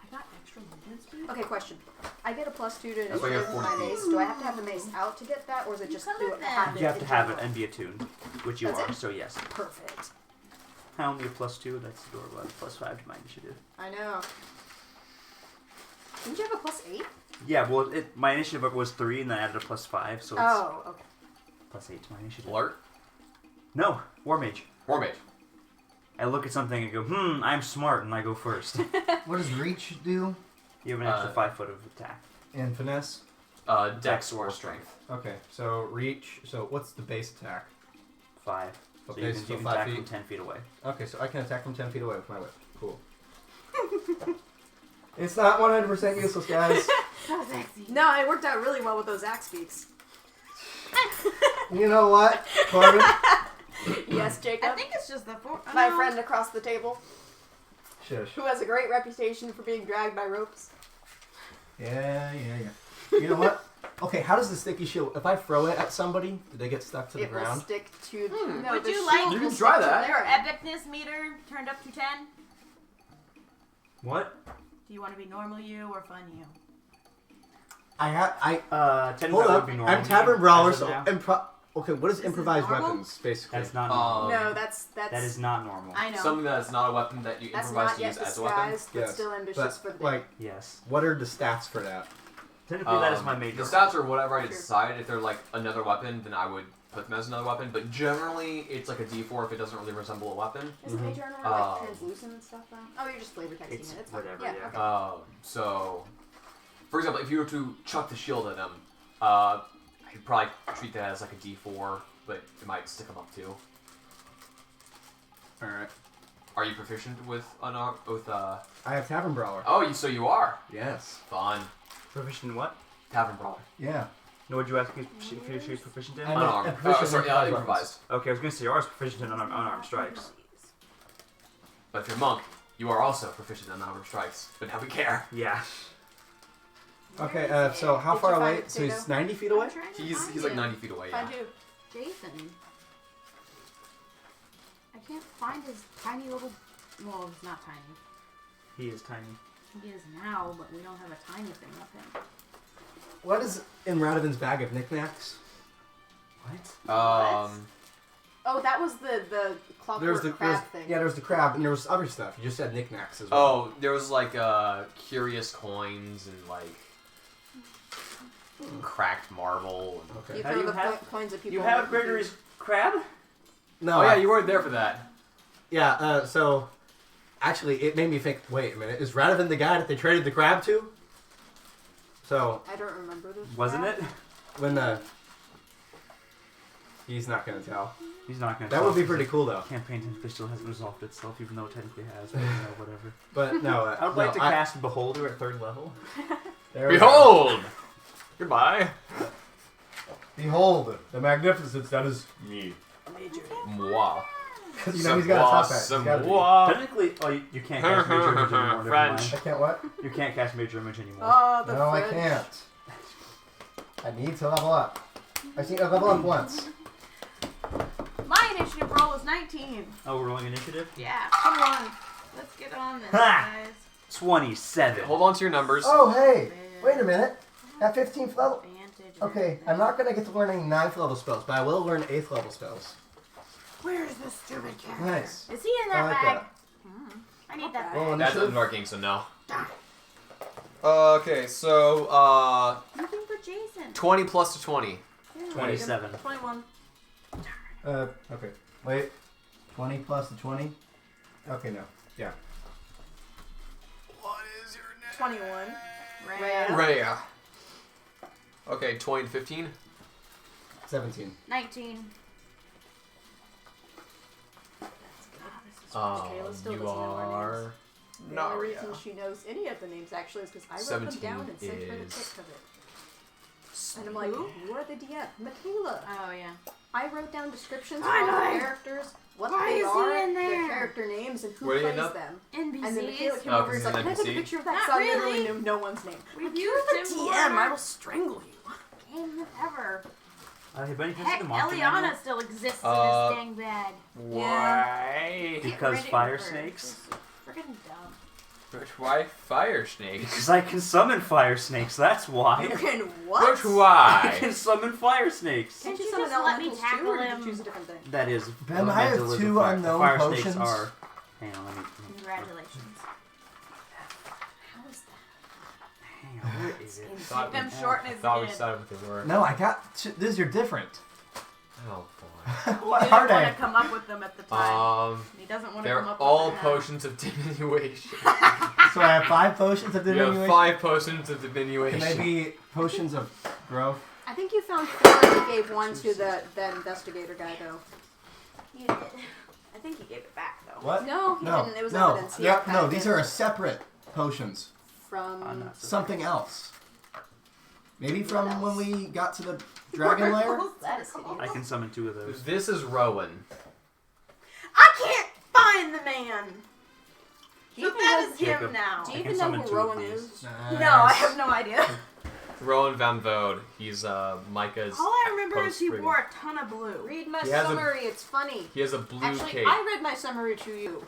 I got extra movement speed.
Okay, question. I get a +2 to
That's why you have
initiative with my
40
mace. Do I have to have the mace out to get that, or is it
You
just
could
do
have
it, have
been.
it?
You have to
in
have it
general?
and be attuned, which you
That's
are,
it?
so yes.
Perfect.
I only have +2, that's adorable. I have +5 to my initiative.
I know. Didn't you have a +8?
Yeah, well, my initiative was 3 and then I added a +5, so it's
Oh, okay.
+8 to my initiative.
Alert.
No, War Mage.
War Mage.
I look at something and go, I'm smart, and I go first.
What does reach do?
You have an extra 5 foot of attack.
And finesse?
Dex or strength.
Okay, so reach. So what's the base attack?
5. So
Okay,
you can,
so
you can
5
attack
feet.
from 10 feet away.
Okay, so I can attack from 10 feet away with my whip. Cool. It's not 100% useless, guys.
so sexy.
No, it worked out really well with those axe beaks.
You know what, Corbin?
Yes, Jacob.
I think it's just the four. Oh,
My
no.
friend across the table,
Shush.
who has a great reputation for being dragged by ropes.
Yeah. You know what? Okay, how does the sticky shield? If I throw it at somebody, do they get stuck to the
It will
ground?
stick to. No,
Would
the
you like-
shield
You
will
can
stick
try
to
that.
the
Your
ground.
epicness meter turned up to 10.
What?
Do you want to be normal you or fun you?
I
10
hold
would
up.
be normal.
I'm tavern brawler,
As
so
of now.
okay. What is
This is
improvised
normal?
weapons basically?
That's not normal.
No, that's
That is not normal.
I know.
Something that's not a weapon that you
that's
improvise
not
to
yet
use as a weapon.
disguised, but
Yes,
still ambitious
but
for the
like,
Yes.
what are the stats for that?
Technically, that is my major.
The stats are whatever I
Sure.
decide. If they're like another weapon, then I would put them as another weapon. But generally, it's like a D4 if it doesn't really resemble a weapon.
Isn't major armor like translucent and stuff though? Oh, you're just flavor texting
It's
it. It's fine.
whatever,
Yeah.
yeah.
Okay.
So, for example, if you were to chuck the shield at them, you'd probably treat that as like a D4, but it might stick them up too.
All right.
Are you proficient with
I have tavern brawler.
Oh, so you are.
Yes.
Fun.
Proficient in what?
Tavern brawler.
Yeah.
No, would you ask if she was proficient in?
I'm a-
Unarmed.
I'm proficient
Sorry,
in
yeah,
weapons.
improvised.
Okay, I was gonna say yours proficient in unarmed strikes.
But if you're monk, you are also proficient in unarmed strikes. But now we care.
Yeah.
Okay. So how
Did
far
you find
away?
a
So he's
potato?
90 feet away.
I'm trying to
He's
find
like
you.
90 feet away. Yeah.
Find you.
Jason. I can't find his tiny little. Well, he's not tiny.
He is tiny.
He is now, but we don't have a tiny thing of him.
What is in Radovin's bag of knickknacks?
What?
Oh, that was the clockwork crab thing.
Yeah, there was the crab, and there was other stuff. You just said knickknacks as well.
Oh, there was like curious coins and like cracked marble. And...
Okay.
You
How do
throw
you
the
have-
coins at people.
You
and
have
make them
Gregory's crab?
No.
Oh yeah, you weren't there for that.
Yeah. So, actually, it made me think. Wait a minute. Is Radovin the guy that they traded the crab to? So
I don't remember this.
Wasn't
crab.
it?
when the he's not gonna tell.
He's not gonna.
That
tell
would be
us
pretty
the
cool though.
Campaign still hasn't resolved itself, even though it technically has. But, whatever.
But no.
I would like
no,
to cast Beholder at 3rd level.
there we go.
Behold! Goodbye.
Behold the magnificence that is me.
Moi.
Because you know he's got to top that. He's gotta be.
Moi.
Technically, you can't cast Major Image anymore. Never
French.
I
mind.
can't what?
You can't cast Major Image anymore.
Oh, the
No, I
French.
can't. I need to level up. I need to level up once.
My initiative roll is 19.
Oh, we're rolling initiative?
Yeah, come on. Let's get on this,
Ha!
guys.
27.
Hold on to your numbers.
Oh hey, wait a minute. At 15th level.
Advantage.
Okay, I'm not gonna get to learn any 9th level spells, but I will learn 8th level spells.
Where's the stupid character?
Nice.
Is he in
I
that
like
bag?
that.
I need that
Roll
bag.
That's
initiative.
Underdark King, so no.
Darn.
Okay, so
Looking for Jason.
20 plus to 20.
27.
21.
Okay. Wait. 20 plus the 20? Okay, no. Yeah.
What is your name?
21.
Rhea.
Rhea. Okay, 20 to 15.
17.
19.
Kayla still
You
doesn't know our names.
are...
The only reason she knows any of the names actually is because I wrote them
17
down and sent her the
is-
pic of it. And I'm like,
Who?
you're the DM. Michaela.
Oh, yeah.
I wrote down descriptions of
I
all
know.
the characters, what
Why
they
is he
are,
in
their
there?
character names, and who
Where do you
plays
end up?
them.
NPCs.
And then Michaela came
Oh,
over
'cause
and was
he's
like,
an
can I take a
NPC?
picture of that?
Not
So I literally
really.
knew no one's name.
We've
You're
used
the
him
DM.
for
I will strangle you.
game ever.
Have any
Heck,
the monster
Eliana
manual?
still exists
Uh,
in this dang bag.
Why?
Because
Get rid
fire
of her.
snakes?
This is Freaking dumb.
Why fire snakes?
Because I can summon fire snakes, that's why.
You can what?
Which
I
why?
can summon fire snakes.
Can't
Can't you
you summon
just let me
elementals too,
tackle
or did
him?
you choose a different thing?
That is.
Ben, I have
elemental is
two
the fire.
unknown
the fire
potions.
snakes are. Hang on, let me.
Congratulations.
How is that?
Hang on, where is it?
Thought
Keep
we-
them short and his
thought we
kid.
decided what they were.
No, I got. This you're different.
Oh boy.
What
He
are
didn't want
they?
to come up with them at the time. He doesn't want to
They're
come up
all
with them now.
potions of diminution.
So I have 5 potions of
You have
diminution.
5 potions of
Can
diminution.
they be potions of growth?
I think you found 4 and you gave one to the investigator guy, though.
You did. I think he gave it back, though.
What?
No, he
No,
didn't. It was
no,
evidence. He
yeah,
archived
no. These
it
are separate potions.
from.
I'm not
Something else. Maybe from when we got to the dragon lair?
That is hideous.
I can summon 2 of those.
This is Rowan.
I can't find the man.
Do you
So
even
that
know-
is him
Jacob.
now.
Do
I
you
can
even know
summon
who
2
Rowan
of these.
is?
Nice.
No, I have no idea.
Rowan Van Vode. He's Micah's.
All I remember is he
post-brigand.
wore a ton of blue.
Read my
He has a-
summary. It's funny.
He has a blue
Actually,
cape.
I read my summary to you.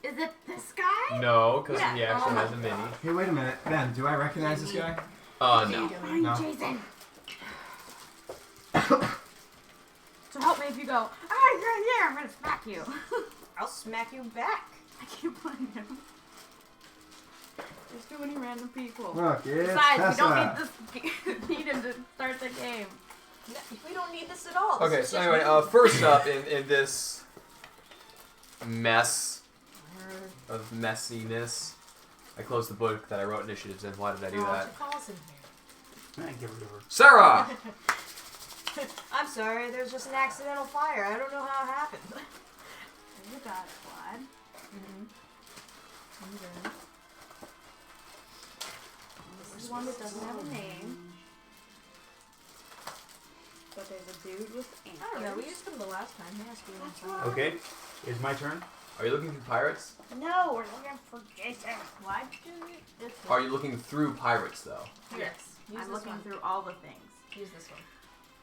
Is it this guy?
No, because
Yeah.
he actually
Oh
has
my
a mini.
Hey, wait a minute. Ben, do I recognize this guy?
No.
Find
No.
Jason. So help me if you go, yeah, I'm gonna smack you.
I'll smack you back.
I can't find him. There's too many random people.
Look, it's
Besides, we
Tessa.
don't need him to start the game.
No, we don't need this at all. This
Okay,
is
so
just
anyway,
me.
first up in this mess of messiness, I closed the book that I wrote initiatives in. Why did I do that?
Calls in here.
Get rid of her.
Sarah!
I'm sorry, there's just an accidental fire. I don't know how it happened.
You got it, Vlad.
This is one that doesn't have a name.
But there's a dude with ants.
I don't know, we used them the last time. He has to be on something.
Okay, it's my turn.
Are you looking through pirates?
No, we're looking for Jason. Why'd you do this
Are
one?
you looking through pirates, though?
Yes.
Use
I'm
this
looking
one.
through all the things.
Use this one.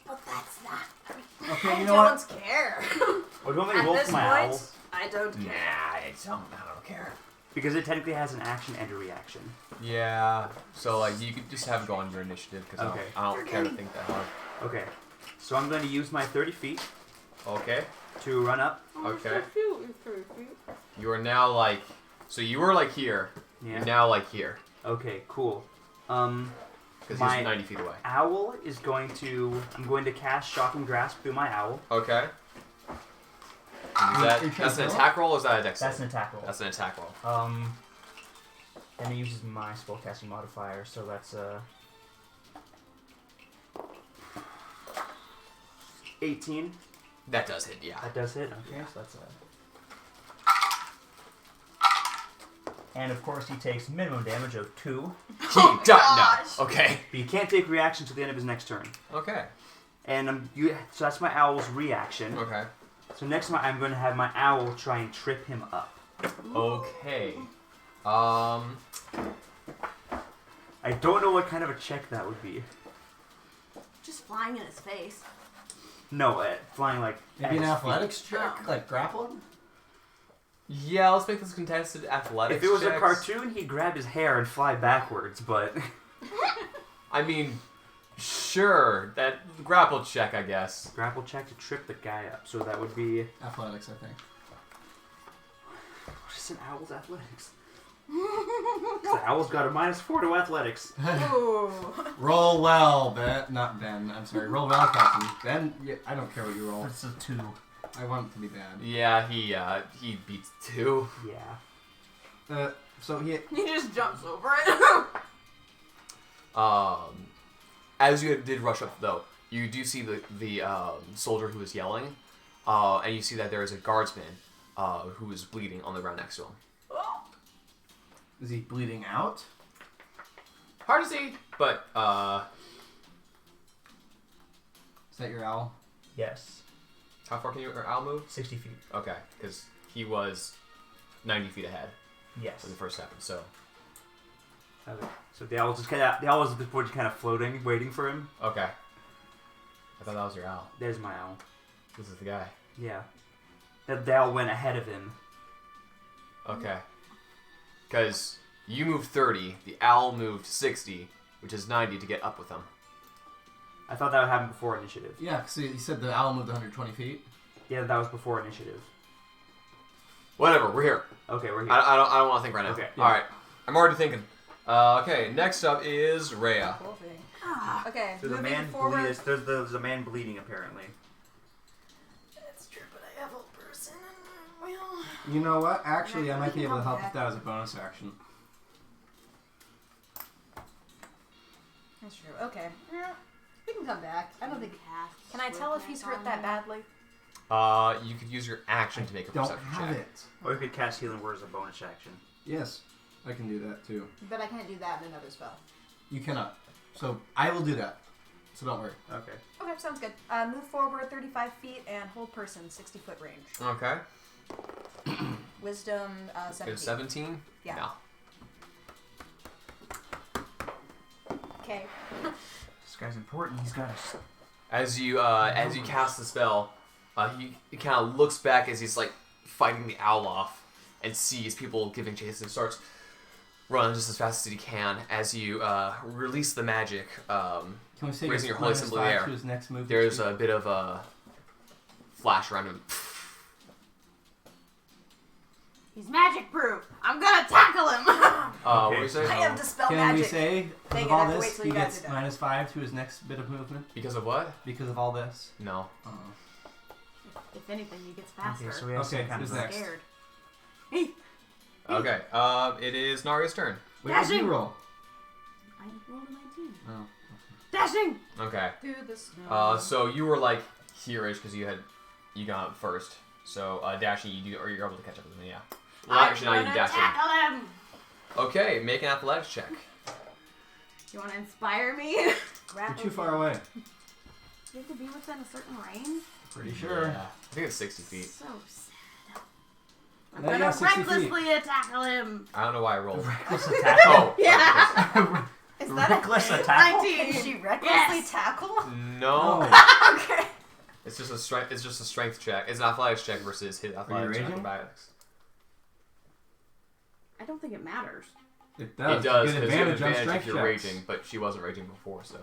But that's not.
Okay, you know
I
what?
don't care.
Oh, do you want me to
At
roll
this
for my
point,
owl?
I don't care.
I don't care.
Because it technically has an action and a reaction.
Yeah, so like you could just have it go on your initiative because
Okay.
I don't care to think that hard.
Okay, so I'm going to use my 30 feet
Okay.
to run up.
Okay.
You're so cute.
You are now like, so you were like here.
Yeah.
You're now like here
Okay, cool.
because
My-
he's 90 feet away.
Owl is going to. I'm going to cast Shocking Grasp through my owl.
Okay. That's an
roll?
attack roll or is that a dex?
That's
save?
an attack roll.
That's an attack roll.
And it uses my spellcasting modifier, so that's 18.
That does hit, yeah.
That does hit. Okay, so that's And of course, he takes minimum damage of 2.
No. Okay.
But you can't take reaction to the end of his next turn.
Okay.
And so that's my owl's reaction.
Okay.
So next time I'm going to have my owl try and trip him up.
Okay.
I don't know what kind of a check that would be.
Just flying in his face.
No, flying like
Maybe
at
an
his
athletics
feet.
check,
Oh.
like grappling?
Yeah, let's make this contested
feet.
athletics.
If it was a
checks.
cartoon, he'd grab his hair and fly backwards, but
I mean, sure. That grapple check, I guess.
grapple check to trip the guy up. So that would be
Athletics, I think.
what is an owl's athletics? The owl's got a -4 to athletics.
Ooh.
Roll well, Ben. Not Ben. I'm sorry. Roll well, Captain. Ben, yeah, I don't care what you roll.
That's a 2.
I want it to be bad.
Yeah, he beats 2.
Yeah.
So he.
He just jumps over it.
As you did rush up, though, you do see the soldier who is yelling, and you see that there is a guardsman who is bleeding on the ground next to him.
Is he bleeding out?
Hard to see, but
Is that your owl?
Yes.
how far can your owl move?
60 feet.
Okay, because he was 90 feet ahead
Yes.
when the first happened. So
Okay. So the owl was just at this point just kind of floating, waiting for him.
okay, I thought that was your owl.
There's my owl.
This is the guy.
Yeah. The owl went ahead of him.
Okay, because you moved 30, the owl moved 60, which is 90 to get up with him.
I thought that would happen before initiative.
Yeah, because he said the owl moved 120 feet.
Yeah, that was before initiative.
Whatever, we're here.
Okay, we're here.
I don't want to think right now.
Okay.
All right, I'm already thinking. Okay, next up is Rhea.
Cool thing.
Ah,
Okay,
There's a
moving
man
forward.
there's a man bleeding apparently.
That's true, but I have a person. Well,
You know what? Actually, I
Yeah,
might be
we can
able to
come
help
back.
with that as a bonus action.
that's true. Okay, yeah, we can come back. I don't think.
Cast
Can I tell if he's hurt that badly?
You could use your action to make a
Don't
perception
have
check.
it.
Or you could cast Healing Word as a bonus action.
Yes, I can do that too.
But I can't do that in another spell.
You cannot. So I will do that. So don't worry.
Okay.
Okay, sounds good. Move forward 35 feet and hold person 60-foot range.
Okay.
Wisdom 17.
17?
Yeah.
No.
Okay.
This guy's important. He's got a...
As you cast the spell, he kind of looks back as he's like fighting the owl off and sees people giving chase and starts running just as fast as he can. As you release the magic,
Can we say
raising your holy symbol in the air,
to his next move?
there's a bit of a flash around him.
He's magic proof. I'm gonna tackle him.
What do you say?
I have dispel
Can
magic.
we say because
Dang
of
it, I
all
have to wait
this,
till
he
you guys
gets
are done.
-5 to his next bit of movement?
Because of what?
Because of all this?
No.
If anything, he gets faster.
Okay, so we have
Okay,
some kind
who's
of...
next?
Scared.
Okay. It is Naria's turn.
Wait, what did
Dashing!
you roll?
I rolled a 19.
Oh.
Dashing!
Okay.
Through the snow.
So you were like here-ish because you got up first. So dashing, you're able to catch up with him. Yeah. Well,
I'm
actually, now you
gonna
dash him.
tackle him.
Okay, make an athletics check.
You want to inspire me?
You're too far away.
You have to be within a certain range.
Pretty sure.
Yeah. I think it's 60 feet.
So sad. I'm
Yeah,
gonna
60 feet.
recklessly tackle him.
I don't know why I rolled.
Reckless attack.
Oh.
Yeah. Is that
Reckless
a
attack.
19?
Can she recklessly
Yes.
tackle?
No.
Oh.
Okay.
It's just a strength. It's just a strength check. It's an athletics check versus his athletics and
raging?
acrobatics.
I don't think it matters.
It does.
It does
You get
because you have
advantage on
advantage
strength
if you're
checks.
raging, but she wasn't raging before, so.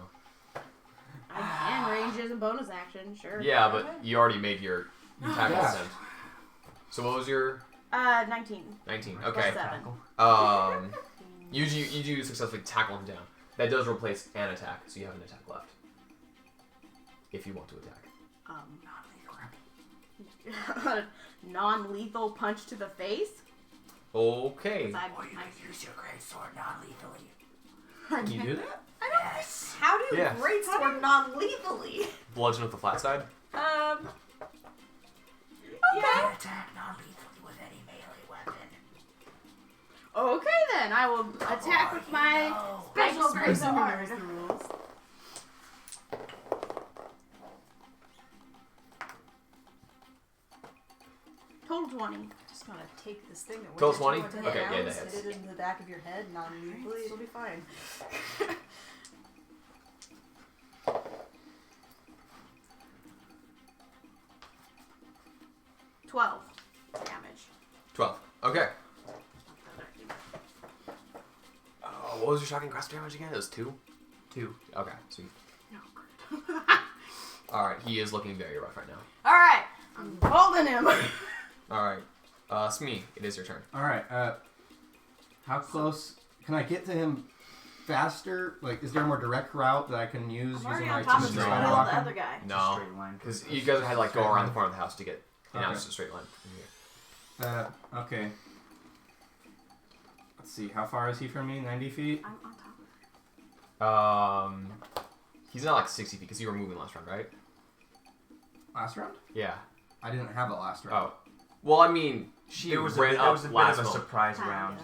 I can range as a bonus action, sure.
Yeah, but you already made your tackle
Yeah.
attempt. So what was your
19.
19?
Plus
Okay.
7.
You do successfully tackle him down. That does replace an attack, so you have an attack left. If you want to attack.
Non-lethal punch to the face.
Okay.
Use your great sword non-lethally.
Can you do that?
Yes.
How do you
Yeah.
greatsword non-lethally?
Bludgeon with the flat side.
Yeah.
Attack non-lethally with any melee weapon.
Okay then, I will attack with my special person who knows the rules. Total 20.
Just gonna take this thing.
Total 20?
Okay,
Okay, yeah, that hits.
Hit it in the back of your head, non-lethally. It'll be fine.
12 damage.
12. Okay. What was your shocking grasp damage again? It was 2?
2.
Okay, so Alright, he is looking very rough right now.
Alright, I'm holding him.
Alright. Smee, it is your turn.
Alright, how close can I get to him faster? Like, is there a more direct route that I can use
I'm already
using my
on top of
two
the
No.
hill,
spider
the
walking?
other guy.
No.
Straight line.
Because you guys had to like go
Straight
around
line.
the front of the house to get. And now
Okay.
it's just a straight line from here.
Okay. Let's see, how far is he from me? 90 feet?
I'm on top of it.
He's not like 60 feet because you were moving last round, right?
Last round?
Yeah.
I didn't have it last round.
Oh. Well, I mean, she
There was a
ran
bit,
up
there was a bit
last
of a
moment.
surprise
Kinda.
round.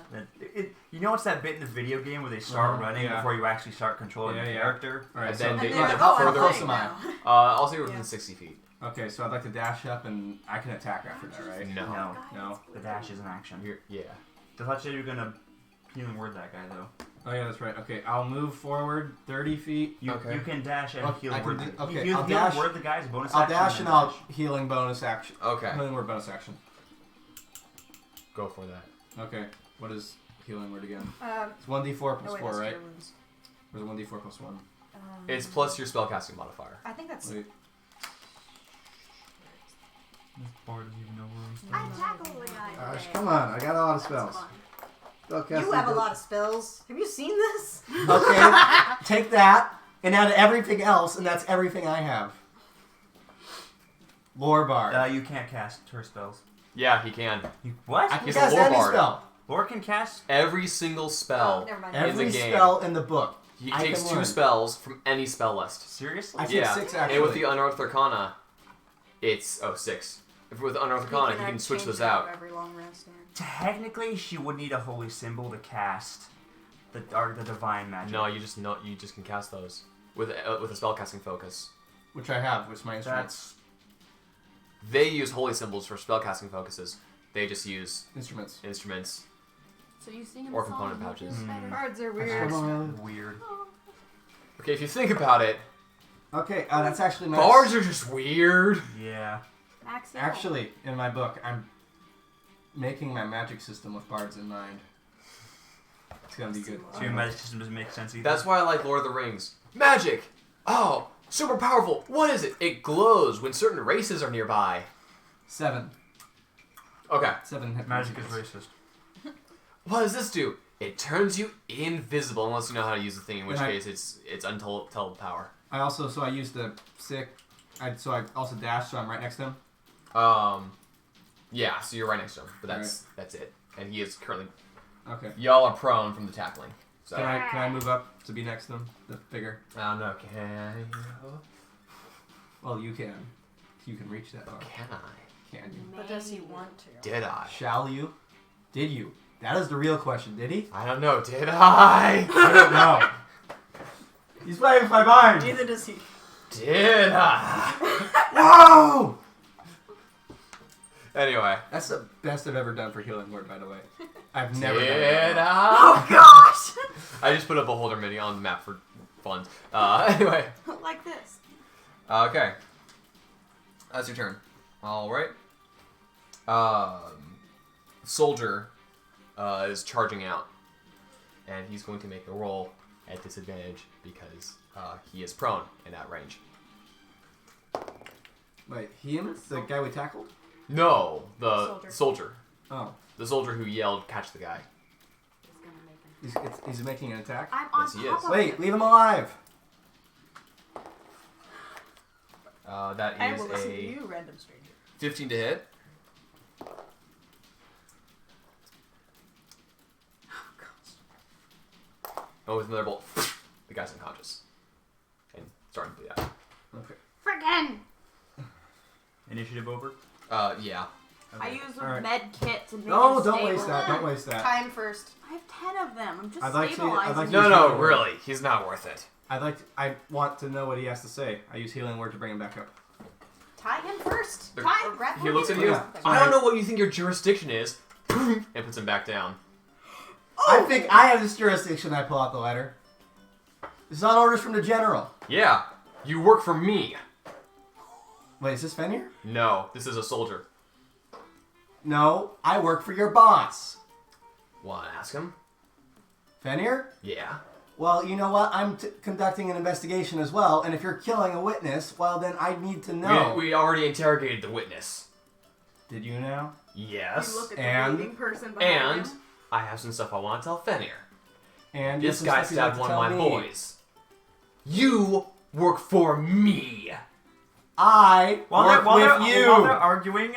You know what's that bit in the video game where they start running
yeah.
before you actually start controlling
Yeah,
the
yeah.
character?
Alright,
And
so
then they-
And they're
how
like, oh, I'm
close
playing
am I?
now.
I'll say you're within
Yeah.
60 feet.
Okay, so I'd like to dash up and I can attack after that, right?
No.
No.
The dash is an action.
Yeah.
I thought you were gonna healing word that guy though.
Oh yeah, that's right. Okay, I'll move forward 30 feet.
You
Okay.
you can dash and
Oh,
healing
I can
word.
do-
the-
okay,
you
I'll
healing
dash-
word the guy's bonus
I'll
action.
dash and
then
I'll
dash.
healing bonus action.
Okay.
Healing word bonus action.
Go for that.
Okay, what is healing word again?
Um,
It's 1d4 plus
oh wait,
4,
that's
right?
cure wounds.
Or is it 1d4 plus 1?
It's plus your spellcasting modifier.
I think that's.
Wait.
I tackled the guy
Gosh,
today.
come on, I got a lot of
That's
spells.
fun.
Go cast
You have a
the-
lot of spells. Have you seen this?
Okay, take that and add everything else, and that's everything I have. Lore bar.
You can't cast her spells.
Yeah, he can.
You, what?
I
he's
can
a
cast
lore
any
bard.
spell.
Lore can cast.
Every single spell.
Oh, never mind.
Every
the game.
spell in the book.
He
I
takes
can
2
learn.
spells from any spell list.
Seriously?
I take
Yeah.
6 actually.
And with the Unearthed Arcana, it's 6. If with Unearthed Arcana, he can switch those out.
Every long rest.
Technically, she would need a holy symbol to cast the divine magic.
No, you just can cast those with a spellcasting focus.
Which I have, which my instruments.
They use holy symbols for spellcasting focuses. They just use
Instruments.
So you sing him
Or
a song
component
and he
pouches.
feels better.
Birds are
That's
weird.
weird.
Okay, if you think about it,
Okay, that's actually nice.
bards are just weird.
Yeah.
Max,
Actually, in my book, I'm making my magic system with bards in mind. It's gonna be good.
So your magic system doesn't make sense either.
That's why I like Lord of the Rings. Magic! Oh, super powerful. What is it? It glows when certain races are nearby.
7.
Okay.
7 hit
magic
points.
is racist.
What does this do? It turns you invisible unless you know how to use the thing, in which
And
case it's untold power.
I used the sick. I also dash, so I'm right next to him.
Yeah, so you're right next to him, but that's it. And he is currently.
Okay.
Y'all are prone from the tackling. So.
Can I move up to be next to him? The figure.
I don't know. Can you?
Well, you can. You can reach that far.
Can I?
Can you?
But does he want to?
Did I?
Shall you? Did you? That is the real question. Did he?
I don't know. Did I?
I don't know. He's playing with my mind.
Neither does he.
Did I?
Whoa!
Anyway.
That's the best I've ever done for Healing Word, by the way. I've never done
Did
that.
I?
Oh gosh!
I just put a beholder mini on the map for fun. Anyway.
Like this.
Okay. That's your turn. Alright. Soldier is charging out. And he's going to make a roll at disadvantage because he is prone in that range.
Wait, him? The guy we tackled?
No, the soldier.
Oh.
The soldier who yelled, "Catch the guy."
He's gonna make him.
He's making an attack?
I'm on
Yes, he
top
is.
of
Wait,
him.
leave him alive!
That
I
is
will listen to
a
you, random stranger.
15 to hit.
Oh, gosh.
Oh, with another bolt. The guy's unconscious. And starting to bleed out.
Okay.
Friggin'!
Initiative over.
Yeah.
I
Okay.
use
Alright.
med kits and make
No,
him
don't waste
stable.
that. Don't waste that.
Time first.
I have 10 of them. I'm just
I'd like to-
stabilizing.
I'd like to-
No,
He's
no,
not
really. He's not worth it.
I want to know what he has to say. I use Healing Word to bring him back up.
Tie him first.
The-
Tie. Or grab
He
him.
looks at you.
Yeah.
I don't know what you think your jurisdiction is. And puts him back down.
I think I have this jurisdiction. I pull out the letter. This is on orders from the general.
Yeah. You work for me.
Wait, is this Fenrir?
No, this is a soldier.
No, I work for your boss.
Wanna ask him?
Fenrir?
Yeah.
Well, you know what? I'm conducting an investigation as well, and if you're killing a witness, well, then I need to know.
We already interrogated the witness.
Did you know?
Yes.
You look at the
And-
bleeding person behind
And
him.
I have some stuff I want to tell Fenrir.
And you have
This
some
guy
stuff you'd like
stabbed
to
one of
tell
my
me.
boys. You work for me.
I work with you.
While they're arguing,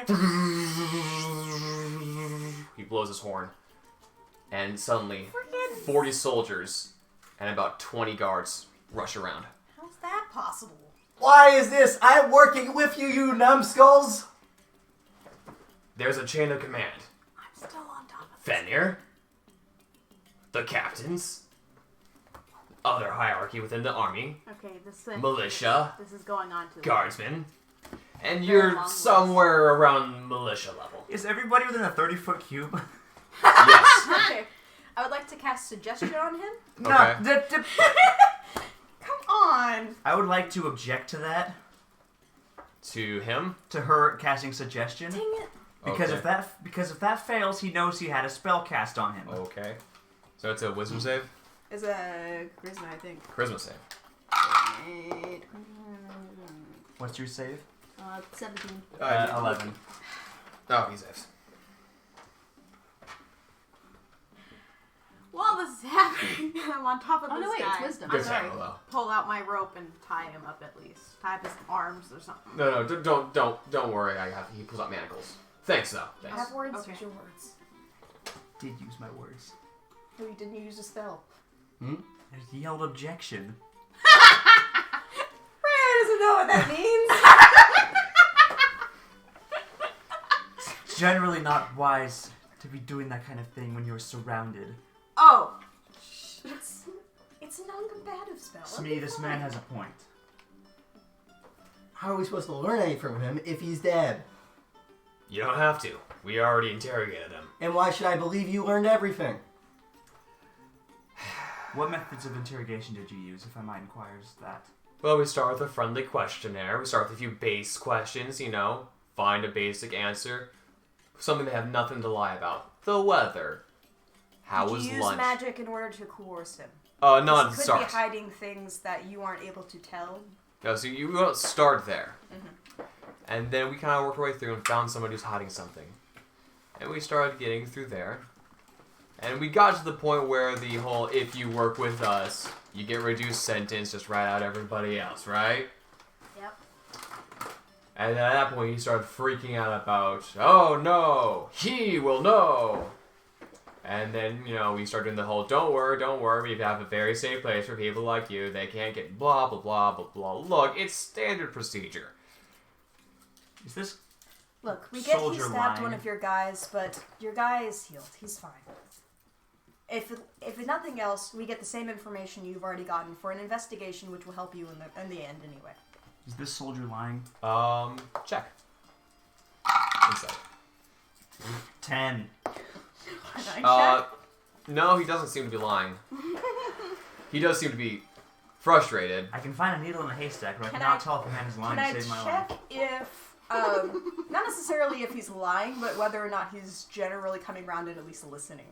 He blows his horn. And suddenly, 40 soldiers and about 20 guards rush around.
How's that possible?
Why is this? I'm working with you, you numbskulls.
There's a chain of command.
I'm still on top of it.
Fenrir, the captains, other hierarchy within the army,
Okay, this is
militia,
this is going on to the
guardsmen, and
Very
you're
long
somewhere around militia level.
is everybody within a 30-foot cube?
Yes.
Okay. I would like to cast suggestion on him.
Okay.
Come on.
I would like to object to that,
To him.
to her casting suggestion,
Dang it.
because
Okay.
if that fails, he knows he had a spell cast on him.
Okay. So it's a wisdom save?
Is a charisma, I think.
Charisma save.
What's your save?
17.
11.
Oh, he saves.
While this is happening, I'm on top of
Oh,
this
no, wait,
guy.
it's wisdom.
Good
I'm
sorry.
save,
gonna
though.
pull out my rope and tie him up at least. Tie up his arms or something.
No, don't worry. He pulls out manacles. Thanks, though.
I
Thanks.
have words.
Okay.
Use your words.
Did use my words.
No, you didn't use a spell.
I yelled objection.
Freya doesn't know what that means.
It's generally not wise to be doing that kind of thing when you're surrounded.
Oh.
a non-combative spell. It'll
Smee,
be
this
fine.
man has a point.
How are we supposed to learn anything from him if he's dead?
You don't have to. We already interrogated him.
And why should I believe you learned everything?
What methods of interrogation did you use, if I might inquire that?
Well, we start with a friendly questionnaire. We start with a few base questions, find a basic answer. Something they have nothing to lie about. The weather. How was
Did you use
lunch?
magic in order to coerce him?
Not
He
at the
could
start.
be hiding things that you aren't able to tell.
No, so you don't start there. And then we kind of worked our way through and found somebody who's hiding something. And we started getting through there. And we got to the point where the whole, if you work with us, you get reduced sentence, just rat out everybody else, right?
Yep.
And at that point, he started freaking out about, oh no, he will know. And then, we started doing the whole, don't worry, we have a very safe place for people like you. They can't get blah, blah, blah, blah, blah. Look, it's standard procedure.
Is this...
Look, we get he
Soldier
stabbed
line.
one of your guys, but your guy is healed. He's fine. If nothing else, we get the same information you've already gotten for an investigation, which will help you in the end anyway.
Is this soldier lying?
Check. Insight.
10.
Can I check?
No, he doesn't seem to be lying. He does seem to be frustrated.
I can find a needle in a haystack, but I
Can
cannot
I-
tell if a man is lying
Can
to
I
save my
check
life.
if, not necessarily if he's lying, but whether or not he's generally coming around and at least listening?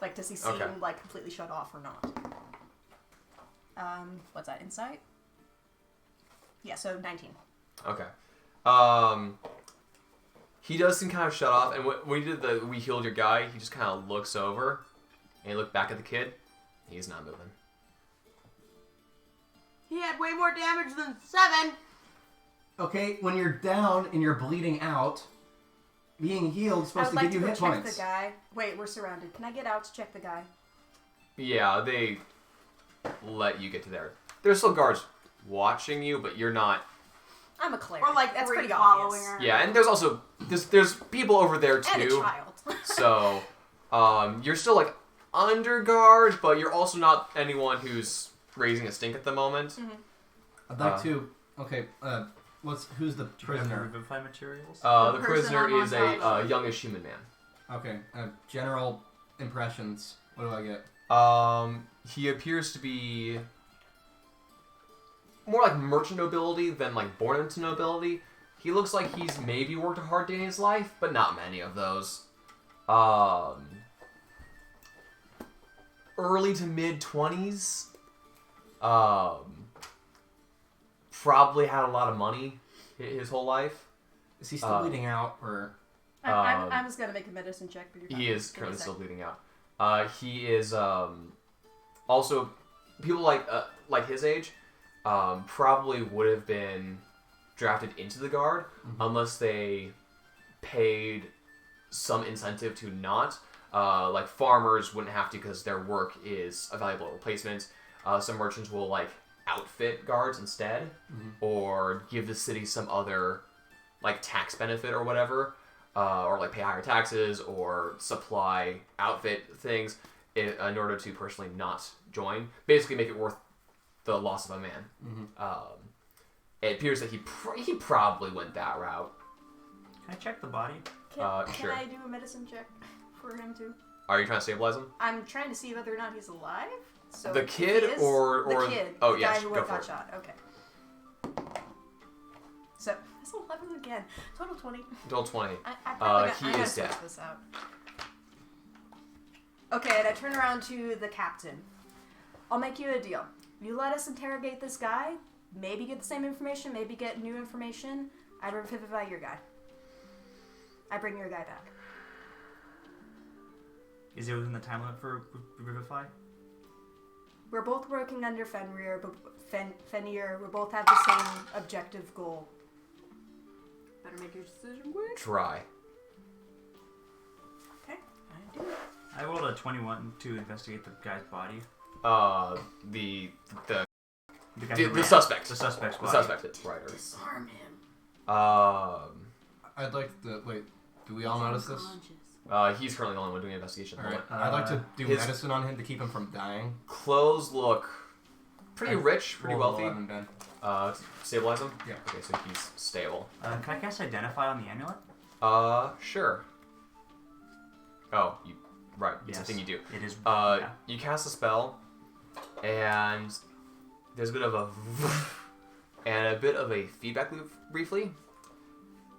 Like, does he seem,
Okay.
like, completely shut off or not? What's that, insight? Yeah, so 19.
Okay. He does seem kind of shut off, and when he did we healed your guy, he just kind of looks over, and he looked back at the kid. He's not moving.
He had way more damage than 7.
Okay, when you're down and you're bleeding out, being healed is
I
supposed
would
to
like
give
to
you
go
hit
check
points.
the guy. Wait, we're surrounded. Can I get out to check the guy?
Yeah, they let you get to there. There's still guards watching you, but you're not.
I'm a cleric.
Or like
that's
three
pretty
following
obvious.
her.
Yeah, and there's also there's people over there
And a
too.
child.
So, you're still like under guard, but you're also not anyone who's raising a stink at the moment.
I'd like to. Okay, who's the
Do you have
prisoner?
revivify materials?
The
person
prisoner
I'm on
is
top
a
of.
youngish human man.
Okay, general impressions. What do I get?
He appears to be more like merchant nobility than like born into nobility. He looks like he's maybe worked a hard day in his life, but not many of those. Early to mid 20s. Probably had a lot of money his whole life.
Is he still bleeding out, or?
I'm just gonna make a medicine check. But you're
He
fine.
is
Give me a
currently
sec.
still bleeding out. He is also people like his age probably would have been drafted into the guard unless they paid some incentive to not. Like farmers wouldn't have to because their work is a valuable replacement. Some merchants will like outfit guards instead, or give the city some other like tax benefit or whatever. Or like pay higher taxes or supply outfit things in order to personally not join. Basically make it worth the loss of a man. It appears that he probably went that route.
Can I check the body?
Can
sure.
I do a medicine check for him too?
Are you trying to stabilize him?
I'm trying to see whether or not he's alive. So
The
if
kid
he is,
or
the kid?
oh
the
yes,
guy who
go
got
for it.
shot. Okay. So that's 11 again. Total 20.
Total 20.
I probably
He
I
is
gotta
dead.
switch this out. Okay, and I turn around to the captain. I'll make you a deal. You let us interrogate this guy, maybe get the same information, maybe get new information. I revivify your guy. I bring your guy back.
Is it within the time limit for revivify?
We're both working under Fenrir, but Fenrir, we both have the same objective goal.
Better make your decision quick.
Try.
Okay, I do.
I rolled a 21 to investigate the guy's body.
The
The, guy who
the
ran.
suspect.
The suspect's
The
body.
suspect. It's right.
Disarm him.
I'd like to wait. Do we all notice this?
He's currently the only one doing an investigation.
All right.
Hold on.
I'd like to do
his-
medicine on him to keep him from dying.
Clothes look pretty rich, pretty
Roll
wealthy.
11, Ben.
Stabilize him?
Yeah.
Okay, so he's stable.
Can I cast Identify on the amulet?
Sure. Oh, right. It's a
Yes.
thing you do.
It is.
You cast a spell, and there's a bit of a and a bit of a feedback loop briefly,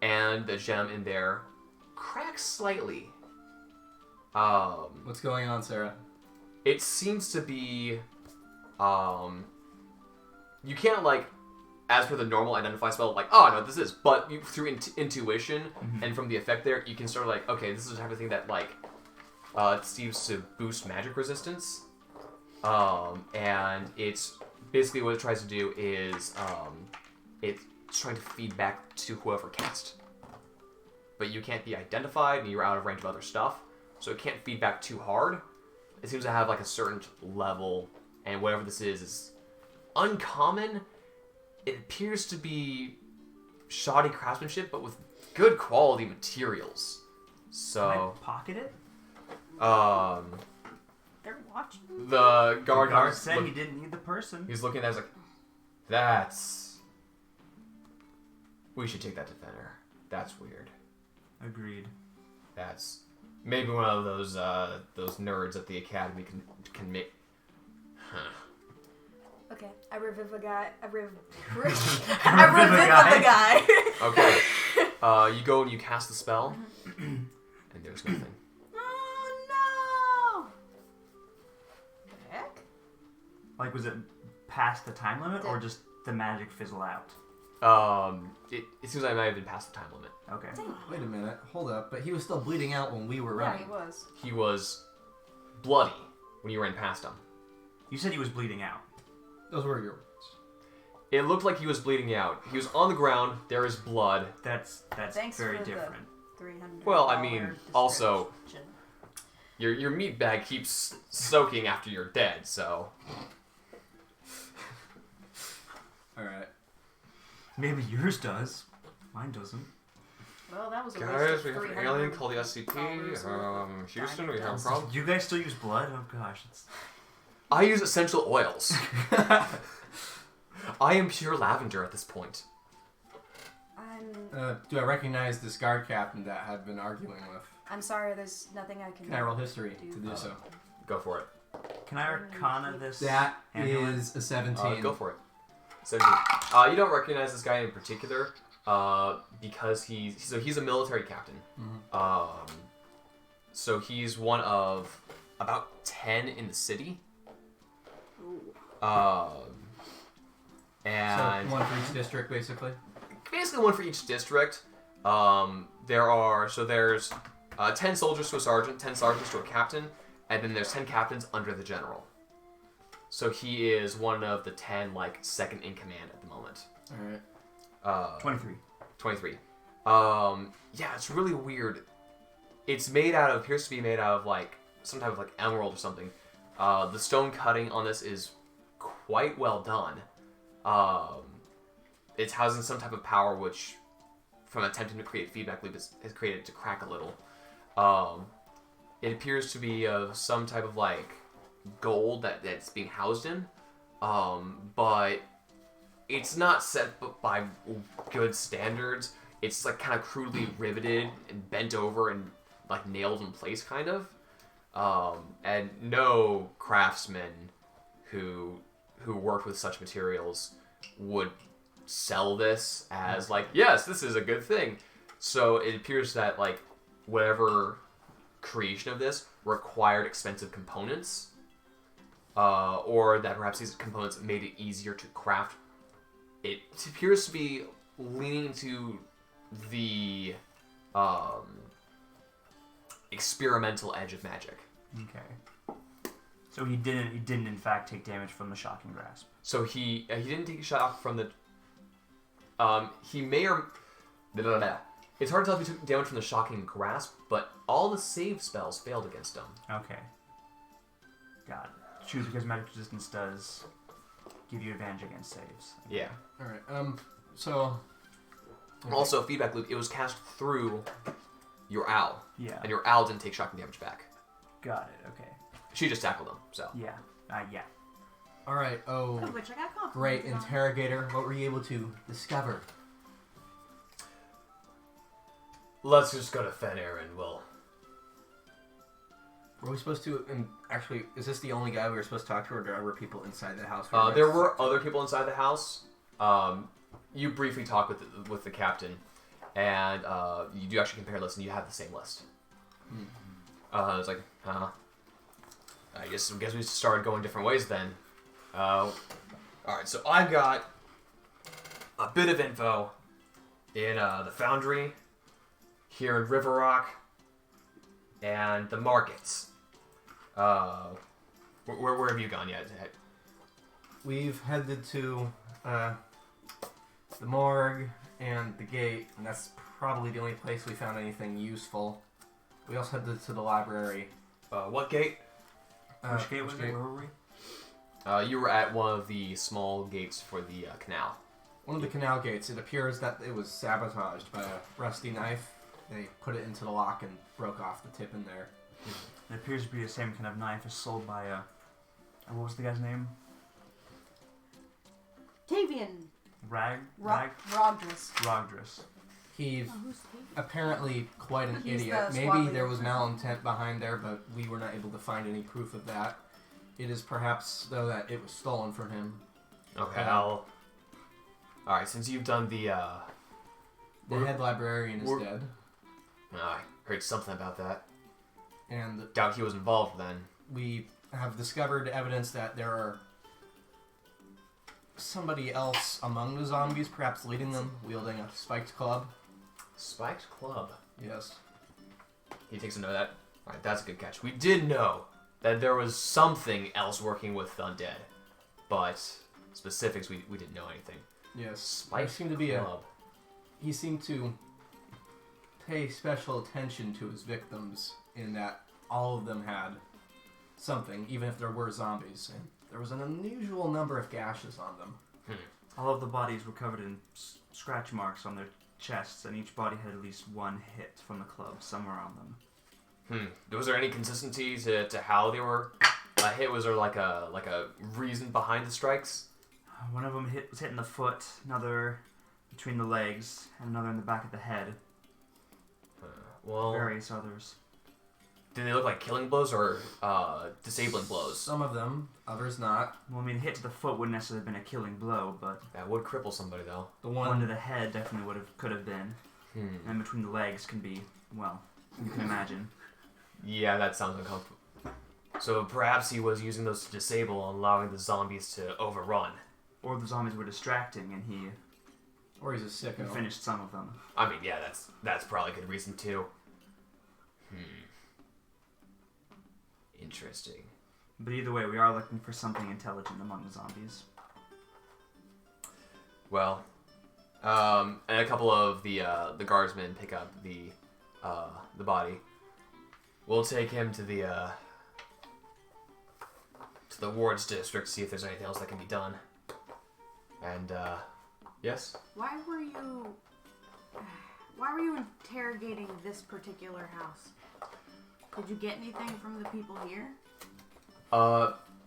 and the gem in there cracks slightly.
What's going on, Sarah?
It seems to be, you can't as per the normal identify spell, oh, I know what this is, but through intuition and from the effect there, you can sort of okay, this is the type of thing that it seems to boost magic resistance, and it's basically what it tries to do is it's trying to feed back to whoever cast. But you can't be identified, and you're out of range of other stuff, so it can't feed back too hard. It seems to have a certain level, and whatever this is uncommon. It appears to be shoddy craftsmanship, but with good quality materials. So,
Can I pocket it?
They're watching.
the guard,
The guard said he didn't need the person.
he's looking at it, that's... We should take that to Fenner. That's weird.
Agreed.
That's... Maybe one of those nerds at the academy can make... Huh.
Okay, I revivify. I
Revivify.
the guy.
Okay. You go and you cast the spell, and there's nothing.
Oh no! The heck?
Was it past the time limit, or just the magic fizzle out?
It seems like I might have been past the time limit.
Okay.
Wait a minute. Hold up. But he was still bleeding out when we were
Yeah,
running.
he was.
He was bloody when you ran past him.
You said he was bleeding out.
Those were your words.
It looked like he was bleeding out. He was on the ground. There is blood.
That's
Thanks
very
for the
different.
$300.
Well, I mean, also,
description.
your meat bag keeps soaking after you're dead, so...
Alright.
Maybe yours does. Mine doesn't.
Well, that was a
Guys,
waste
we
of
have an
$300.
alien called the SCP. Houston, we have a problem.
You guys still use blood? Oh gosh, it's...
I use essential oils. I am pure lavender at this point.
Do I recognize this guard captain that I've been arguing with?
I'm sorry, there's nothing I can
Can I roll history to do so?
Go for it.
Can I Arcana this?
That
amulet?
is a 17.
Go for it. 17. You don't recognize this guy in particular, because he's a military captain.
Mm-hmm.
So he's one of about 10 in the city. And
So one for each district, basically.
basically one for each district. There's 10 soldiers to a sergeant, 10 sergeants to a captain, and then there's 10 captains under the general. So he is one of the 10, second in command at the moment.
Alright.
23.
23. Yeah, it's really weird. It's appears to be made out of, some type of, emerald or something. The stone cutting on this is quite well done. It's housing some type of power which, from attempting to create feedback loop, has created it to crack a little. It appears to be of some type of, gold that's being housed in. But it's not set by good standards. It's, kind of crudely riveted and bent over and, nailed in place, kind of. And no craftsman who worked with such materials would sell this as yes, this is a good thing. So it appears that whatever creation of this required expensive components, or that perhaps these components made it easier to craft. It appears to be leaning into the experimental edge of magic.
Okay. So he didn't in fact take damage from the shocking grasp.
So he didn't take a shot from the. He may or. It's hard to tell if he took damage from the shocking grasp, but all the save spells failed against him.
Okay. Got it. Choose because magic resistance does give you advantage against saves.
Yeah.
Alright. So. Okay.
Also, feedback loop. It was cast through your owl,
Yeah.
and your owl didn't take shocking damage back.
Got it. Okay.
She just tackled him. So.
Yeah. Yeah.
All right. Oh,
Of which I got compliments
great
on.
interrogator. What were you able to discover?
Let's just go to Fenrir and we'll...
Were we supposed to? And actually, is this the only guy we were supposed to talk to, or there were people inside the house?
There were other people inside the house. You briefly talk with the captain, and you do actually compare lists, and you have the same list. It's like, I guess we started going different ways then. All right, so I got a bit of info in the Foundry, here in River Rock, and the markets. Where have you gone yet?
We've headed to the morgue and the gate, and that's probably the only place we found anything useful. We also headed to the library.
What gate?
Which gate was it? Where were we?
You were at one of the small gates for the canal.
One of the canal gates. It appears that it was sabotaged by a rusty knife. They put it into the lock and broke off the tip in there.
It appears to be the same kind of knife as sold by what was the guy's name?
Tavian.
Rogdris.
Rogdris.
He's
Oh, who's Tavian?
apparently quite an
He's
idiot.
the
Maybe
swap
there
leader.
was malintent behind there, but we were not able to find any proof of that. It is perhaps, though, that it was stolen from him.
Okay, Alright, since you've done the
head librarian is dead.
I heard something about that.
And
Doubt he was involved then.
we have discovered evidence that there are somebody else among the zombies, perhaps leading them, wielding a spiked club.
Spiked Club.
Yes.
He takes a note of that. Alright, that's a good catch. We did know that there was something else working with undead, but specifics, we didn't know anything.
Yes.
Spiked
seemed to be
Club.
He seemed to pay special attention to his victims in that all of them had something, even if there were zombies. And there was an unusual number of gashes on them.
All of the bodies were covered in scratch marks on their chests, and each body had at least one hit from the club somewhere on them.
Was there any consistency to how they were hit? Was there like a reason behind the strikes?
One of them was hit in the foot, another between the legs, and another in the back of the head.
Well,
Various others.
did they look like killing blows or disabling blows?
Some of them, others not.
Well, I mean, hit to the foot wouldn't necessarily have been a killing blow, but
That would cripple somebody though.
The
one to
one,
the head definitely could have been. And between the legs can be, well, you can imagine.
Yeah, that sounds uncomfortable. So perhaps he was using those to disable and allowing the zombies to overrun.
Or the zombies were distracting, and he
or he's a sicko.
finished some of them.
I mean, yeah, that's probably a good reason too. Interesting.
But either way, we are looking for something intelligent among the zombies.
Well, and a couple of the guardsmen pick up the body. We'll take him to the wards district, see if there's anything else that can be done. And yes.
Why were you interrogating this particular house? Did you get anything from the people here?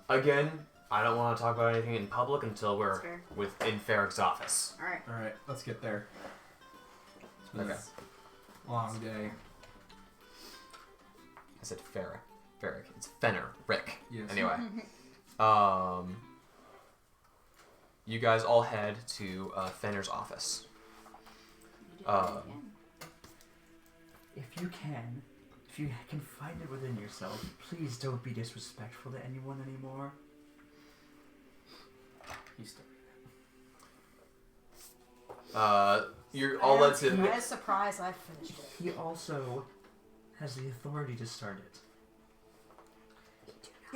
Again, I don't want to talk about anything in public until we're
That's fair.
in Farrick's office.
All right.
Alright, let's get there. It's been
Okay.
a long day.
I said Farrick. Farrick. It's Fenner. Rick.
Yes.
Anyway. You guys all head to Fenner's office.
You did it again.
If you can find it within yourself, please don't be disrespectful to anyone anymore.
He's still
You're all led to.
I'm as surprised I finished it.
He also has the authority to start it.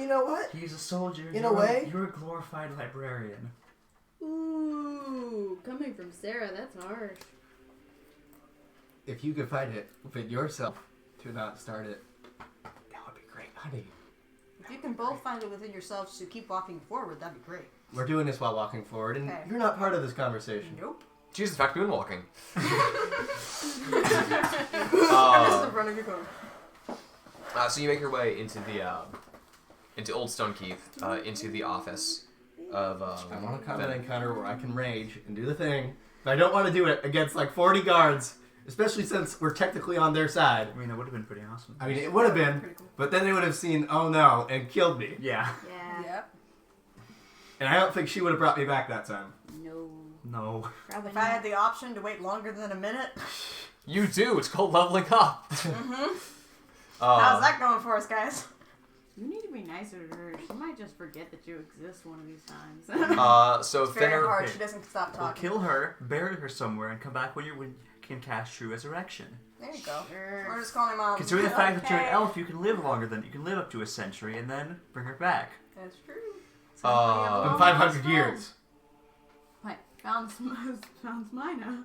You know what?
He's a soldier.
In a way.
You're a glorified librarian.
Ooh, coming from Sarah, that's harsh.
If you could find it within yourself to not start it, that would be great, honey.
If you can both find it within yourselves to keep walking forward, that'd be great.
We're doing this while walking forward, and
Okay.
you're not part of this conversation.
Nope.
She's in fact moonwalking.
That's the front of your car.
So you make your way into the into Old Stonekeep, into the office, of
I want a combat encounter where I can rage and do the thing, but I don't want to do it against like 40 guards, especially since we're technically on their side.
I mean, that would have been pretty awesome.
I mean, it would have been,
Pretty cool.
but then they would have seen, oh no, and killed me.
Yeah.
Yeah.
Yep.
And I don't think she would have brought me back that time.
No.
No.
Probably
If I had the option to wait longer than a minute,
You do. It's called leveling up.
how's that going for us, guys?
You need to be nicer to her. She might just forget that you exist one of these times.
So
It's very
Thinner.
hard.
Okay.
She doesn't stop
We'll
talking.
kill her, bury her somewhere, and come back when you can cast True Resurrection.
There you go.
Sure.
We're just calling mom.
Considering the fact that you're an
Okay.
elf, you can live up to a century, and then bring her back.
That's true.
In 500 years.
Like, sounds mine.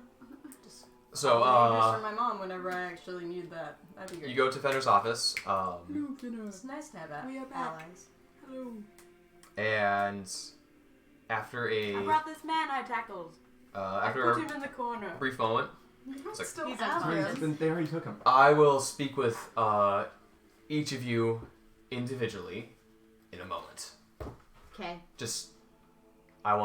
So
for my mom whenever I actually need that. That'd be great.
you go to Fenner's office,
It's nice to have
We are back.
allies.
Hello.
and after
I
a
brought this man I tackled. I
after
put him in the corner.
brief moment,
It's
like-
still
He's
have
unconscious.
this.
They already took him.
I will speak with each of you individually in a moment.
Okay.
Just, I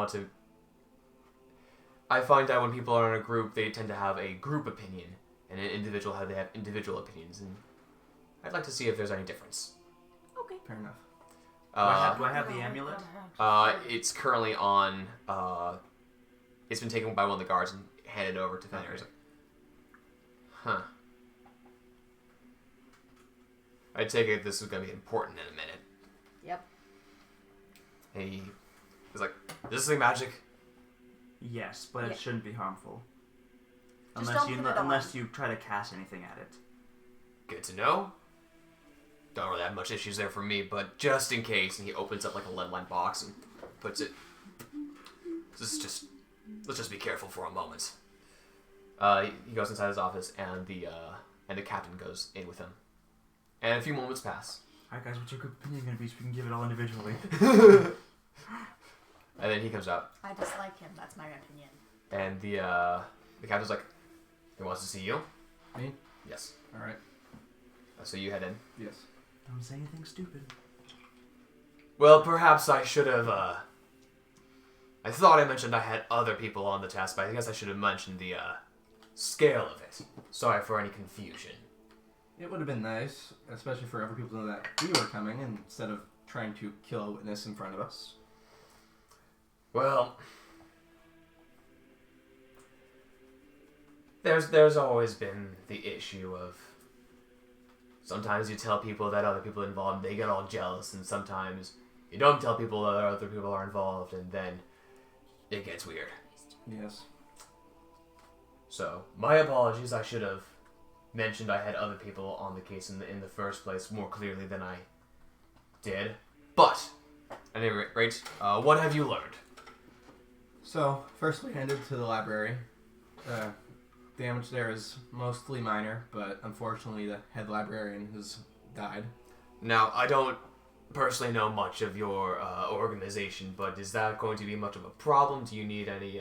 find that when people are in a group, they tend to have a group opinion, and an individual they have individual opinions, and I'd like to see if there's any difference.
Okay.
Fair enough.
Do I have the amulet?
It's currently on. It's been taken by one of the guards and handed over to Fenner. He's like, huh. I take it this is going to be important in a minute.
Yep.
He's like, this is like magic.
Yes, but
Yeah.
it shouldn't be harmful.
Just
Unless
don't
you
put it on.
unless you try to cast anything at it.
Good to know. Don't really have much issues there for me, but just in case, and he opens up like a lead line box and puts it. Let's just be careful for a moment. He goes inside his office, and the captain goes in with him. And a few moments pass,
Alright guys, what's your group opinion gonna be so we can give it all individually?
and then he comes out,
I dislike him. That's my opinion.
and the captain's like, he wants to see you.
Me?
Yes.
All right.
So you head in.
Yes.
Don't say anything stupid.
Well, perhaps I should have. I thought I mentioned I had other people on the task, but I guess I should have mentioned the scale of it. Sorry for any confusion.
It would have been nice, especially for other people to know that we were coming instead of trying to kill a witness in front of us.
Well, there's always been the issue of sometimes you tell people that other people are involved, they get all jealous, and sometimes you don't tell people that other people are involved, and then it gets weird.
Yes.
So, my apologies. I should have mentioned I had other people on the case in the first place more clearly than I did. But, at any rate, what have you learned?
So, first we headed to the library. Damage there is mostly minor, but unfortunately the head librarian has died.
Now, I don't personally know much of your organization, but is that going to be much of a problem? Do you need any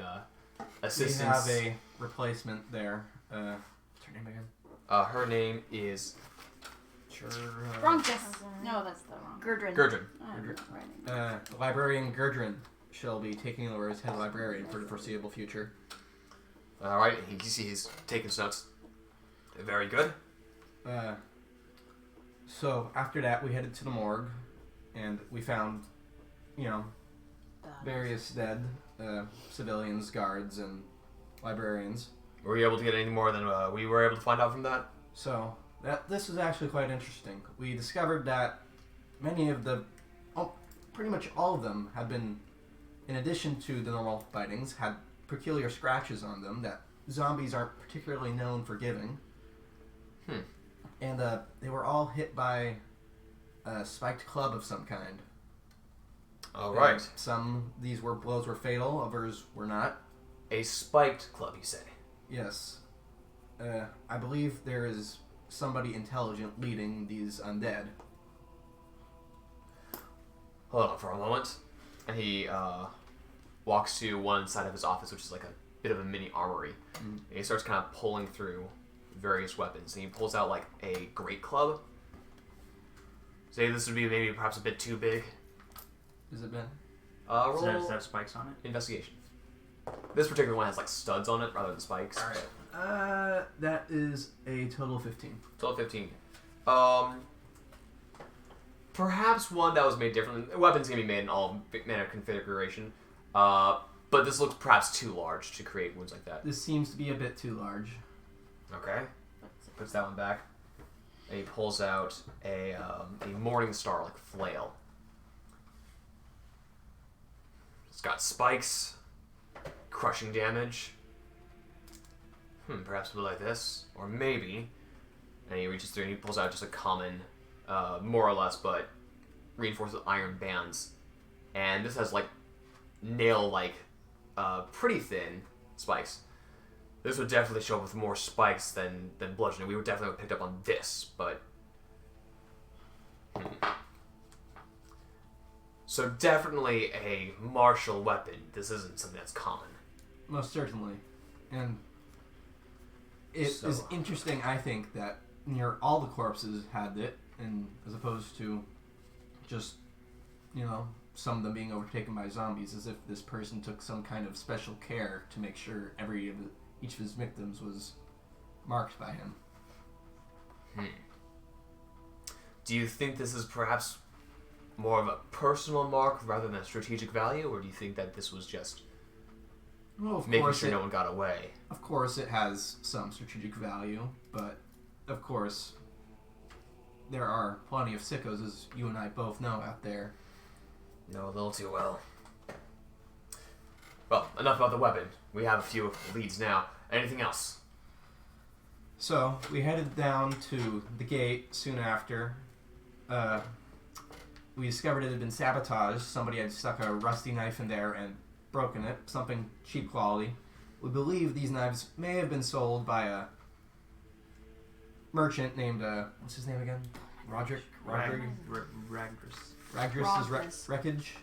assistance?
We have a replacement there. What's her name again?
Her name is
Sure.
Wrong guess. No, that's the wrong.
Gurdrin.
Gurdrin.
I'm not writing.
Librarian Gurdrin shall be taking over as head librarian for the foreseeable future.
Alright, he's taking notes. Very good.
So after that, we headed to the morgue, and we found, various dead civilians, guards, and librarians.
Were you able to get any more than we were able to find out from that?
So this is actually quite interesting. We discovered that many of pretty much all of them have been, in addition to the normal bitings, had peculiar scratches on them that zombies aren't particularly known for giving. And they were all hit by a spiked club of some kind.
Alright.
These blows were fatal, others were not.
A spiked club, you say?
Yes. I believe there is somebody intelligent leading these undead.
Hold on for a moment. And he walks to one side of his office, which is like a bit of a mini armory. And he starts kind of pulling through various weapons. And he pulls out like a great club. Say this would be maybe perhaps a bit too big.
Has it been?
Roll
Does that have spikes on it?
investigation. This particular one has like studs on it rather than spikes.
All right. That is a total of 15.
Total 15. Perhaps one that was made differently. Weapons can be made in all manner of configuration. But this looks perhaps too large to create wounds like that.
This seems to be a bit too large.
Okay. Puts that one back. And he pulls out a Morning Star like flail. It's got spikes, crushing damage. Perhaps a bit like this, or maybe. And he reaches through and he pulls out just a common, more or less, but reinforced with iron bands. And this has like nail-like, pretty thin spikes. This would definitely show up with more spikes than bludgeoning. We would definitely have picked up on this, but... So definitely a martial weapon. This isn't something that's common.
Most certainly. And it is interesting, I think, that near all the corpses had it, and as opposed to just, some of them being overtaken by zombies, as if this person took some kind of special care to make sure each of his victims was marked by him.
Do you think this is perhaps more of a personal mark rather than a strategic value, or do you think that this was just making sure no one got away?
Of course it has some strategic value, but of course there are plenty of sickos, as you and I both know out there.
Know a little too well. Well, enough about the weapon. We have a few leads now. Anything else?
So, we headed down to the gate soon after. We discovered it had been sabotaged. Somebody had stuck a rusty knife in there and broken it. Something cheap quality. We believe these knives may have been sold by a merchant named, what's his name again? Roderick? Ragdris's Wreckage.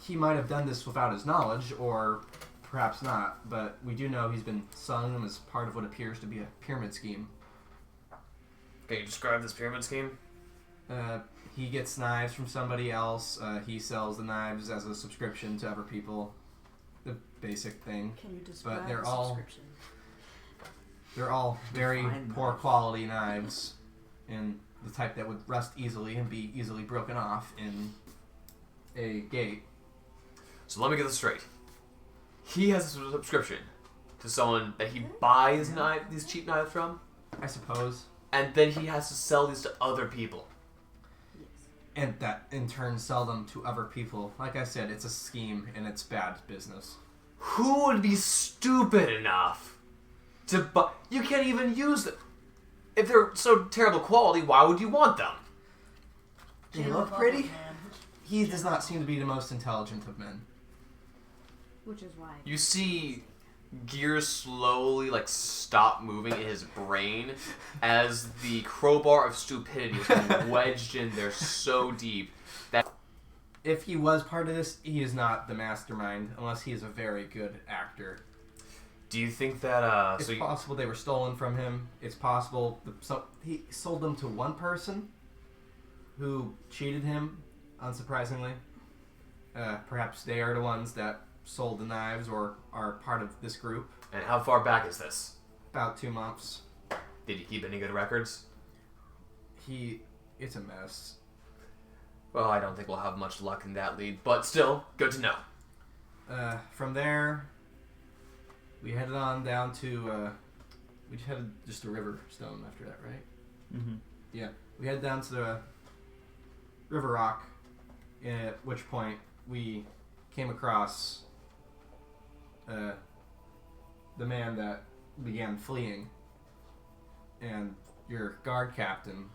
He might have done this without his knowledge, or perhaps not, but we do know he's been selling them as part of what appears to be a pyramid scheme.
Can you describe this pyramid scheme?
He gets knives from somebody else. He sells the knives as a subscription to other people. The basic thing.
Can you describe
But they're
the
all
subscription?
they're all very
Define
poor
knives.
quality knives, and the type that would rust easily and be easily broken off in a gate.
So let me get this straight. He has a subscription to someone that he buys these cheap knives from,
I suppose.
and then he has to sell these to other people.
Yes.
And that in turn sell them to other people. Like I said, it's a scheme and it's bad business.
Who would be stupid enough to buy? You can't even use them. If they're so terrible quality, why would you want them?
They look pretty. He does not seem to be the most intelligent of men.
Which is why.
You see gears slowly stop moving in his brain as the crowbar of stupidity is being wedged in there so deep that
If he was part of this, he is not the mastermind, unless he is a very good actor.
Do you think that
It's possible they were stolen from him. It's possible he sold them to one person who cheated him, unsurprisingly. Perhaps they are the ones that sold the knives or are part of this group.
And how far back is this?
About 2 months.
Did he keep any good records?
It's a mess.
Well, I don't think we'll have much luck in that lead, but still, good to know.
From there, we headed on down to, we headed just to Riverstone after that, right?
Mm-hmm.
Yeah. We headed down to the River Rock, at which point we came across the man that began fleeing, and your guard captain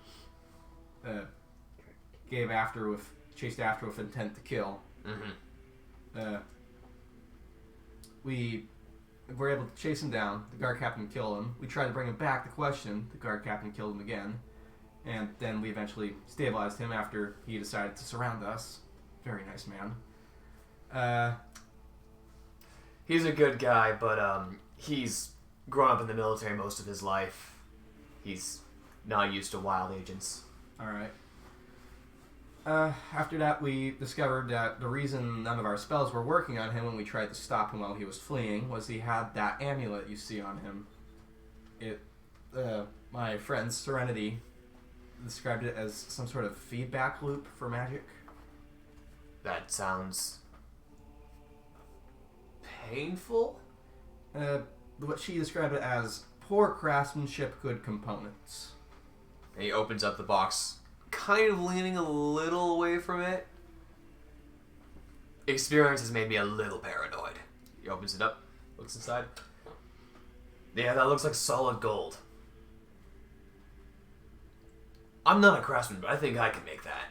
chased after with intent to kill.
Mm-hmm.
We were able to chase him down. The guard captain killed him. We tried to bring him back to question. The guard captain killed him again. And then we eventually stabilized him after he decided to surround us. Very nice man.
He's a good guy, but he's grown up in the military most of his life. He's not used to wild agents.
Alright. After that, we discovered that the reason none of our spells were working on him when we tried to stop him while he was fleeing was he had that amulet you see on him. My friend Serenity described it as some sort of feedback loop for magic.
That sounds painful.
What she described it as poor craftsmanship, good components.
And he opens up the box, kind of leaning a little away from it. Experience has made me a little paranoid. He opens it up, looks inside. Yeah, that looks like solid gold. I'm not a craftsman, but I think I can make that.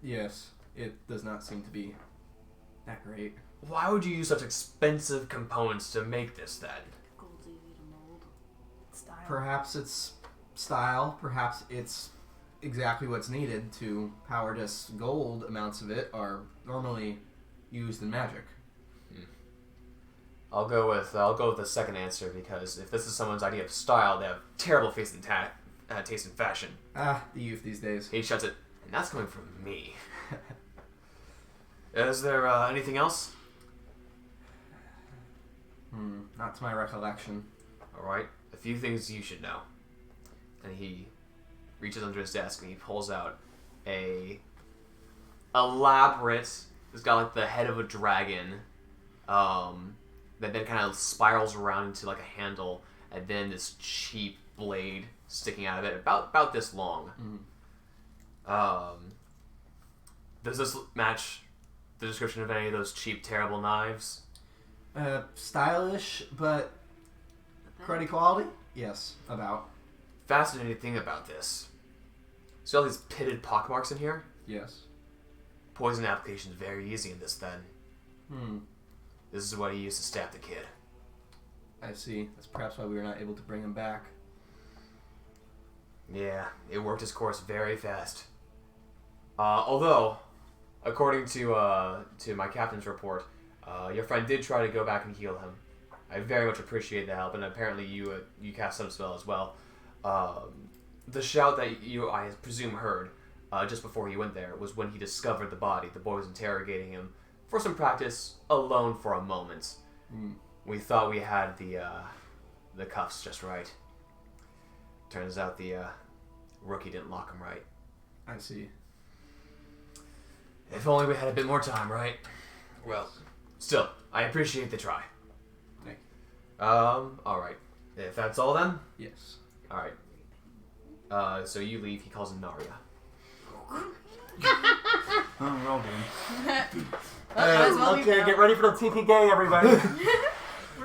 Yes, it does not seem to be that great.
Why would you use such expensive components to make this then?
Gold's easy to mold.
Style.
Perhaps it's style, perhaps it's exactly what's needed to power this gold. Amounts of it are normally used in magic.
I'll go with the second answer, because if this is someone's idea of style, they have terrible taste in fashion.
Ah, the youth these days.
He shuts it, and that's coming from me. Is there anything else?
Not to my recollection.
Alright, a few things you should know. And he reaches under his desk and he pulls out a elaborate, it's got like the head of a dragon, that then kind of spirals around into like a handle, and then this cheap blade sticking out of it, about this long. Does this match the description of any of those cheap, terrible knives?
Stylish, but cruddy quality? Yes, about.
Fascinating thing about this. See all these pitted pockmarks in here?
Yes.
Poison application is very easy in this then. This is what he used to stab the kid.
I see. That's perhaps why we were not able to bring him back.
Yeah, it worked his course very fast. Although, according to my captain's report, your friend did try to go back and heal him. I very much appreciate the help, and apparently you cast some spell as well. The shout that you, I presume, heard just before he went there was when he discovered the body. The boy was interrogating him for some practice, alone for a moment. We thought we had the cuffs just right. Turns out the rookie didn't lock him right.
I see.
If only we had a bit more time, right? Well, still, I appreciate the try.
Thank you.
Alright. If that's all then?
Yes.
Alright. So you leave, he calls him Naria.
Oh, we're all doomed.
Okay,
get ready for the TPK, everybody.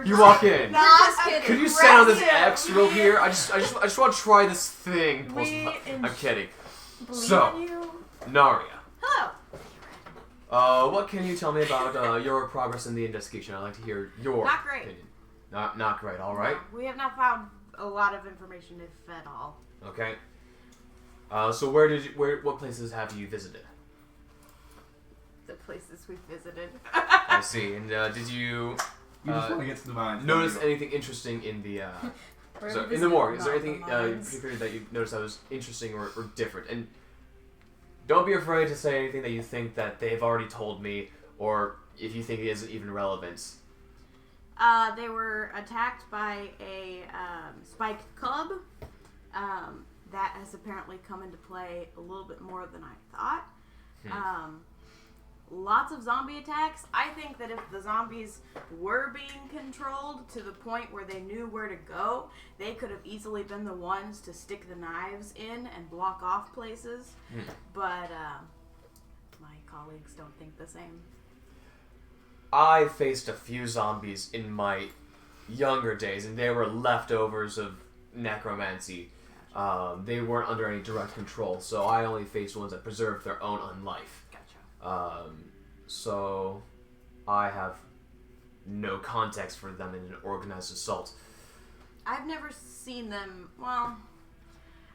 You walk in.
Just kidding.
Could you stand on this X real here? I just want to try this thing. I'm kidding. So, Naria.
Hello.
What can you tell me about your progress in the investigation? I'd like to hear your
Not great.
opinion. Not great. All right.
No, we have not found a lot of information, if at all.
Okay. So what places have you visited?
The places we visited.
I see. And did you
You just want to get to the mines.
notice anything interesting in the in the morgue? Is there anything in particular that you noticed that was interesting or different? And don't be afraid to say anything that you think that they've already told me, or if you think it isn't even relevant.
They were attacked by a spiked cub. That has apparently come into play a little bit more than I thought. Lots of zombie attacks. I think that if the zombies were being controlled to the point where they knew where to go, they could have easily been the ones to stick the knives in and block off places. But my colleagues don't think the same.
I faced a few zombies in my younger days, and they were leftovers of necromancy. They weren't under any direct control, so I only faced ones that preserved their own unlife.
Gotcha.
So I have no context for them in an organized assault.
I've never seen them, well,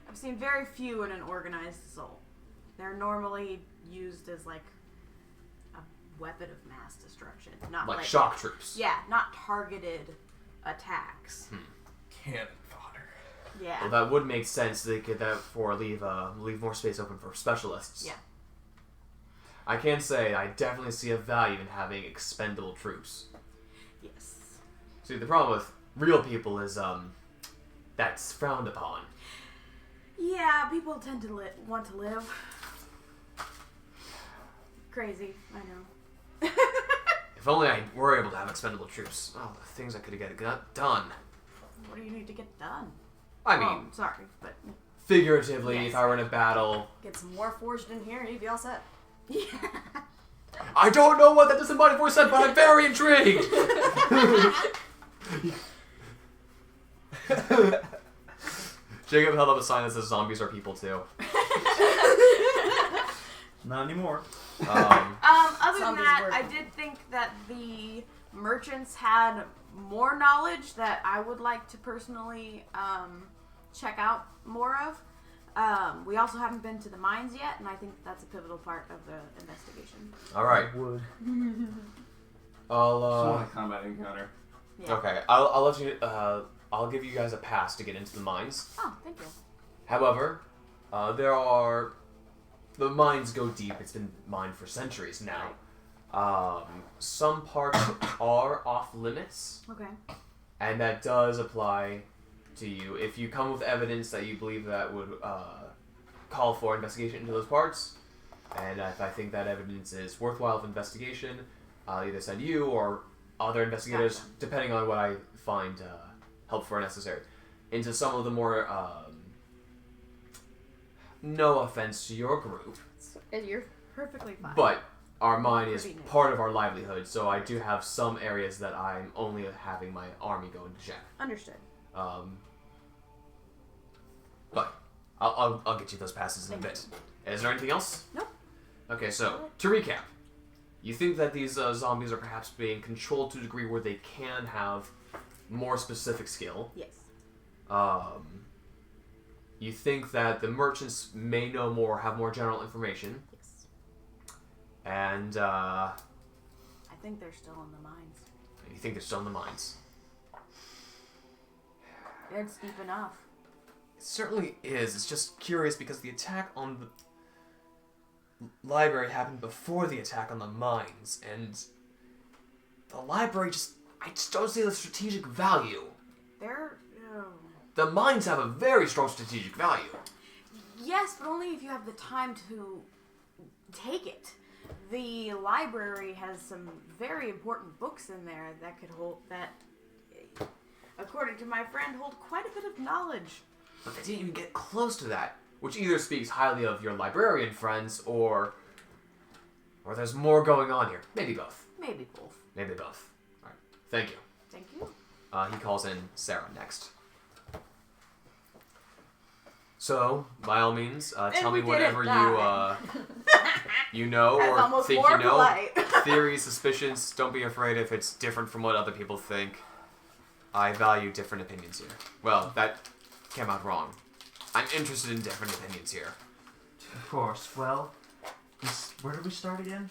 I've seen very few in an organized assault. They're normally used as like a weapon of mass destruction. Not
Like shock troops.
Yeah, not targeted attacks.
Cannon fodder.
Yeah.
Well, that would make sense. They could therefore leave more space open for specialists.
Yeah.
I can say I definitely see a value in having expendable troops.
Yes.
See, the problem with real people is, that's frowned upon.
Yeah, people tend to want to live. Crazy, I know.
If only I were able to have expendable troops. Oh, the things I could get done.
What do you need to get done?
I mean,
sorry, but
figuratively,
Yes.
if I were in a battle.
Get some more forged in here and you'd be all set.
yeah.
I don't know what that disembodied voice said, but I'm very intrigued! Jacob held up a sign that says zombies are people too.
Not anymore.
Other than
Zombies
that,
work.
I did think that the merchants had more knowledge that I would like to personally check out more of. We also haven't been to the mines yet, and I think that's a pivotal part of the investigation.
Alright.
Wood.
Still want a combat encounter.
Yeah.
Okay, I'll let you, I'll give you guys a pass to get into the mines.
Oh, thank you.
However, the mines go deep. It's been mined for centuries now. Some parts are off limits,
Okay.
and that does apply to you. If you come with evidence that you believe that would call for investigation into those parts, and if I think that evidence is worthwhile of investigation, I'll either send you or other investigators,
Gotcha.
depending on what I find helpful or necessary, into some of the more, no offense to your group,
You're perfectly fine.
but our mine is
Pretty new.
part of our livelihood, so I do have some areas that I'm only having my army go and check.
Understood.
But I'll get you those passes in a bit. Is there anything else?
Nope.
Okay, so to recap, you think that these zombies are perhaps being controlled to a degree where they can have more specific skill.
Yes.
You think that the merchants may know more, have more general information,
Yes.
and
I think they're still in the mines.
you think they're still in the mines.
It's deep enough.
It certainly is. It's just curious because the attack on the library happened before the attack on the mines, and the library I just don't see the strategic value.
They're...
The mines have a very strong strategic value.
Yes, but only if you have the time to take it. The library has some very important books in there that could hold... that, according to my friend, hold quite a bit of knowledge.
But they didn't even get close to that, which either speaks highly of your librarian friends, or there's more going on here. Maybe both.
Maybe both.
Maybe both. Alright, thank you.
Thank you.
He calls in Sarah next. So, by all means, tell me
we didn't
whatever
die.
you know
That's
or
almost
think
more
you know.
polite.
Theories, suspicions, don't be afraid if it's different from what other people think. I value different opinions here. Well, that came out wrong. I'm interested in different opinions here.
Of course. Well, where did we start again?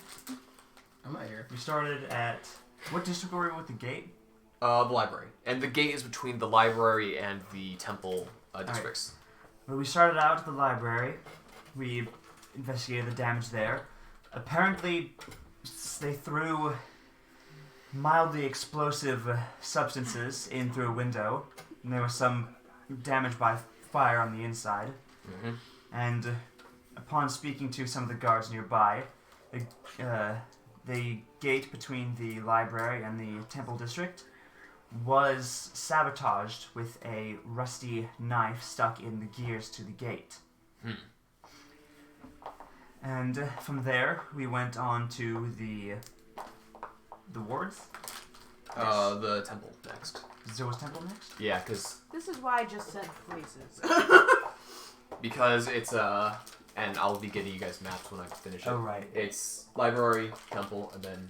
I'm not here.
We started at... What district were we with the gate?
The library. And the gate is between the library and the temple districts.
Well, we started out at the library. We investigated the damage there. Apparently, they threw mildly explosive substances in through a window, and there was some damage by fire on the inside.
Mm-hmm.
And upon speaking to some of the guards nearby, the gate between the library and the temple district was sabotaged with a rusty knife stuck in the gears to the gate. And from there, we went on to the wards.
The temple next.
Zoa's temple next.
Yeah, because
This is why I just said places.
it's and I'll be getting you guys maps when I finish it.
Oh, right.
It's library, temple, and then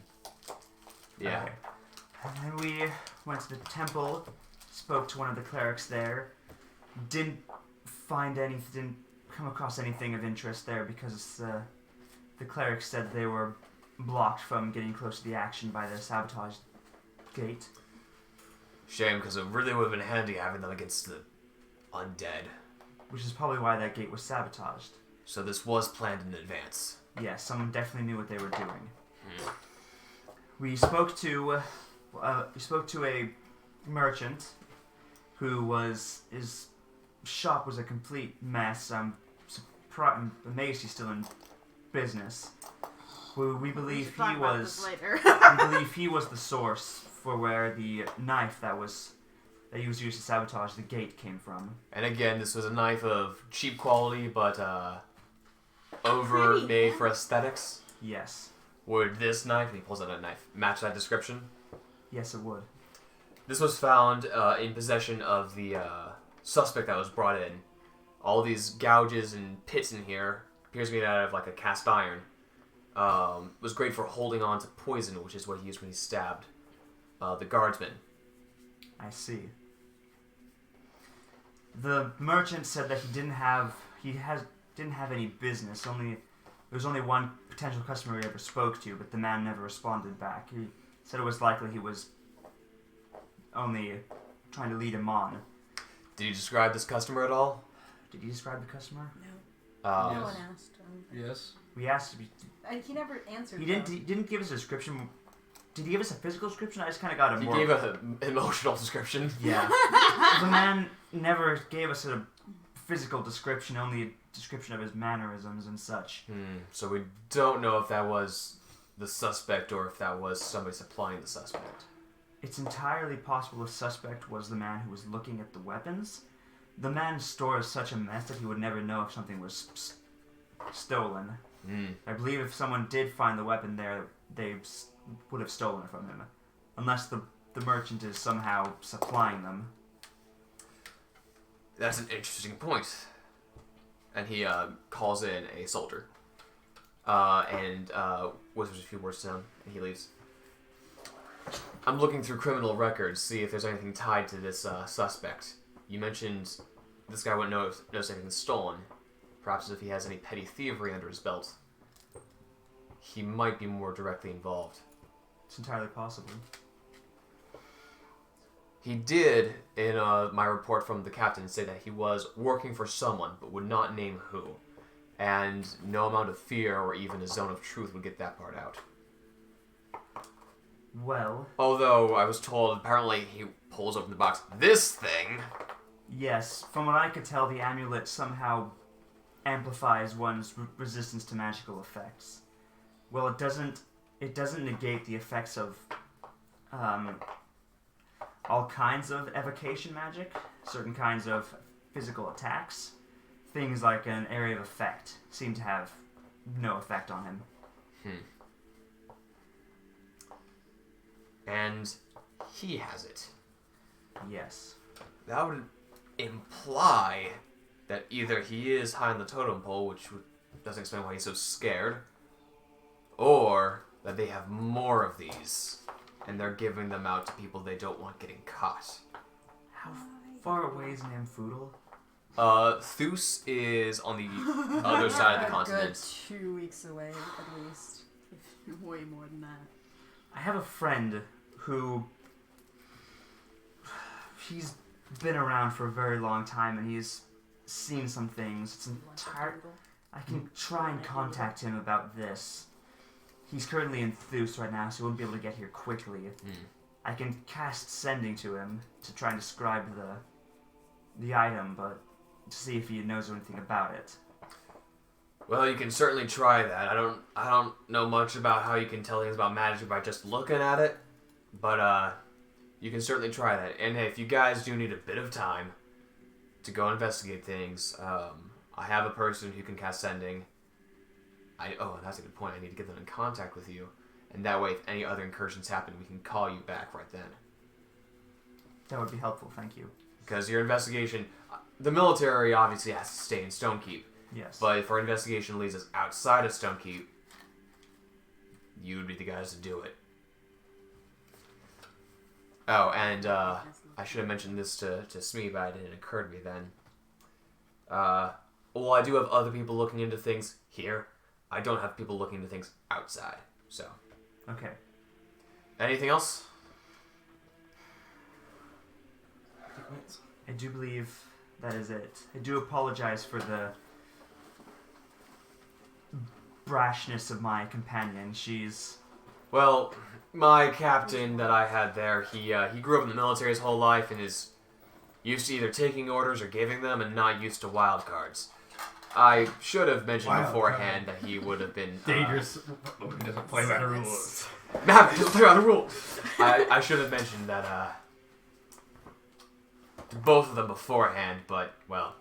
yeah.
Okay. And then we went to the temple, spoke to one of the clerics there. Didn't come across anything of interest there because the clerics said they were blocked from getting close to the action by the sabotage gate.
Shame, because it really would have been handy having them against the undead.
Which is probably why that gate was sabotaged.
So this was planned in advance.
Yes, someone definitely knew what they were doing. We spoke to a merchant who his shop was a complete mess. I'm amazed he's still in business. We believe
should talk
he
about
was
this later.
we believe he was the source for where the knife that was used to sabotage the gate came from.
And again, this was a knife of cheap quality, but over-made for aesthetics.
Yes.
Would this knife, and he pulls out a knife, match that description?
Yes, it would.
This was found in possession of the suspect that was brought in. All these gouges and pits in here appears to be out of like a cast iron. Was great for holding on to poison, which is what he used when he stabbed the guardsman.
I see. The merchant said that he didn't have any business. There was only one potential customer he ever spoke to, but the man never responded back. He said it was likely he was only trying to lead him on.
Did you describe this customer at all?
Did you describe the customer?
No
Yes.
one asked.
Yes.
We asked.
He never answered.
He didn't give us a description. Did he give us a physical description? I just kind of got a
He
more.
gave an emotional description.
Yeah. The man never gave us a physical description, only a description of his mannerisms and such.
So we don't know if that was the suspect or if that was somebody supplying the suspect.
It's entirely possible the suspect was the man who was looking at the weapons. The man's store is such a mess that he would never know if something was stolen. I believe if someone did find the weapon there, they would have stolen it from him. Unless the merchant is somehow supplying them.
That's an interesting point. And he calls in a soldier. And whispers a few words to him, and he leaves. I'm looking through criminal records, see if there's anything tied to this suspect. You mentioned this guy wouldn't notice anything stolen. Perhaps if he has any petty thievery under his belt, he might be more directly involved.
It's entirely possible.
He did, in my report from the captain, say that he was working for someone, but would not name who. And no amount of fear or even a zone of truth would get that part out.
Well...
Although, I was told, apparently he pulls open the box. This thing!
Yes, from what I could tell, the amulet somehow amplifies one's resistance to magical effects. Well, it doesn't negate the effects of all kinds of evocation magic, certain kinds of physical attacks. Things like an area of effect seem to have no effect on him.
And he has it.
Yes.
That would imply that either he is high on the totem pole, which doesn't explain why he's so scared, or that they have more of these, and they're giving them out to people they don't want getting caught.
How far away is Namfoodle?
Thus is on the other side of the continent.
Good 2 weeks away, at least.
Way more than that.
I have a friend who... He's been around for a very long time, and he's seen some things. It's entire... I can try and contact him about this. He's currently in Thus right now, so he won't be able to get here quickly. I can cast sending to him to try and describe the item, but to see if he knows anything about it.
Well, you can certainly try that. I don't know much about how you can tell things about magic by just looking at it, but you can certainly try that. And hey, if you guys do need a bit of time to go investigate things, I have a person who can cast sending. Oh, that's a good point. I need to get them in contact with you, and that way, if any other incursions happen, we can call you back right then.
That would be helpful, thank you.
Because your investigation, the military obviously has to stay in Stonekeep.
Yes.
But if our investigation leads us outside of Stonekeep, you would be the guys to do it. Oh, and I should have mentioned this to Smee, but it didn't occur to me then. Well, I do have other people looking into things here. I don't have people looking into things outside, so.
Okay.
Anything else?
I do believe that is it. I do apologize for the brashness of my companion. She's...
Well, my captain that I had there, he grew up in the military his whole life and is used to either taking orders or giving them and not used to wild cards. I should have mentioned
Wild
beforehand that he would have been...
Dangerous. He doesn't play by the rules.
Nah, just play by the rules. I should have mentioned that, both of them beforehand, but, well...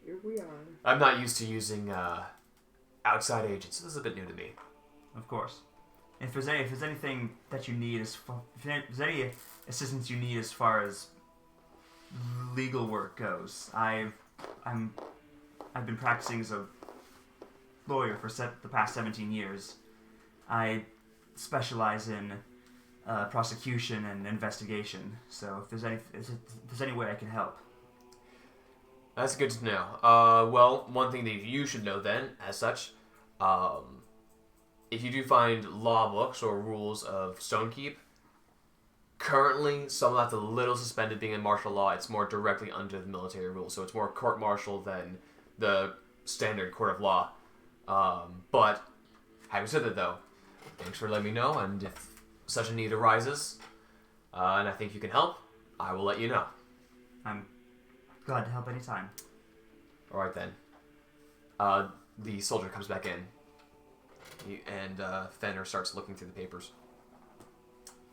Here we are.
I'm not used to using, outside agents. This is a bit new to me.
Of course. If there's anything that you need, if there's any assistance you need as far as legal work goes, I've been practicing as a lawyer for the past 17 years. I specialize in prosecution and investigation. So if there's any way I can help.
That's good to know. Well, one thing that you should know then, as such, if you do find law books or rules of Stonekeep, currently some of that's a little suspended being in martial law. It's more directly under the military rules, so it's more court-martial than the standard court of law. But, having said that though, thanks for letting me know, and if such a need arises, and I think you can help, I will let you know.
I'm glad to help anytime.
Alright then. The soldier comes back in. And Fenner starts looking through the papers.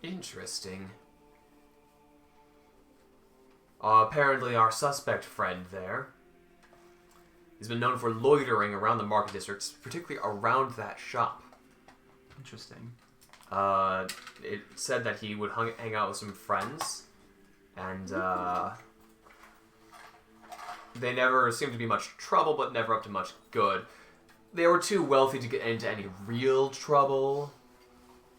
Interesting. Apparently our suspect friend there has been known for loitering around the market districts, particularly around that shop.
Interesting.
It said that he would hang out with some friends, and they never seemed to be much trouble, but never up to much good. They were too wealthy to get into any real trouble,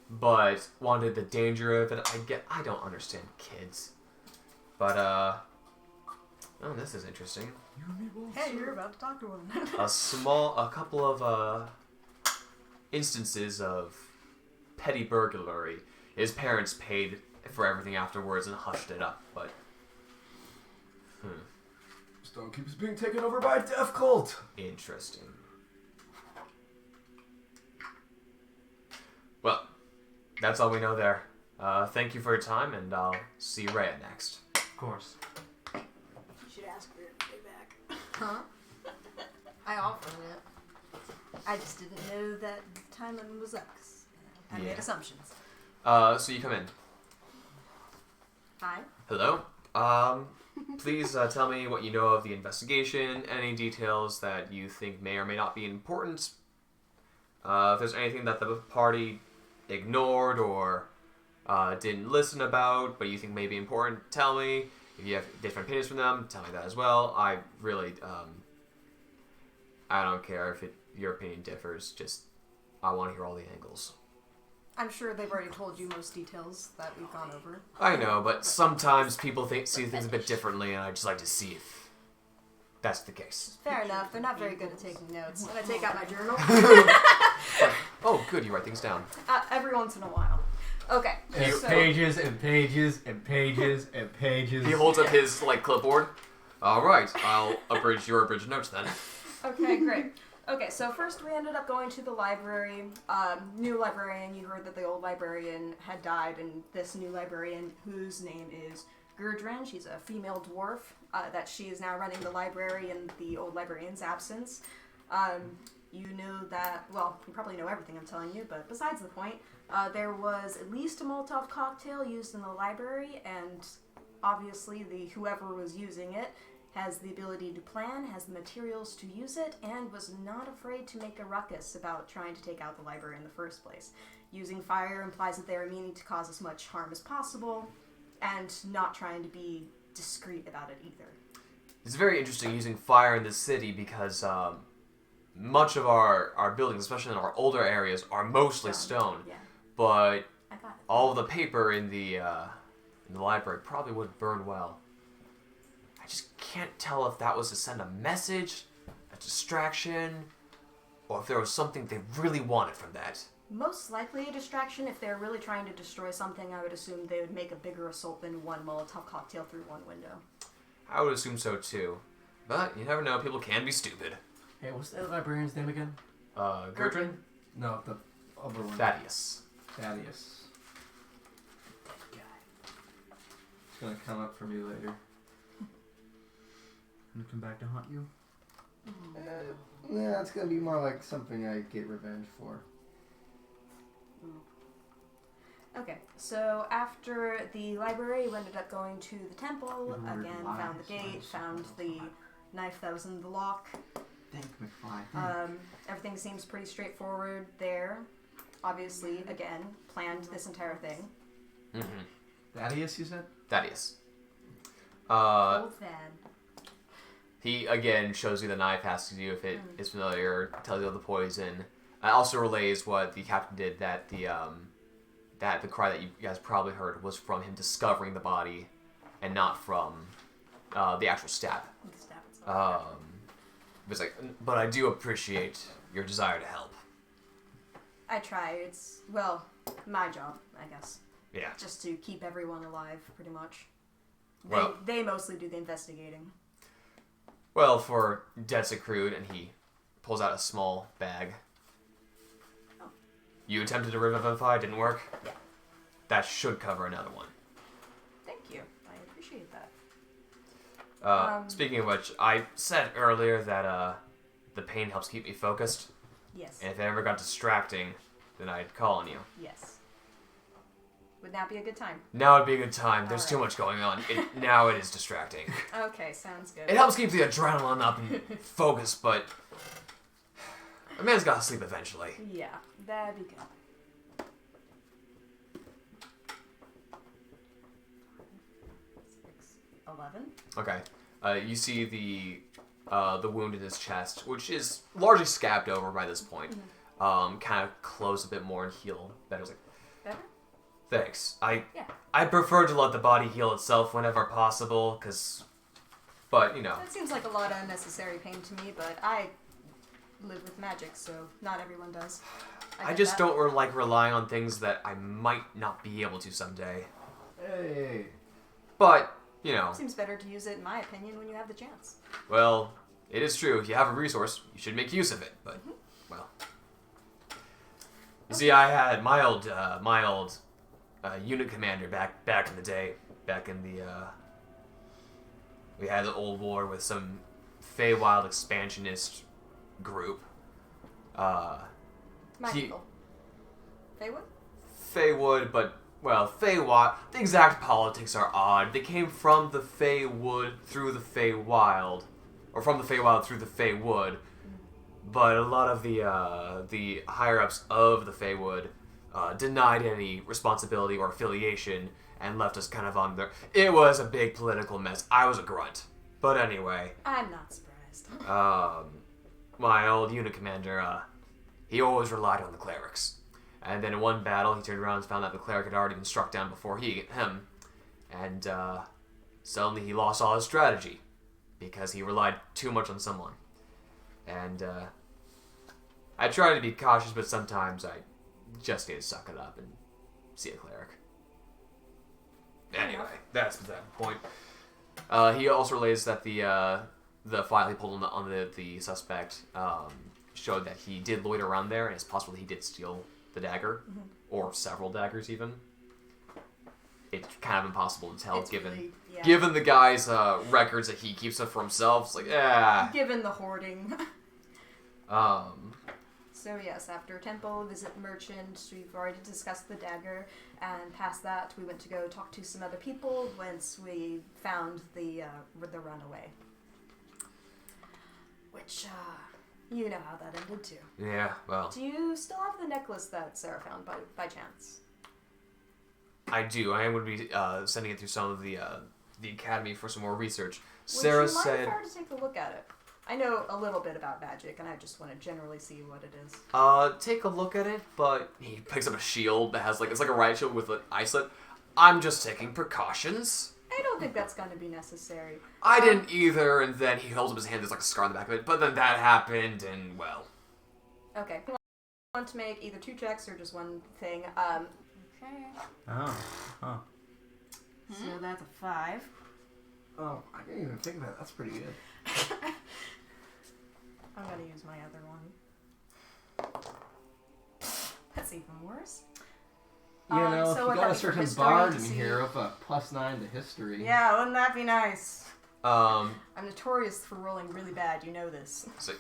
but wanted the danger of it. I don't understand kids. But, oh, this is interesting.
Hey, you're about to talk to him.
A couple of, instances of petty burglary. His parents paid for everything afterwards and hushed it up, but...
Stonekeep is being taken over by a death cult.
Interesting. Well, that's all we know there. Thank you for your time, and I'll see Rhea next.
Of course.
You should ask for your payback.
Huh? I offered it. I just didn't know that time limit was up. 'Cause I made
Yeah.
assumptions.
So you come in.
Hi.
Hello? Please tell me what you know of the investigation, any details that you think may or may not be important. If there's anything that the party ignored or didn't listen about, but you think may be important, tell me. If you have different opinions from them, tell me that as well. I really, I don't care if your opinion differs, just, I want to hear all the angles.
I'm sure they've already told you most details that we've gone over.
I know, but sometimes people see things a bit differently, and I just like to see if that's the case.
Fair enough. They're not very good at taking notes. And I take out my journal.
Oh, good, you write things down.
Every once in a while. Okay.
And
So,
pages and pages and pages and pages.
He holds up his, clipboard. Alright, I'll abridge your abridged notes then.
Okay, great. Okay, so first we ended up going to the library. New librarian, you heard that the old librarian had died, and this new librarian, whose name is Gurdren, she's a female dwarf, that she is now running the library in the old librarian's absence. You know that, well, you probably know everything I'm telling you, but besides the point, there was at least a Molotov cocktail used in the library, and obviously whoever was using it has the ability to plan, has the materials to use it, and was not afraid to make a ruckus about trying to take out the library in the first place. Using fire implies that they are meaning to cause as much harm as possible, and not trying to be discreet about it either.
It's very interesting using fire in the city because much of our buildings, especially in our older areas, are mostly stone.
Yeah,
But
I got it.
all of the paper in the library probably would burn well. I just can't tell if that was to send a message, a distraction, or if there was something they really wanted from that.
Most likely a distraction. If they're really trying to destroy something, I would assume they would make a bigger assault than one Molotov cocktail through one window.
I would assume so too. But you never know, people can be stupid.
Hey, what's the librarian's name again?
Gertrude?
No, the other one.
Thaddeus.
Thaddeus. It's gonna come up for me later.
Gonna come back to haunt you?
Yeah, it's gonna be more like something I get revenge for.
Okay, so after the library, we ended up going to the temple, again, found the gate, found the knife that was in the lock.
Thank McFly.
Everything seems pretty straightforward there. Obviously, again, planned this entire thing.
Mm-hmm.
Thaddeus, you said?
Thaddeus.
Old Thad.
He again shows you the knife, asks you if it is familiar, tells you of the poison. Also relays what the captain did, that the cry that you guys probably heard was from him discovering the body, and not from the actual stab.
The stab itself.
It was like, but I do appreciate your desire to help.
I try. It's, well, my job, I guess.
Yeah.
Just to keep everyone alive, pretty much.
Well-
They mostly do the investigating.
Well, for debts accrued, and he pulls out a small bag.
Oh.
You attempted to revivify, didn't work?
Yeah.
That should cover another one.
Thank you. I appreciate that.
Speaking of which, I said earlier that the pain helps keep me focused.
Yes.
And if it ever got distracting, then I'd call on you.
Yes. Would that be a good time?
Now would be a good time. There's too
Alright.
much going on. Now it is distracting.
Okay, sounds good.
It helps keep the adrenaline up and focused, but a man's got to sleep eventually.
Yeah, that'd be good. 11.
Okay. You see the wound in his chest, which is largely scabbed over by this point. Kind of close a bit more and heal better. It's like,
Better?
thanks.
Yeah.
I prefer to let the body heal itself whenever possible, but you know.
That seems like a lot of unnecessary pain to me, but I live with magic, so not everyone does.
I
get
just
that.
don't like relying on things that I might not be able to someday.
Hey.
But, you know,
Seems better to use it, in my opinion, when you have the chance.
well, it is true. If you have a resource, you should make use of it. But, well. You see, I had my old unit commander back in the day. Back in the, we had the old war with some Feywild expansionist group.
My
He-
people. They would?
Feywood, but, well, Feywild, the exact politics are odd. They came from the Feywood through the Feywild, or from the Feywild through the Feywood, but a lot of the higher-ups of the Feywood denied any responsibility or affiliation and left us kind of on their... It was a big political mess. I was a grunt. But anyway,
I'm not surprised.
my old unit commander, he always relied on the clerics. And then in one battle, he turned around and found that the cleric had already been struck down before him. And suddenly he lost all his strategy because he relied too much on someone. And I try to be cautious, but sometimes I just need to suck it up and see a cleric. Anyway, that's that point. He also relays that the file he pulled on the suspect showed that he did loiter around there, and it's possible that he did steal the dagger, or several daggers even. It's kind of impossible to tell
It's
given
really- yeah.
given the guy's records that he keeps up for himself. It's like,
Given the hoarding. So yes, after temple, visit merchant, we've already discussed the dagger, and past that we went to go talk to some other people once we found the runaway. Which, you know how that ended too.
yeah, well,
Do you still have the necklace that Sarah found by chance?
I do. I would be sending it through some of the academy for some more research.
Would
Sarah
you mind
said,
if I were to take a look at it? I know a little bit about magic, and I just want to generally see what it is.
take a look at it, but he picks up a shield that has it's like a riot shield with an icelet. I'm just taking precautions.
I don't think that's going to be necessary.
I didn't either, and then he holds up his hand, there's like a scar on the back of it, but then that happened, and well.
Okay. You want to make either 2 checks or just one thing? Okay.
Oh. Huh.
So that's a 5.
Oh, I didn't even think of that. That's pretty good.
I'm going to use my other one. even worse.
You know,
so
if you
would
got
that
a
be for
certain
history
bard
to
in
see-
here with a +9 to history.
Yeah, wouldn't that be nice?
Um,
I'm notorious for rolling really bad. You know this.
so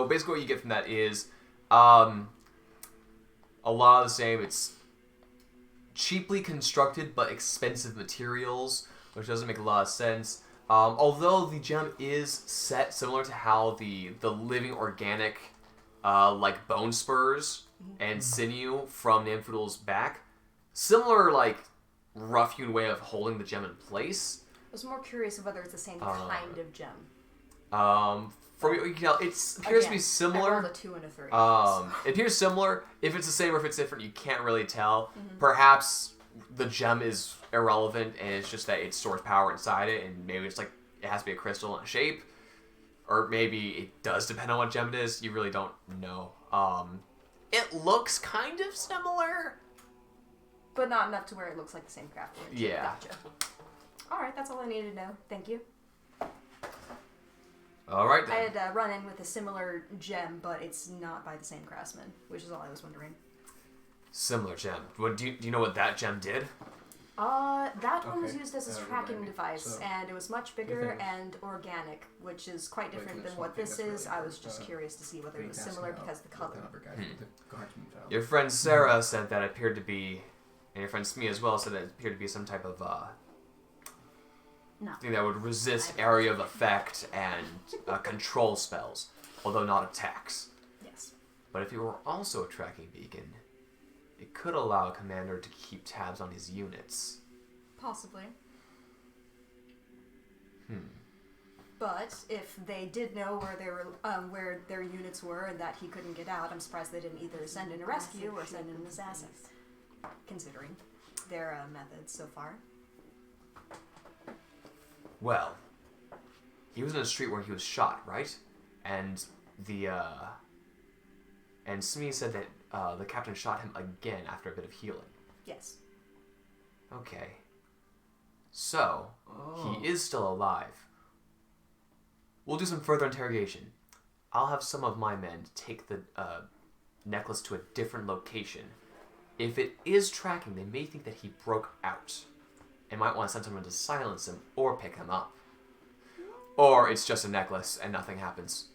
basically what you get from that is a lot of the same. It's cheaply constructed but expensive materials, which doesn't make a lot of sense. Although the gem is set similar to how the living organic like bone spurs and sinew from Nymphodul's back, similar like rough-hewn way of holding the gem in place.
I was more curious of whether it's the same kind of gem.
From what you can tell, it appears to be
I
similar.
rolled a 2 and a 3.
It appears similar. If it's the same or if it's different, you can't really tell. Perhaps the gem is irrelevant and it's just that it stores power inside it, and maybe it's like it has to be a crystal in a shape. Or maybe it does depend on what gem it is. You really don't know. It looks kind of similar.
But not enough to where it looks like the same craft.
Yeah.
Gotcha. Alright, that's all I needed to know. Thank you.
Alright
I
then.
had run in with a similar gem, but it's not by the same craftsman, which is all I was wondering.
Similar gem. What do you know what that gem did?
That one was
Okay.
used as a
Remind
tracking
me.
device,
So,
and it was much bigger
think-
and organic, which is quite
Wait,
different
there's
than what
something
this
that's
is.
really
I was just
good.
curious to see whether it
We
was
can ask
similar
about
because of the color.
other guys with the guardsman file.
Your friend Sarah said that it appeared to be, and your friend Smee as well said that it appeared to be some type of
No.
thing that would resist area of effect and control spells, although not attacks.
Yes.
But if it were also a tracking beacon, it could allow a commander to keep tabs on his units.
Possibly. But if they did know where they were, where their units were, and that he couldn't get out, I'm surprised they didn't either send in a rescue or send in an assassin. Considering their methods so far.
Well, he was in a street where he was shot, right? And and Smee said that the captain shot him again after a bit of healing.
Yes.
Okay. So, he is still alive. We'll do some further interrogation. I'll have some of my men take the necklace to a different location. If it is tracking, they may think that he broke out and might want to send someone to silence him or pick him up. Or it's just a necklace and nothing happens.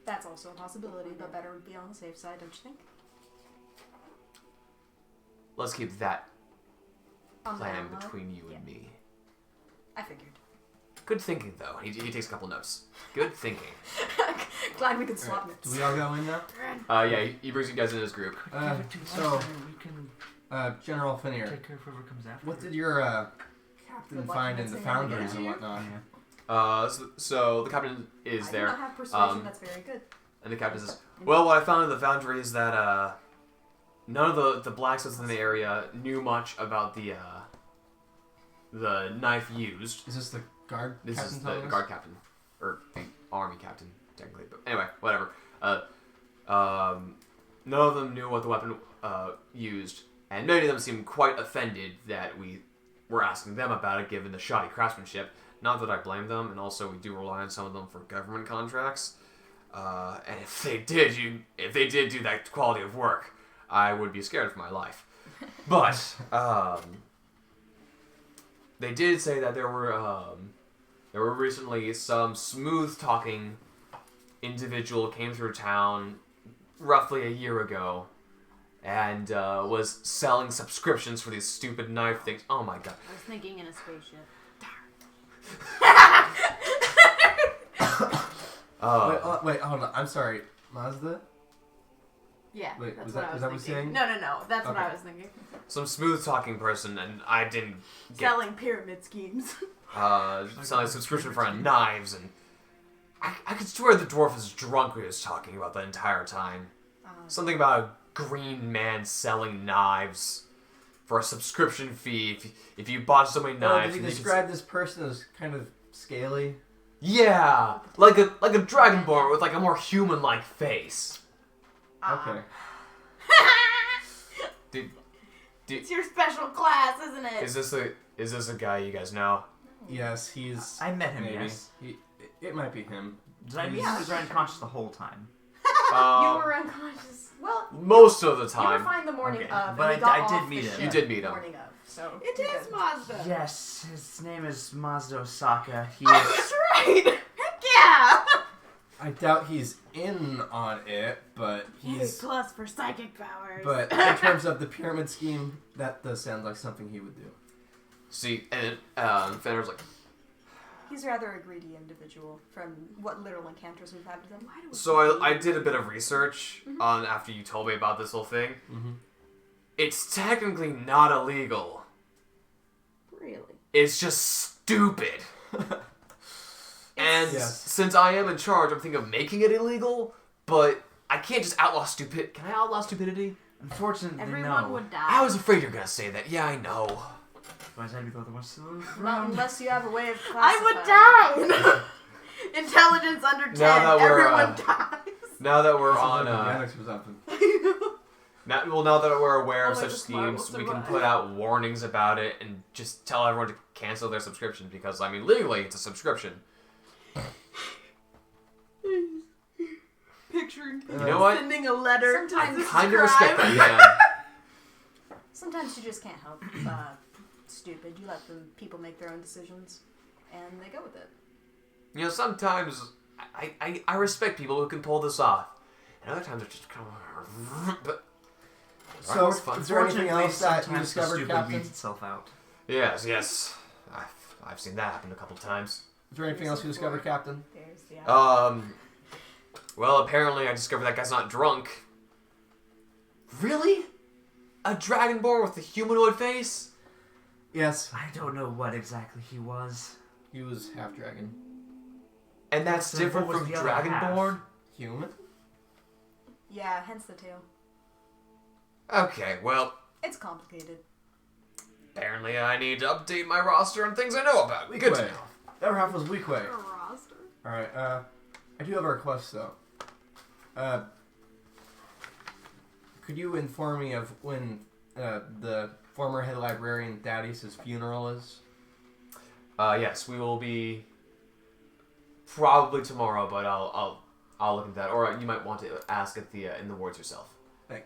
That's also a possibility, but better would be on the safe side, don't you think?
Let's keep that
On the
plan
down low?
between you and me.
I figured.
Good thinking, though. He takes a couple notes. Good thinking.
Glad we could swap
Alright,
notes.
do we all go in now?
Yeah, he brings you guys in his group.
Give it to
So-
us and we can
General Finnear,
take care of whoever comes after.
what did your captain
The
find in the
weapons
foundries
and
and whatnot?
So the captain is
I
there.
do not have persuasion, that's very good.
And the captain says, well, what I found in the foundry is that none of the blacksmiths in the area knew much about the knife used.
Is this the guard
This
captain
is the
telling us?
guard captain. Or the army captain, technically. But anyway, whatever. None of them knew what the weapon used, and many of them seemed quite offended that we were asking them about it, given the shoddy craftsmanship. Not that I blame them, and also we do rely on some of them for government contracts. And if they did do that quality of work, I would be scared for my life. But they did say that there were recently some smooth-talking individual came through town roughly a year ago and was selling subscriptions for these stupid knife things. Oh my god.
I was thinking in a spaceship.
Wait, hold on. I'm sorry. Mazda?
Yeah,
Wait,
that's
was
what
that-
I was
is that what
thinking.
you're saying?
No. That's what
Okay.
I was thinking.
Some smooth-talking person, and I didn't get
Selling pyramid schemes.
selling subscription for knives, and I could swear the dwarf was drunk when he was talking about the entire time. Something about a green man selling knives for a subscription fee if you bought so many
Oh,
knives.
did he
and they could
describe this person as kind of scaly?
Yeah, like a dragonborn with like a more human-like face.
Okay.
Dude,
It's your special class, isn't it?
is this a guy you guys know?
Yes, he's.
I met him,
maybe.
yes.
It might be him.
Did I meet
Yeah,
him? Was I unconscious the whole time?
You were unconscious.
Well,
Most of the
you were
time.
fine the morning
Okay,
of,
but
and we got
I did
off
meet
the
him.
ship
You did meet him.
Morning of, so
It
you're
is
good.
Mazda.
Yes, his name is Mazda Osaka. He
Oh,
is.
that's right. Heck yeah.
I doubt he's in on it, but
A
he's.
plus for psychic powers.
But in terms of the pyramid scheme, that does sound like something he would do.
See, and Fenrir's like,
He's rather a greedy individual from what literal encounters we've had with him.
Why do we
so I
keep
did a bit of research on after you told me about this whole thing.
Mm-hmm.
It's technically not illegal.
Really?
It's just stupid. And
Yes.
since I am in charge, I'm thinking of making it illegal, but I can't just outlaw stupidity. Can I outlaw stupidity?
Unfortunately,
Everyone
no.
would die.
I was afraid you were going to say that. Yeah, I know.
But I said we thought there was
Not unless you have a way of
I
classifying.
would die. Intelligence under 10.
Now that we're,
Everyone dies.
Now that we're
This is
on,
what mechanics was up in.
now that we're aware of
Oh,
such
just marbles
schemes, we
to
can
run.
put out warnings about it and just tell everyone to cancel their subscription because, I mean, legally it's a subscription.
Picturing
You know what?
sending a letter.
Sometimes-
to
Kind of respect
subscribe.
that, yeah.
Sometimes you just can't help stupid. You let them people make their own decisions, and they go with it.
You know, sometimes I respect people who can pull this off, and other times they're just kind of. But
So,
it's fun.
is there anything
Unfortunately,
else that you
sometimes the
discovered,
stupid
Captain?
weeds itself out.
Yes, I've seen that happen a couple times.
Is there anything else you discovered, Captain?
There's the
Well, apparently I discovered that guy's not drunk. Really? A dragonborn with a humanoid face?
Yes,
I don't know what exactly he was.
he was half dragon.
And that's
So
different
what was
from
the other half?
dragonborn?
Human?
yeah, hence the tail.
Okay, well,
It's complicated.
apparently I need to update my roster and things I know about. Good to
Weequay.
know.
The other half was Weequay.
A roster.
Alright, I do have a request though. Could you inform me of when the former head librarian Thaddeus' funeral is?
Yes, we will be probably tomorrow, but I'll look into that. Or you might want to ask at the in the wards yourself.
Thank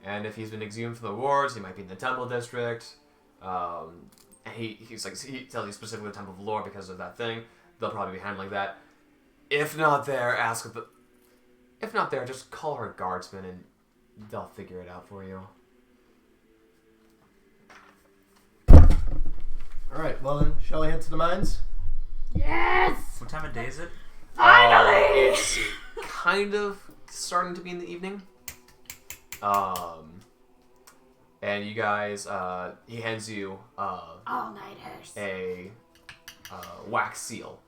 And if he's been exhumed from the wards, he might be in the temple district. And he tells you specifically the Temple of Lore because of that thing. They'll probably be handling that. If not there, ask at the. If not there, just call her guardsman and they'll figure it out for you.
Alright, well then, shall we head to the mines?
Yes!
What time of day is it?
Finally!
It's kind of starting to be in the evening. And you guys, he hands you
All-nighters.
a wax seal.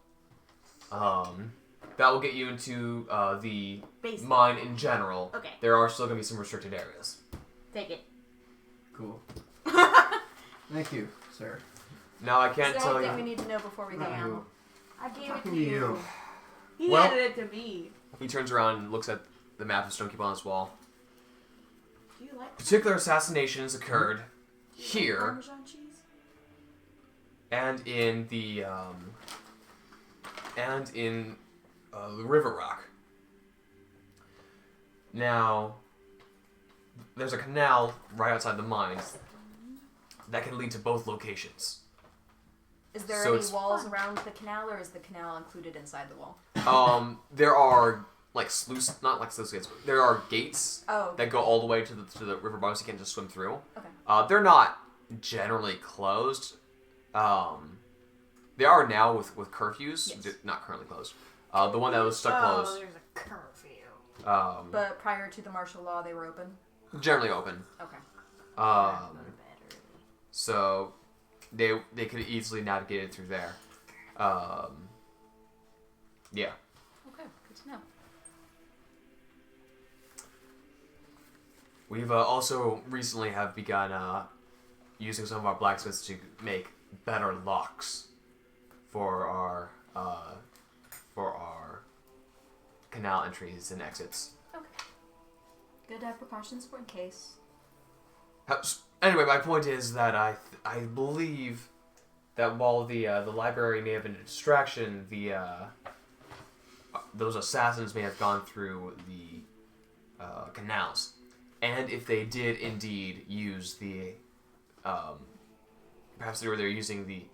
That will get you into the
Basement.
mine in general.
Okay.
There are still going to be some restricted areas.
Take it.
Cool. Thank you, sir.
Now, I
Is
can't
there
tell
anything we
you.
need to know before we go?
No.
I gave it
Talking
to
to
you.
you.
He
Well-
handed it to me.
He turns around and looks at the map of Stonekeep on his wall.
Do you like
Particular assassinations occurred
do you like
here
Parmesan cheese?
and in the River Rock. Now, there's a canal right outside the mines that can lead to both locations.
Is there
So
any
it's-
walls around the canal, or is the canal included inside the wall?
There are like not like sluice gates. But there are gates
Oh,
that go all the way to the river bottom, so you can't just swim through.
okay.
They're not generally closed. They are now with curfews.
Yes.
They're not currently closed. The one that was stuck
Oh,
closed.
there's a curfew.
But prior to the martial law, they were open?
Generally open.
Okay.
Go to bed early.
So they could easily navigate it through there. Yeah.
Okay, good to know.
We've also recently have begun using some of our blacksmiths to make better locks for our canal entries and exits.
Good to have precautions for in case.
Anyway, my point is that I believe that while the library may have been a distraction, those assassins may have gone through the canals. And if they did indeed use the... perhaps they're using the...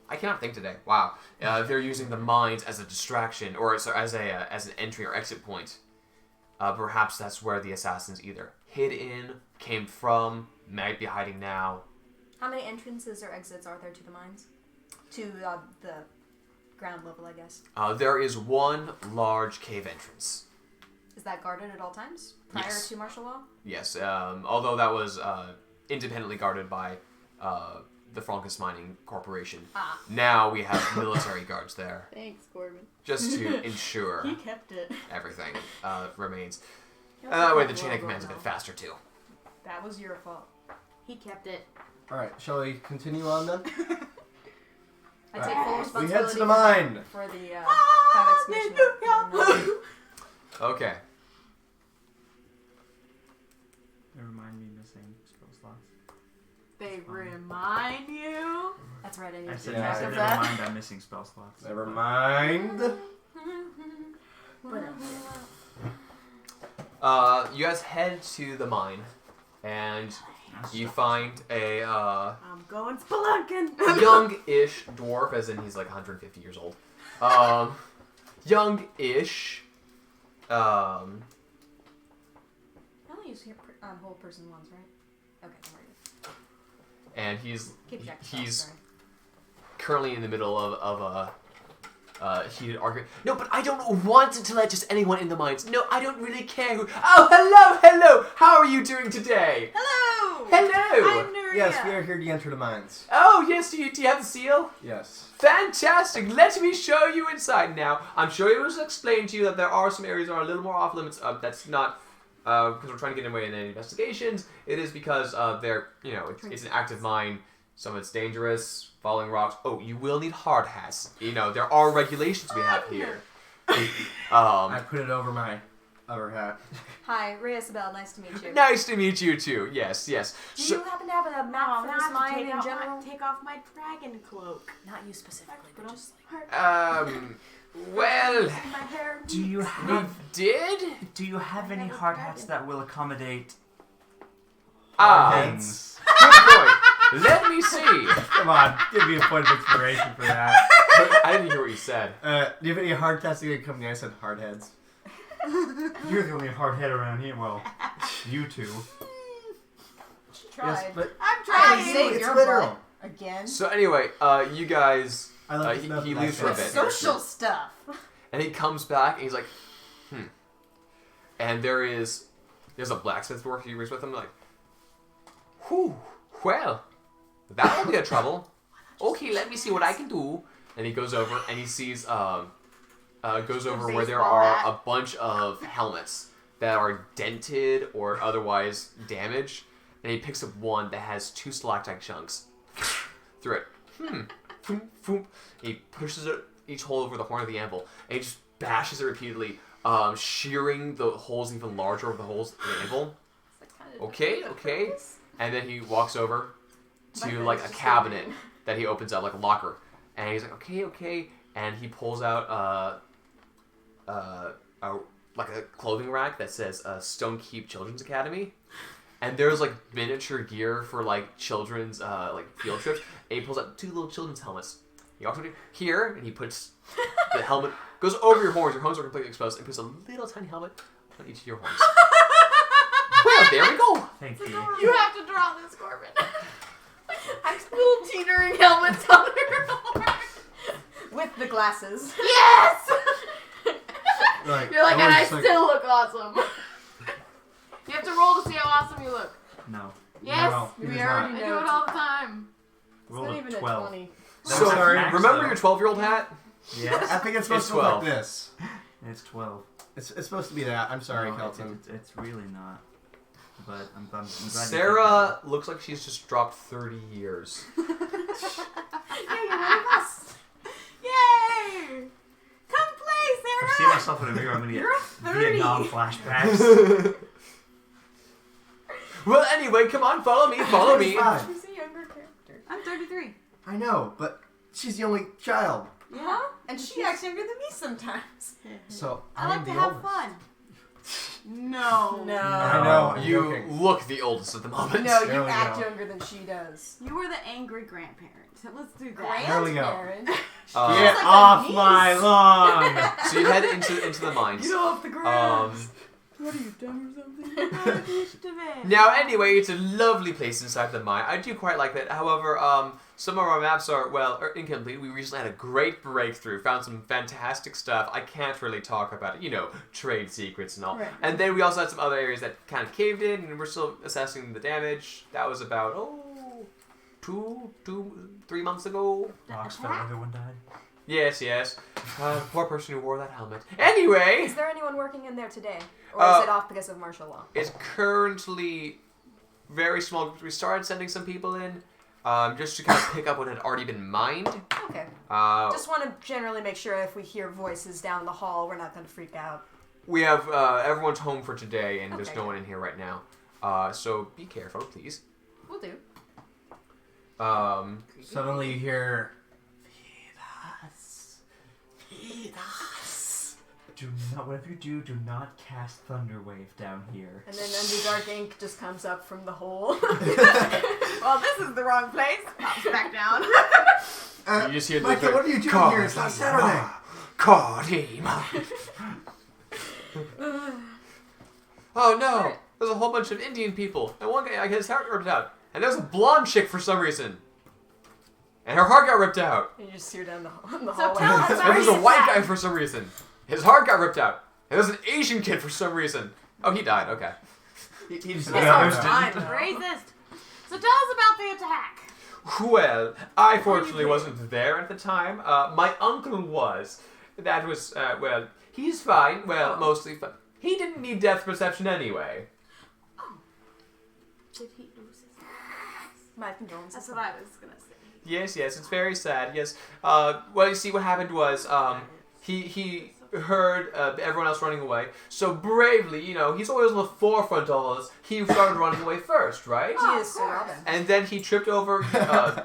I cannot think today. Wow. They're using the mines as a distraction, or sorry, as an entry or exit point. Perhaps that's where the assassins either hid in, came from, might be hiding now.
How many entrances or exits are there to the mines? To the ground level, I guess.
There is one large cave entrance.
Is that guarded at all times prior
Yes.
to martial law?
Yes, although that was independently guarded by the Frankus Mining Corporation.
Ah.
Now we have military guards there,
Thanks, Corbin.
just to ensure
He kept it.
everything remains. And that way the chain of command's a bit faster too.
That was your fault.
He kept it.
All right, shall we continue on then?
I take full
We
responsibility
head to the mine.
for the time excavation.
Okay.
They remind me missing spell slots.
They remind you.
That's right, I need
I
to
said,
keep
Yeah.
I
track
said
of
never
that.
mind, I'm missing spell slots.
Never mind.
You guys head to the mine, and you find a
I'm going spelunking.
young-ish dwarf, as in he's like 150 years old. Young-ish.
I only use whole person ones, right? Okay, don't worry.
And he's
Keep track.
he's currently in the middle of a heated argument. No, but I don't want to let just anyone in the mines. No, I don't really care who. Oh, hello. How are you doing today?
Hello.
Hello.
I'm Nuria.
Yes, we are here to enter the mines.
Oh, yes. Do you have the seal?
Yes.
Fantastic! Let me show you inside now. I'm sure it was explained to you that there are some areas that are a little more off limits. That's not because we're trying to get away in any investigations. It is because they're, it's an active mine. Some of it's dangerous, falling rocks. Oh, you will need hard hats. There are regulations we have here.
I put it over my other hat.
Hi, Ray Isabel. Nice to meet you.
Nice to meet you too. Yes.
Do you happen to have a map for this mine in general?
Take off my dragon cloak.
Not you specifically, but just like...
Well,
My hair.
Do you
we
have
did.
any hard hats that will accommodate
Heads.
Good point. Let me see.
Come on, give me a point of inspiration for that.
I didn't hear what you said.
Do you have any hard hats that come? I said hard heads.
You're the only hard head around here. Well, you two.
Tried.
Yes, but
I'm
I
trying.
save
it's
your
literal.
butt again.
So anyway, you guys,
I like to know
he
that
leaves for a
I
bit.
said-
Social stuff.
And he comes back and he's like, And there's a blacksmith worker he was with him, like, whew, well, that won't be a trouble. Okay, let me see what I can do. And he goes over and he sees, goes over where there
Baseball
are
hat.
a bunch of helmets that are dented or otherwise damaged. And he picks up one that has 2 stalactite chunks through it. Foom, foom. He pushes it each hole over the horn of the anvil, and he just bashes it repeatedly, shearing the holes even larger over the holes in the anvil. Okay. And then he walks over to like a cabinet that he opens up, like a locker, and he's like, okay. And he pulls out like a clothing rack that says Stonekeep Children's Academy. And there's like miniature gear for like children's like field trips. And he pulls out 2 little children's helmets. He walks over here and he puts the helmet, goes over your horns. Your horns are completely exposed, and puts a little tiny helmet on each of your horns. Well, there we go.
Thank you.
You have to draw this, Corbin. I'm little teetering helmets on her horn.
With the glasses.
Yes!
Like,
You're like, and I
just like,
still look awesome. You have to roll to see how awesome you look.
No.
Yes,
No, he
we
does
already
not.
do it all the time.
Roll
Not
a
even
12.
a 20.
So,
sorry,
remember
though.
your 12-year-old hat?
Yes.
I think it's supposed
It's
to look like
12.
this.
It's 12.
It's supposed to be that. I'm sorry,
No,
Kelton.
It's really not. But I'm glad you think
Sarah looks like she's just dropped 30 years.
Yeah, you're one of us. Yay! Come play,
that.
Sarah!
If I see myself in a mirror, I'm gonna get
You're 30.
Vietnam flashbacks.
Well, anyway, come on, follow me.
Fine.
She's a younger character.
I'm 33.
I know, but she's the only child.
Yeah?
And she acts younger than me sometimes.
So
I
I'm
like to
the
have
oldest.
fun. No.
No.
I know. I'm
You
joking.
look the oldest at the moment.
No,
There
you
we
act
go.
younger than she does.
You were the angry grandparent. Let's do that.
There we go.
Grandparent.
Get
like
off
my
my
niece.
lawn!
So you head into the mines.
Get off the ground.
Um,
What are you, dumb or something?
now, anyway, it's a lovely place inside the mine. I do quite like that. However, some of our maps are, incomplete. We recently had a great breakthrough, found some fantastic stuff. I can't really talk about it, trade secrets and all.
Right.
And then we also had some other areas that kind of caved in, and we're still assessing the damage. That was about, 3 months ago.
Rocks fell, everyone died.
Yes. Poor person who wore that helmet. Anyway,
Is there anyone working in there today? Or is it off because of martial law?
it's currently very small. We started sending some people in just to kind of pick up what had already been mined.
Okay.
Just
Just want to generally make sure if we hear voices down the hall, we're not going to freak out.
we have everyone's home for today, and there's
Okay.
no one in here right now. So be careful, please.
We'll do.
Suddenly you hear, feed us. Feed us.
Do not, whatever you do not cast Thunderwave down here.
And then Underdark ink just comes up from the hole.
Well, this is the wrong place. Pops back down.
You just hear the
Michael, what are you doing here? It's not Saturday.
Caught him. Oh no! There's a whole bunch of Indian people, and one guy got his heart ripped out, and there's a blonde chick for some reason, and her heart got ripped out.
And you just hear down the
So
hallway.
tell us
And
about
there's
the
a white
attack.
guy for some reason. His heart got ripped out. And there's an Asian kid for some reason. Oh, he died. Okay.
He just
Yeah.
Fine, though.
Racist. So tell us about the attack.
Well, I fortunately wasn't there at the time. My uncle was. That was, he's fine. Well, mostly fine. He didn't need death perception anyway.
Did he lose his
My condolences.
That's what I was gonna say.
Yes, it's very sad. Yes. Well, you see, what happened was, he heard everyone else running away. So bravely, he's always on the forefront of all this. He started running away first, right?
He is Sir Robin.
And then he tripped over.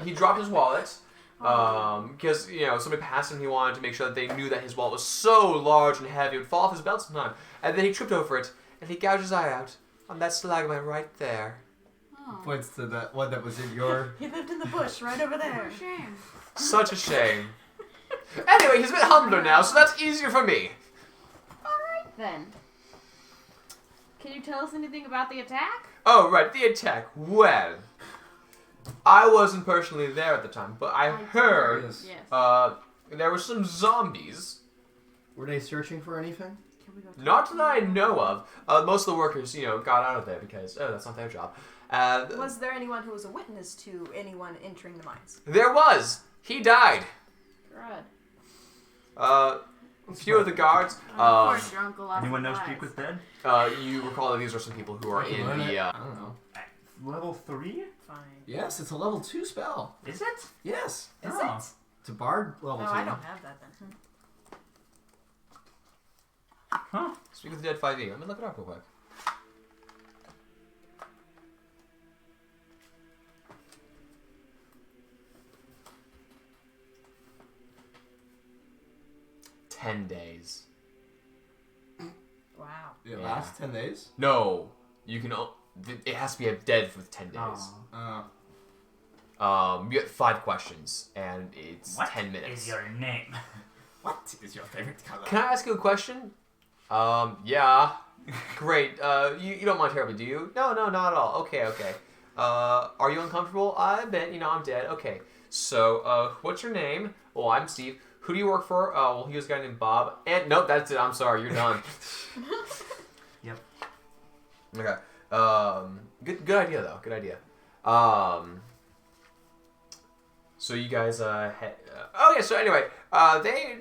He dropped his wallet because somebody passed him. He wanted to make sure that they knew that his wallet was so large and heavy it would fall off his belt sometime. And then he tripped over it, and he gouged his eye out on that stalagmite right there.
Points to the one that was in your...
He lived in the bush right over there. Shame.
Such a shame. Anyway, he's a bit humbler now, so that's easier for me.
Alright then. Can you tell us anything about the attack?
Oh, right, the attack. Well, I wasn't personally there at the time, but I heard
Yes.
Yes.
there were some zombies.
Were they searching for anything?
Can we go talk
Not
to
that I
them?
know of. Most of the workers, got out of there because, that's not their job.
Was there anyone who was a witness to anyone entering the mines?
There was. He died.
Good.
A few of the guards.
Of course, your uncle lost
Anyone know
his
Speak
eyes.
with Dead?
You recall that these are some people who are in
Learn it?
the.
I don't know.
Level 3?
Fine.
Yes, it's a level 2 spell.
Is it?
Yes.
Is
Oh.
it?
It's a bard level 2.
Oh, I don't have that then.
Huh.
Speak with the Dead 5e. Let me look it up real quick. "10 days.
Wow.
It
Yeah.
lasts 10 days?
No, you can. It has to be dead for 10 days.
Oh.
You get 5 questions, and it's
What
10 minutes.
is your name?
What is your favorite color?
Can I ask you a question? Yeah. Great. You don't mind terribly, do you? No, not at all. Okay. Are you uncomfortable? I bet. I'm dead. Okay. So, what's your name? Oh, I'm Steve. Who do you work for? Well, he was a guy named Bob. And, nope, that's it. I'm sorry. You're done.
Yep.
Okay. Good idea, though. Good idea. So you guys, so anyway, they,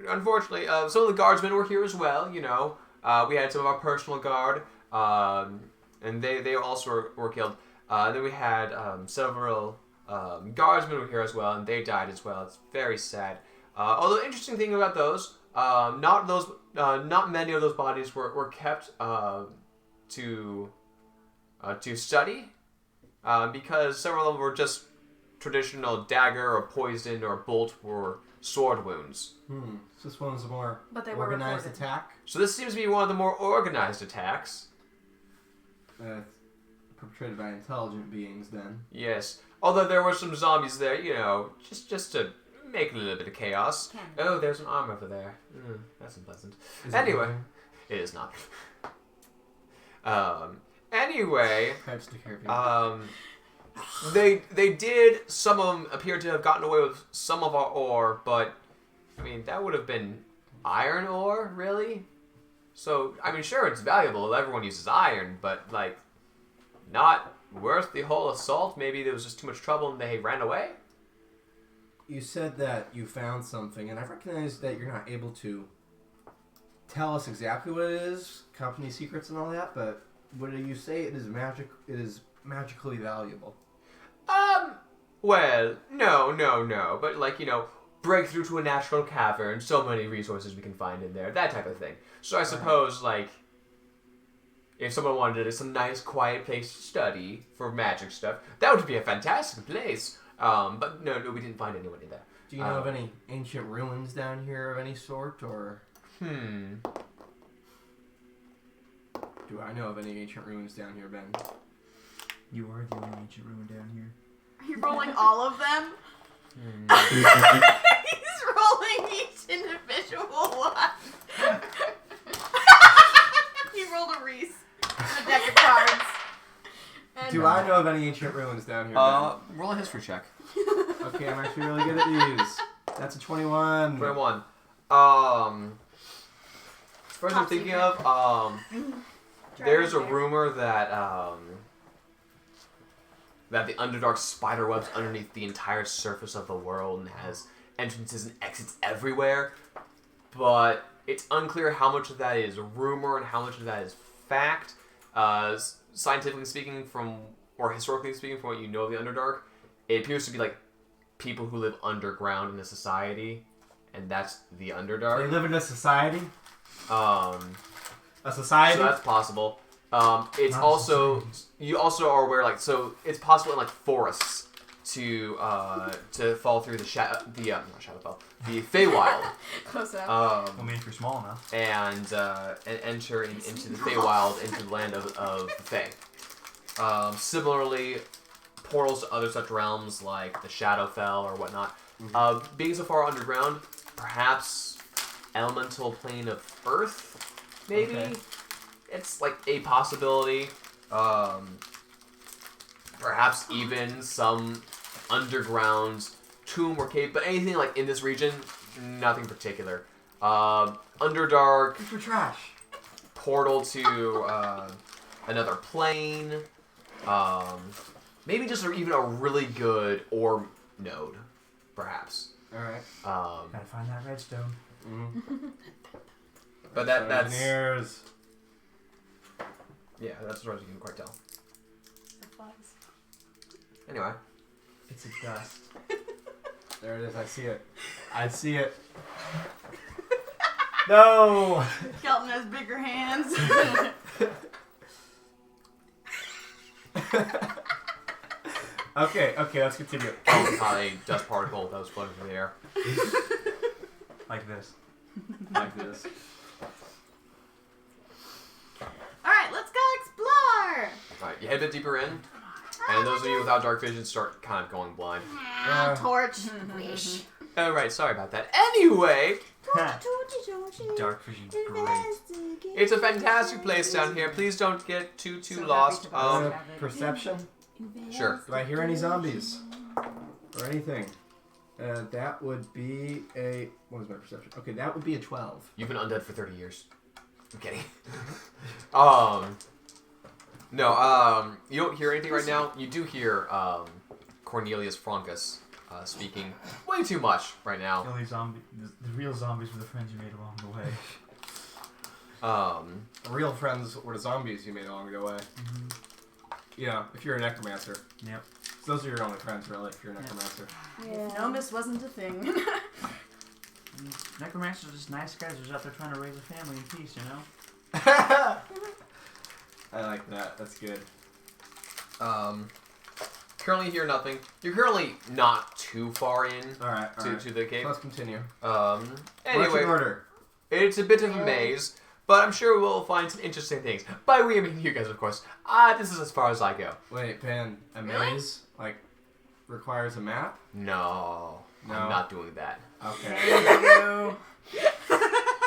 unfortunately, some of the guardsmen were here as well, we had some of our personal guard, and they also were killed. Then we had, several, guardsmen were here as well, and they died as well. It's very sad. Although, interesting thing about those, not many of those bodies were kept, to study, because several of them were just traditional dagger or poison or bolt or sword wounds.
So this one's a more
But they were
organized
reported.
attack.
So this seems to be one of the more organized attacks.
Perpetrated by intelligent beings, then.
Yes. Although there were some zombies there, you know, just to make a little bit of chaos. Oh, there's an arm over there. That's unpleasant.
Is it
Anyway,
moving?
it is not. Anyway,
Try to take care of you.
they did. Some of them appear to have gotten away with some of our ore, but I mean that would have been iron ore, really. So I mean, sure, it's valuable. Everyone uses iron, but like, not worth the whole assault. Maybe there was just too much trouble and they ran away.
You said that you found something, and I recognize that you're not able to tell us exactly what it is, company secrets and all that, but would you say it is magically valuable?
Well, no. But like, you know, breakthrough to a natural cavern, so many resources we can find in there, that type of thing. So I suppose, like, if someone wanted some nice, quiet place to study for magic stuff, that would be a fantastic place. But no, we didn't find anyone in there.
Do you know of any ancient ruins down here of any sort, or? Do I know of any ancient ruins down here, Ben?
You are the only ancient ruin down here.
Are you rolling all of them? He's rolling each individual one. He rolled a Reese. A deck of cards. And
Do I know of any ancient ruins down here, Ben?
Roll a history check.
Okay, I'm actually really good at these. That's a 21.
21. As far as I'm
Top
thinking
secret.
of, there's a
Dragon
rumor that that the Underdark spiderwebs underneath the entire surface of the world and has entrances and exits everywhere, but it's unclear how much of that is rumor and how much of that is fact. Scientifically speaking, or historically speaking, from what you know of the Underdark, it appears to be like people who live underground in a society, and that's the Underdark.
They live in a society?
A
society?
So that's possible. It's
Not
also you also are aware, like, so it's possible in like forests to fall through the Feywild.
Close enough.
I mean, if you're small enough.
And enter into the Feywild, into the land of the Fey. Similarly, portals to other such realms like the Shadowfell or whatnot. Being so far underground, perhaps elemental plane of Earth, maybe.
Okay.
It's like a possibility. Perhaps even some underground tomb or cave, but anything like in this region, nothing particular. Underdark,
For trash.
portal to another plane. Maybe just even a really good orb node, perhaps.
Alright.
Gotta find that redstone.
But that's
Engineers.
yeah, that's as far as you can quite tell. Anyway,
It's a dust. There it is. I see it. I see it. No!
Kelton has bigger hands.
Okay, let's continue.
caught a dust particle that was floating through the air.
Like this.
Like this.
Alright, let's go explore.
Alright, you head a bit deeper in, and those of you without dark vision start kind of going blind.
Torch. Wish.
Oh, right, sorry about that. Anyway,
Dark vision's great.
it's a fantastic place down here. Please don't get too lost.
Perception?
Sure.
Do I hear any zombies? Or anything? That would be a... What was my perception? Okay, that would be a 12.
You've been undead for 30 years. I'm kidding. No, you don't hear anything right now. You do hear Cornelius Francus speaking way too much right
The
now.
only the real zombies were the friends you made along the way.
The real friends were the zombies you made along the way. You know, if you're a necromancer.
Yep.
So those are your only friends, really, if you're a necromancer.
If Nomus wasn't a thing.
Necromancers are just nice guys who's out there trying to raise a family in peace, you know?
I like that. That's good.
currently hear nothing. You're currently not too far in
All right.
to the cave.
So let's continue.
Anyway,
Marching order.
it's a bit of a maze, but I'm sure we'll find some interesting things. By we, I mean you guys, of course. This is as far as I go.
Wait, Pan, a
Really?
maze like requires a map?
No,
No.
I'm not doing that.
Okay.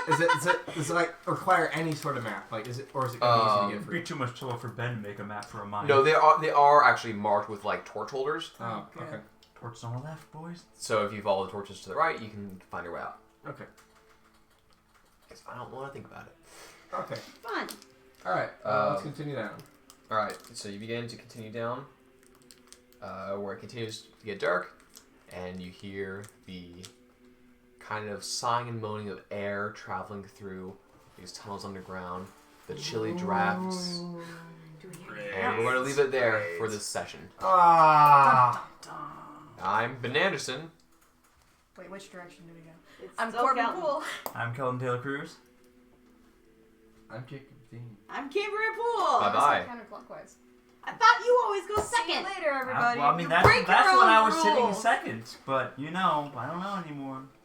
Does it like require any sort of map? Like, is it gonna be easy to get
It'd
for
be too much trouble for Ben to make a map for a mine.
No, they are actually marked with like torch holders.
Oh, okay.
Torches on the left, boys.
So if you follow the torches to the right, you can find your way out.
Okay.
Guess I don't want to think about it.
Okay.
Fun.
All right. Let's continue down.
All right, so you begin to continue down, where it continues to get dark, and you hear the kind of sighing and moaning of air traveling through these tunnels underground, the chilly drafts, and we're going to leave it there for this session.
Ah.
I'm Ben Anderson.
Wait, which direction do we go?
It's
I'm
still
Corbin
counting.
Poole.
I'm Kellen Taylor Cruz.
I'm Jacob Dean.
I'm Kimberly Poole.
Bye-bye.
Counterclockwise.
I thought you always go
See you
second.
later, everybody.
Well, I mean,
You
that's
break
when
your
I
own
was sitting
rules.
second. But, you know, I don't know anymore.